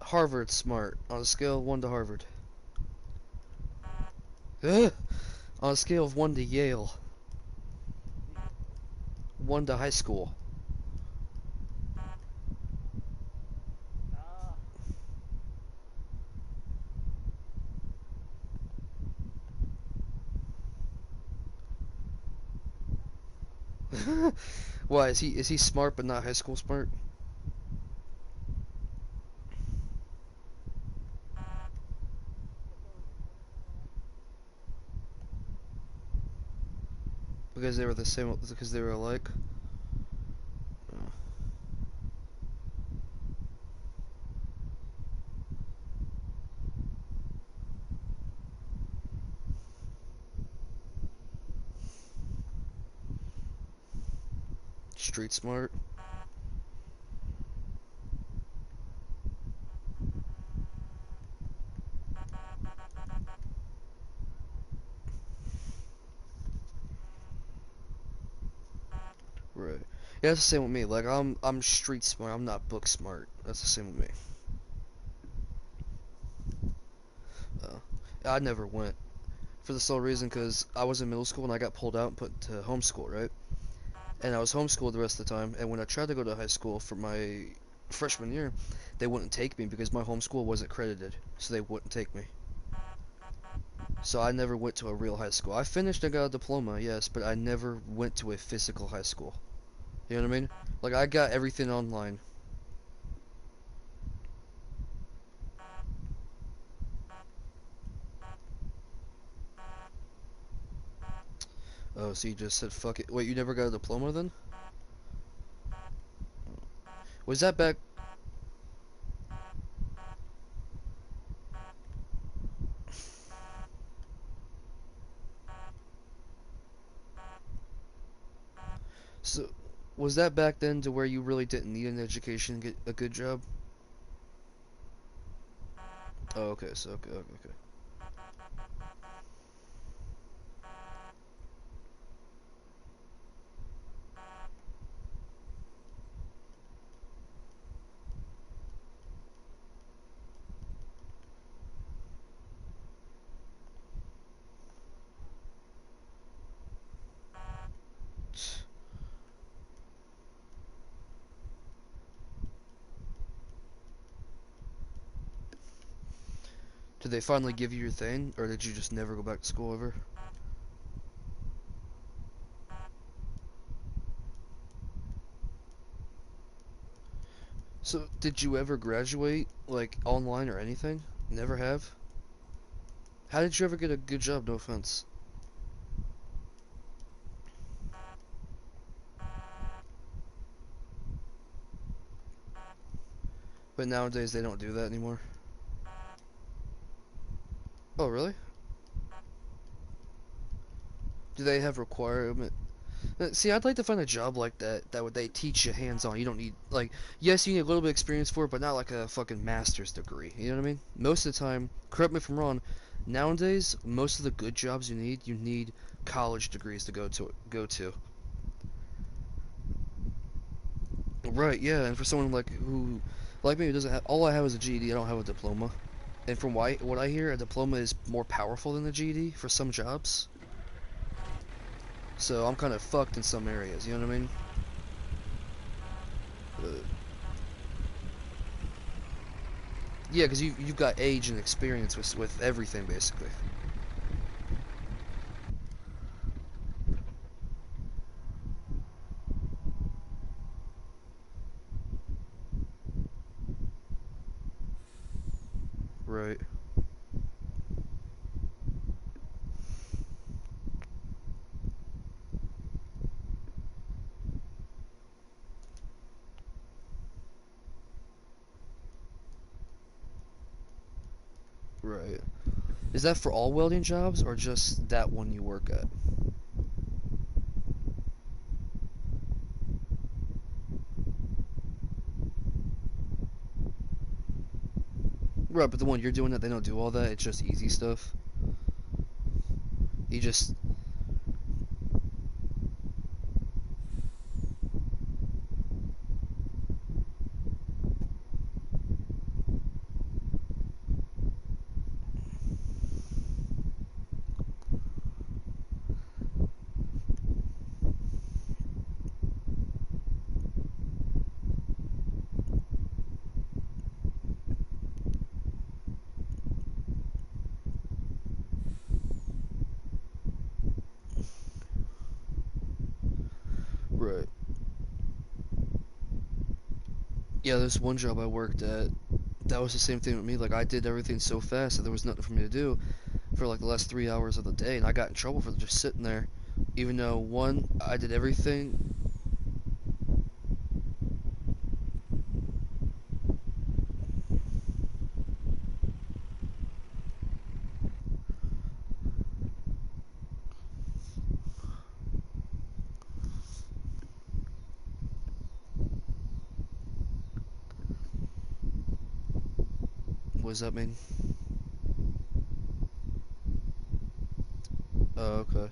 Harvard smart on a scale of 1 to Harvard. Ugh. On a scale of 1 to Yale. 1 to high school. Why is he smart but not high school smart? Because they were the same. Because they were alike. Street smart. Right. Yeah, that's the same with me. Like I'm street smart. I'm not book smart. That's the same with me. Uh, I never went for the sole reason because I was in middle school and I got pulled out and put to homeschool, right? And I was homeschooled the rest of the time. And when I tried to go to high school for my freshman year, they wouldn't take me because my homeschool wasn't accredited, so they wouldn't take me. So I never went to a real high school. I finished and got a diploma, yes, but I never went to a physical high school. You know what I mean? Like I got everything online. Oh, so you just said fuck it. Wait, you never got a diploma then? Was that back? So Was that back then to where you really didn't need an education to get a good job? Oh, okay, so okay. Did they finally give you your thing, or did you just never go back to school ever? So, did you ever graduate, like, online or anything? Never have? How did you ever get a good job, no offense? But nowadays they don't do that anymore. Oh, really? Do they have requirement? See, I'd like to find a job like that, that would they teach you hands-on. You don't need, like, yes, you need a little bit of experience for it, but not like a fucking master's degree. You know what I mean? Most of the time, correct me if I'm wrong, nowadays, most of the good jobs you need college degrees to go to. Right, yeah, and for someone like who, like me, who doesn't have, all I have is a GED, I don't have a diploma. And from what I hear, a diploma is more powerful than a GED for some jobs. So I'm kind of fucked in some areas, you know what I mean? Uh, yeah, because you've got age and experience with everything, basically. Right, right. Is that for all welding jobs, or just that one you work at? Right, but the one you're doing that, they don't do all that, it's just easy stuff. You just, right. Yeah, there's one job I worked at, that was the same thing with me. Like, I did everything so fast that there was nothing for me to do for like the last 3 hours of the day, and I got in trouble for just sitting there. Even though, one, I did everything. What does that mean? Oh, okay.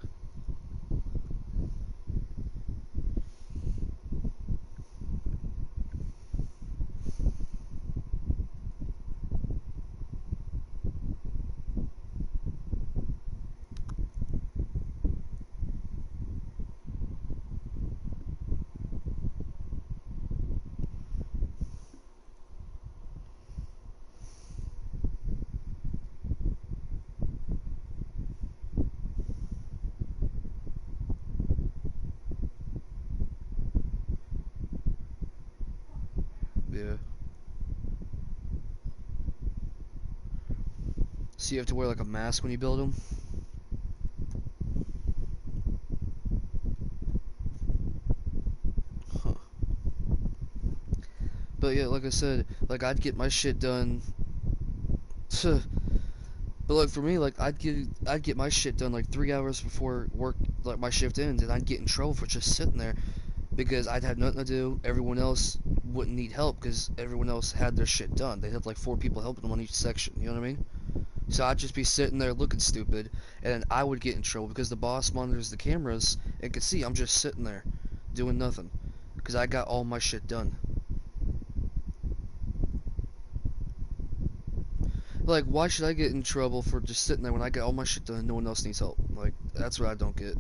Yeah. So you have to wear like a mask when you build them? Huh. But yeah, like I said, like I'd get my shit done. But like for me, like I'd get my shit done like 3 hours before work, like my shift ends, and I'd get in trouble for just sitting there. because I'd have nothing to do. Everyone else wouldn't need help because everyone else had their shit done. They'd have like 4 people helping them on each section. You know what I mean? So I'd just be sitting there looking stupid, and then I would get in trouble because the boss monitors the cameras and could see I'm just sitting there doing nothing because I got all my shit done. Like, why should I get in trouble for just sitting there when I got all my shit done and no one else needs help? Like, that's what I don't get.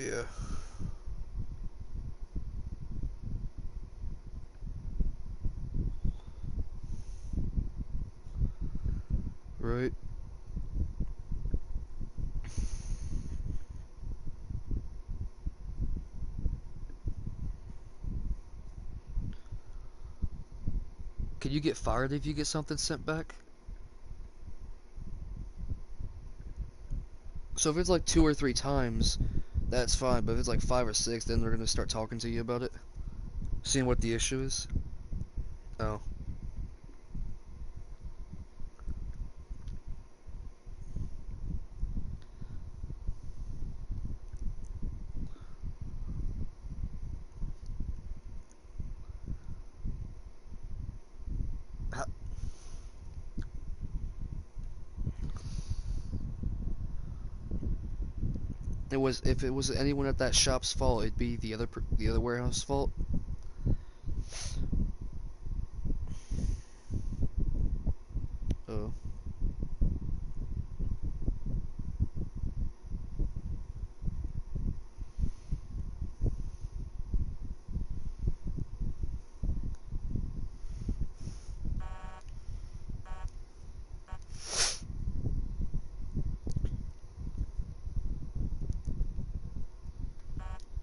Yeah. Right. Can you get fired if you get something sent back? So if it's like 2 or 3 times, that's fine. But if it's like 5 or 6, then they're gonna start talking to you about it, seeing what the issue is. Oh. It was if it was anyone at that shop's fault, it'd be the other warehouse fault. Oh.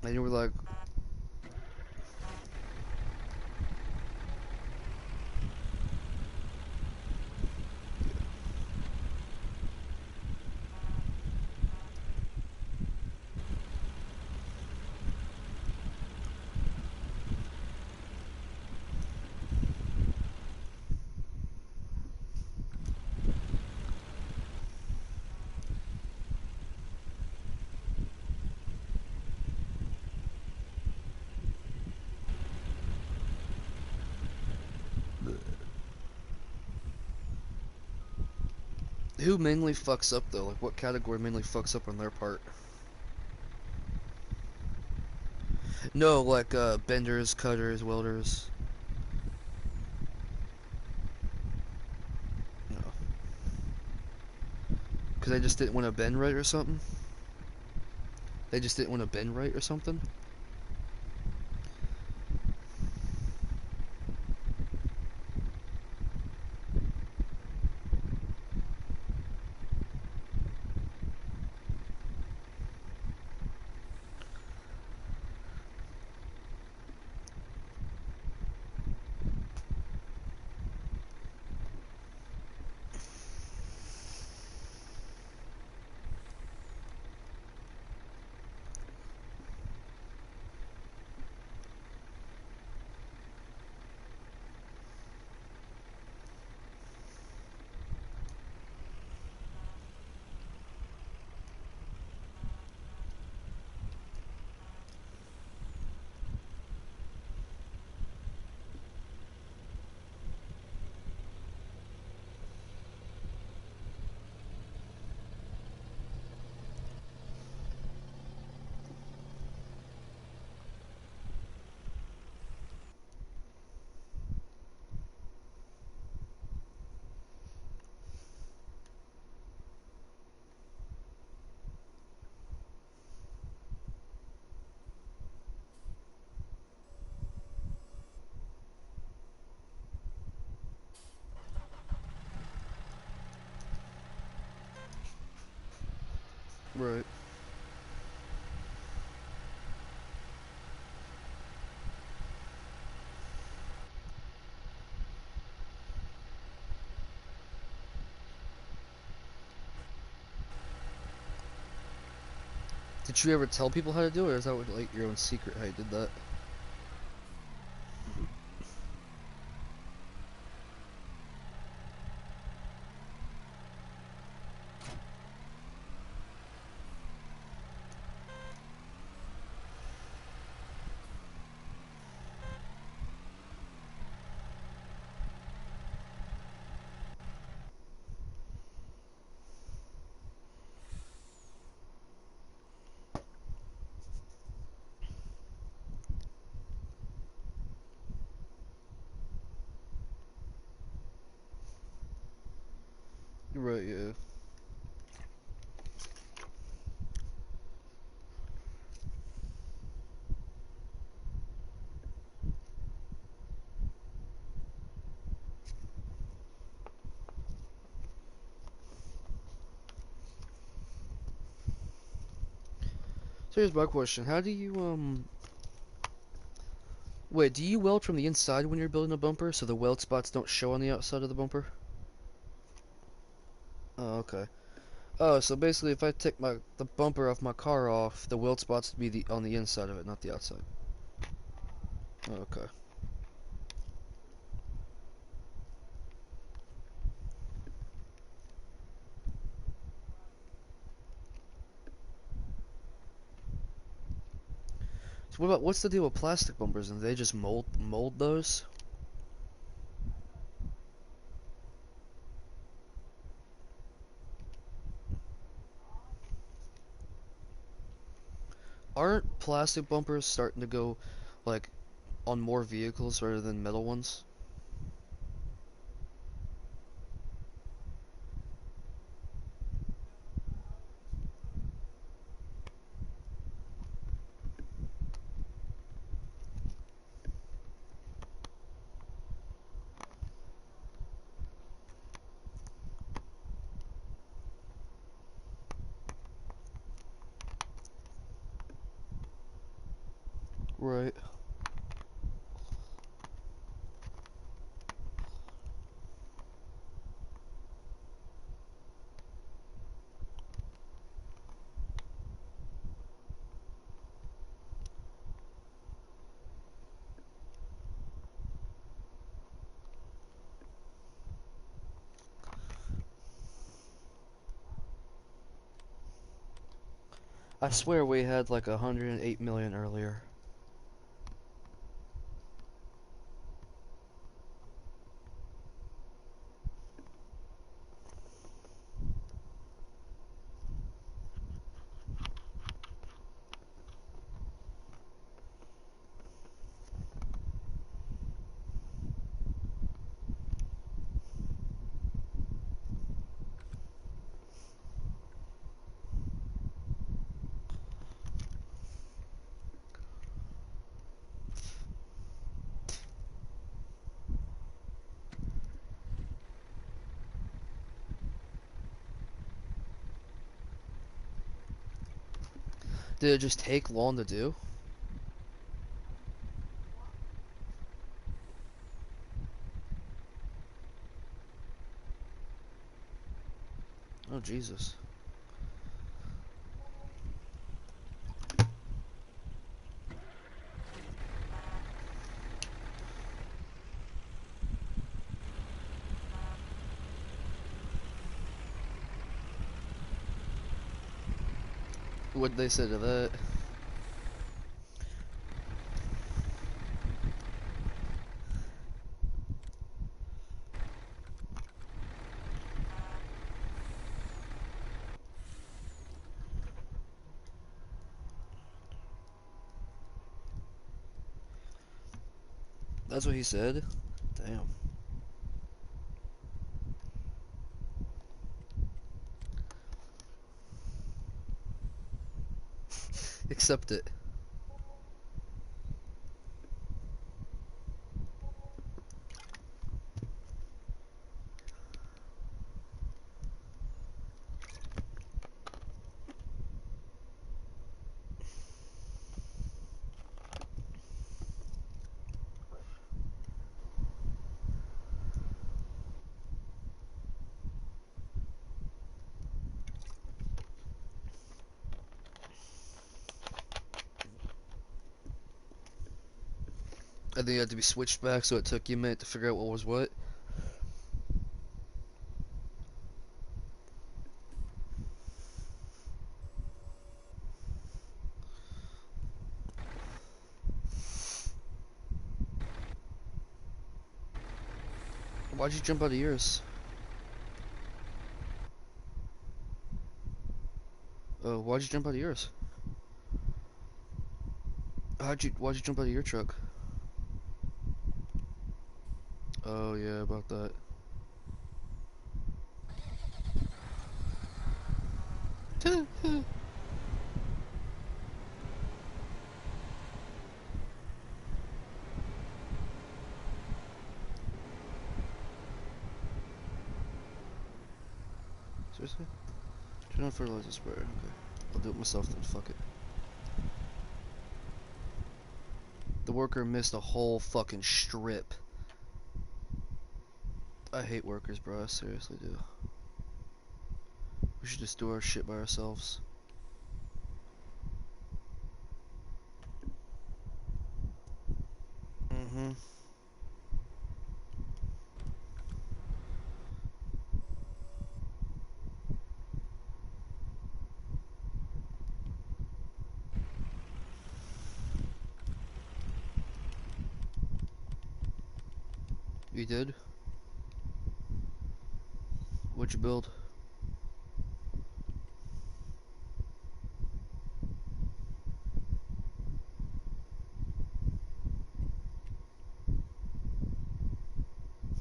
And you were like, who mainly fucks up though? Like, what category mainly fucks up on their part? No, like benders, cutters, welders. No, because they just didn't want to bend right or something. They just didn't want to bend right or something. Right. Did you ever tell people how to do it, or is that like your own secret how you did that? Right, yeah. So here's my question. How do you, wait, do you weld from the inside when you're building a bumper so the weld spots don't show on the outside of the bumper? Oh, okay. Oh, so basically if I take the bumper off my car off, the weld spots would be on the inside of it, not the outside. Oh, okay. So what's the deal with plastic bumpers, and they just mold those? Aren't plastic bumpers starting to go like on more vehicles rather than metal ones? Right. I swear we had like 108 million earlier. Did it just take long to do? Oh, Jesus. What'd they say to that? That's what he said? Damn. Accept it. And then you had to be switched back, so it took you a minute to figure out what was what. Why'd you jump out of yours? Oh, why'd you jump out of yours? Why'd you jump out of your truck? Oh, yeah, about that. Seriously? Turn on fertilizer sprayer. Okay. I'll do it myself then. Fuck it. The worker missed a whole fucking strip. I hate workers, bro. I seriously do. We should just do our shit by ourselves. Mm-hmm. You did? What'd you build?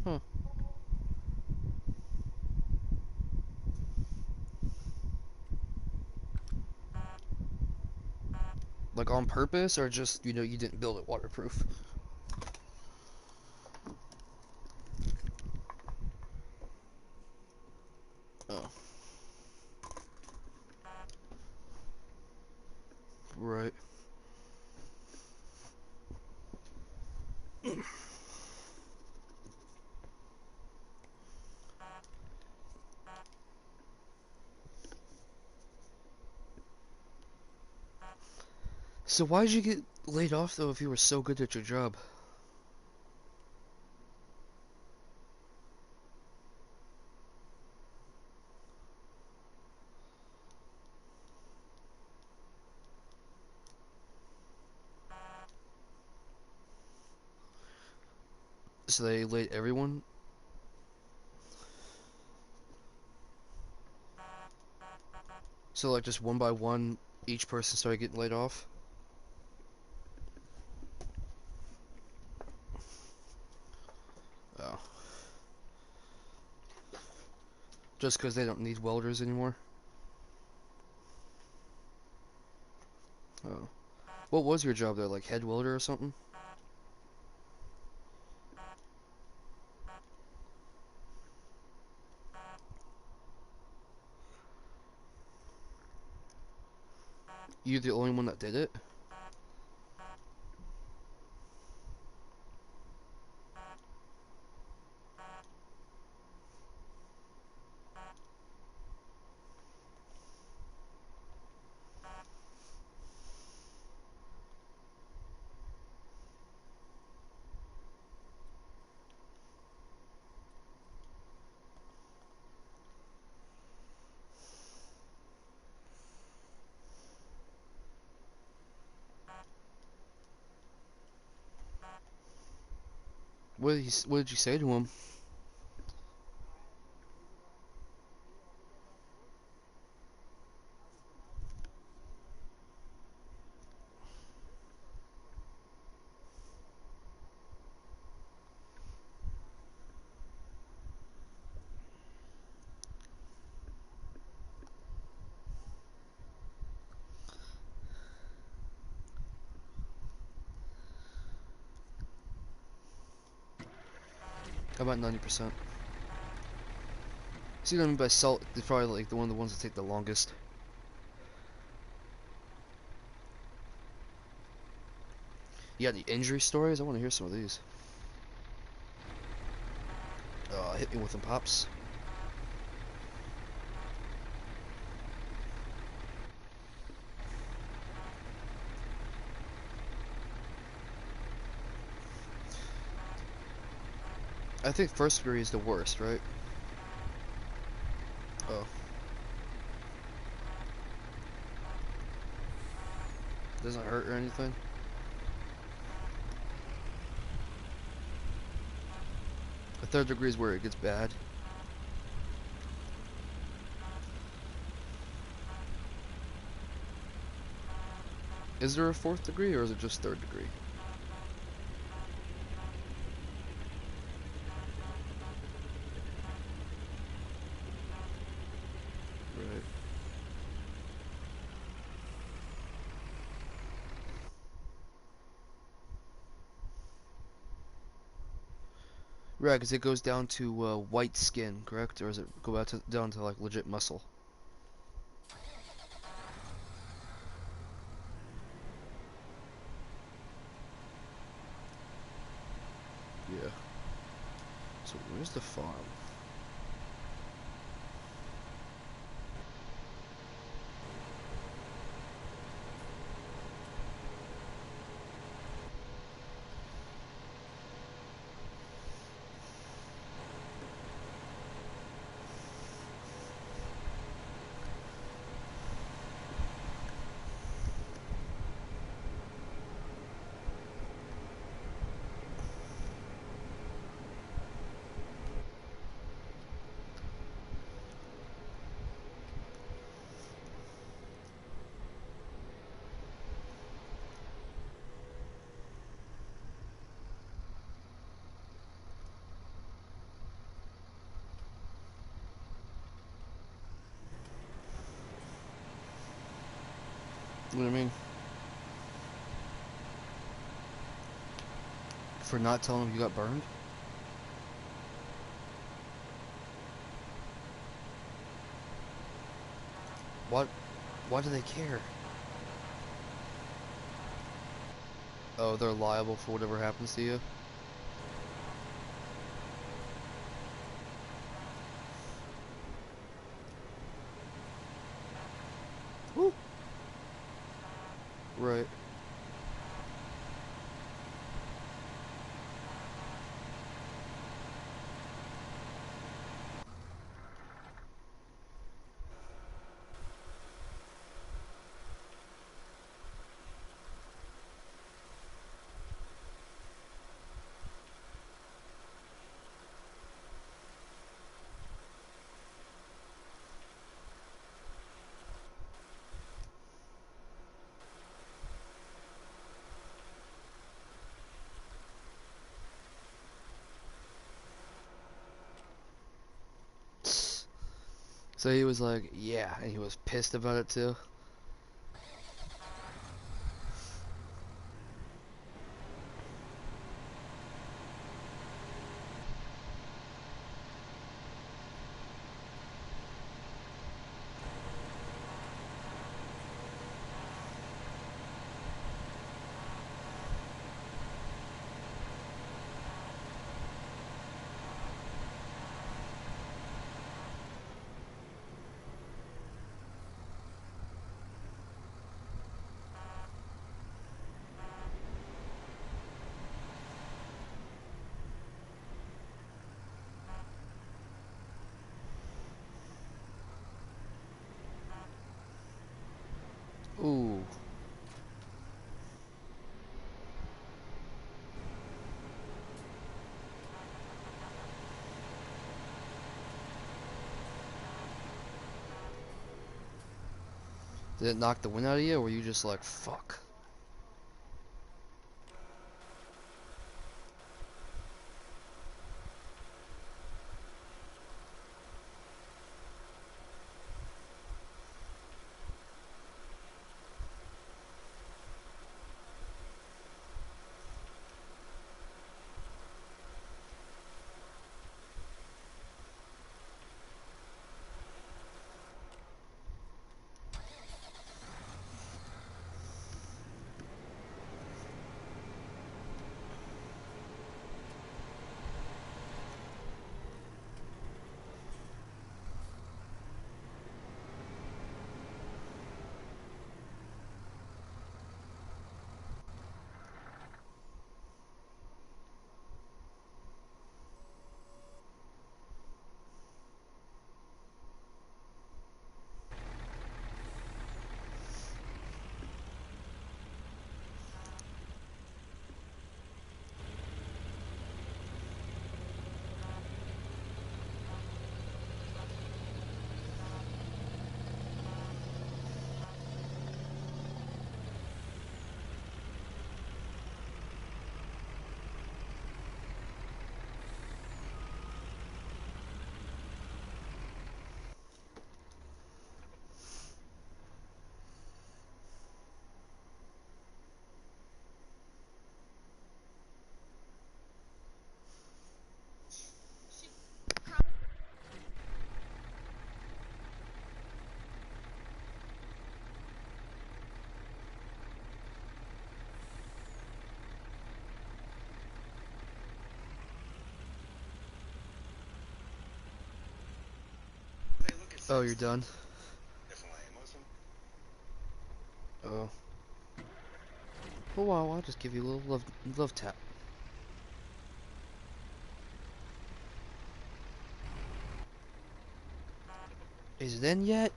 Huh. Like on purpose, or just, you know, you didn't build it waterproof? Oh. Right. So why did you get laid off, though, if you were so good at your job? So they laid everyone? So, like, just one by one, each person started getting laid off? Oh. Just because they don't need welders anymore? Oh. What was your job there, like head welder or something? You the only one that did it? What did you say to him? About 90%. See what I mean by salt? They're probably like one of the ones that take the longest. You got any injury stories? I want to hear some of these. Hit me with them, pops. I think first degree is the worst, right? Oh, doesn't hurt or anything. The third degree is where it gets bad. Is there a fourth degree or is it just third degree? Right. Right, because it goes down to white skin, correct? Or does it go down to like legit muscle? Yeah. So where's the farm? What do you mean? For not telling him you got burned? What? Why do they care? Oh, they're liable for whatever happens to you? Woo! Right. So he was like, yeah, and he was pissed about it too. Ooh. Did it knock the wind out of you, or were you just like, fuck? Oh, you're done? Oh. Oh wow, I'll just give you a little love tap. Is it in yet?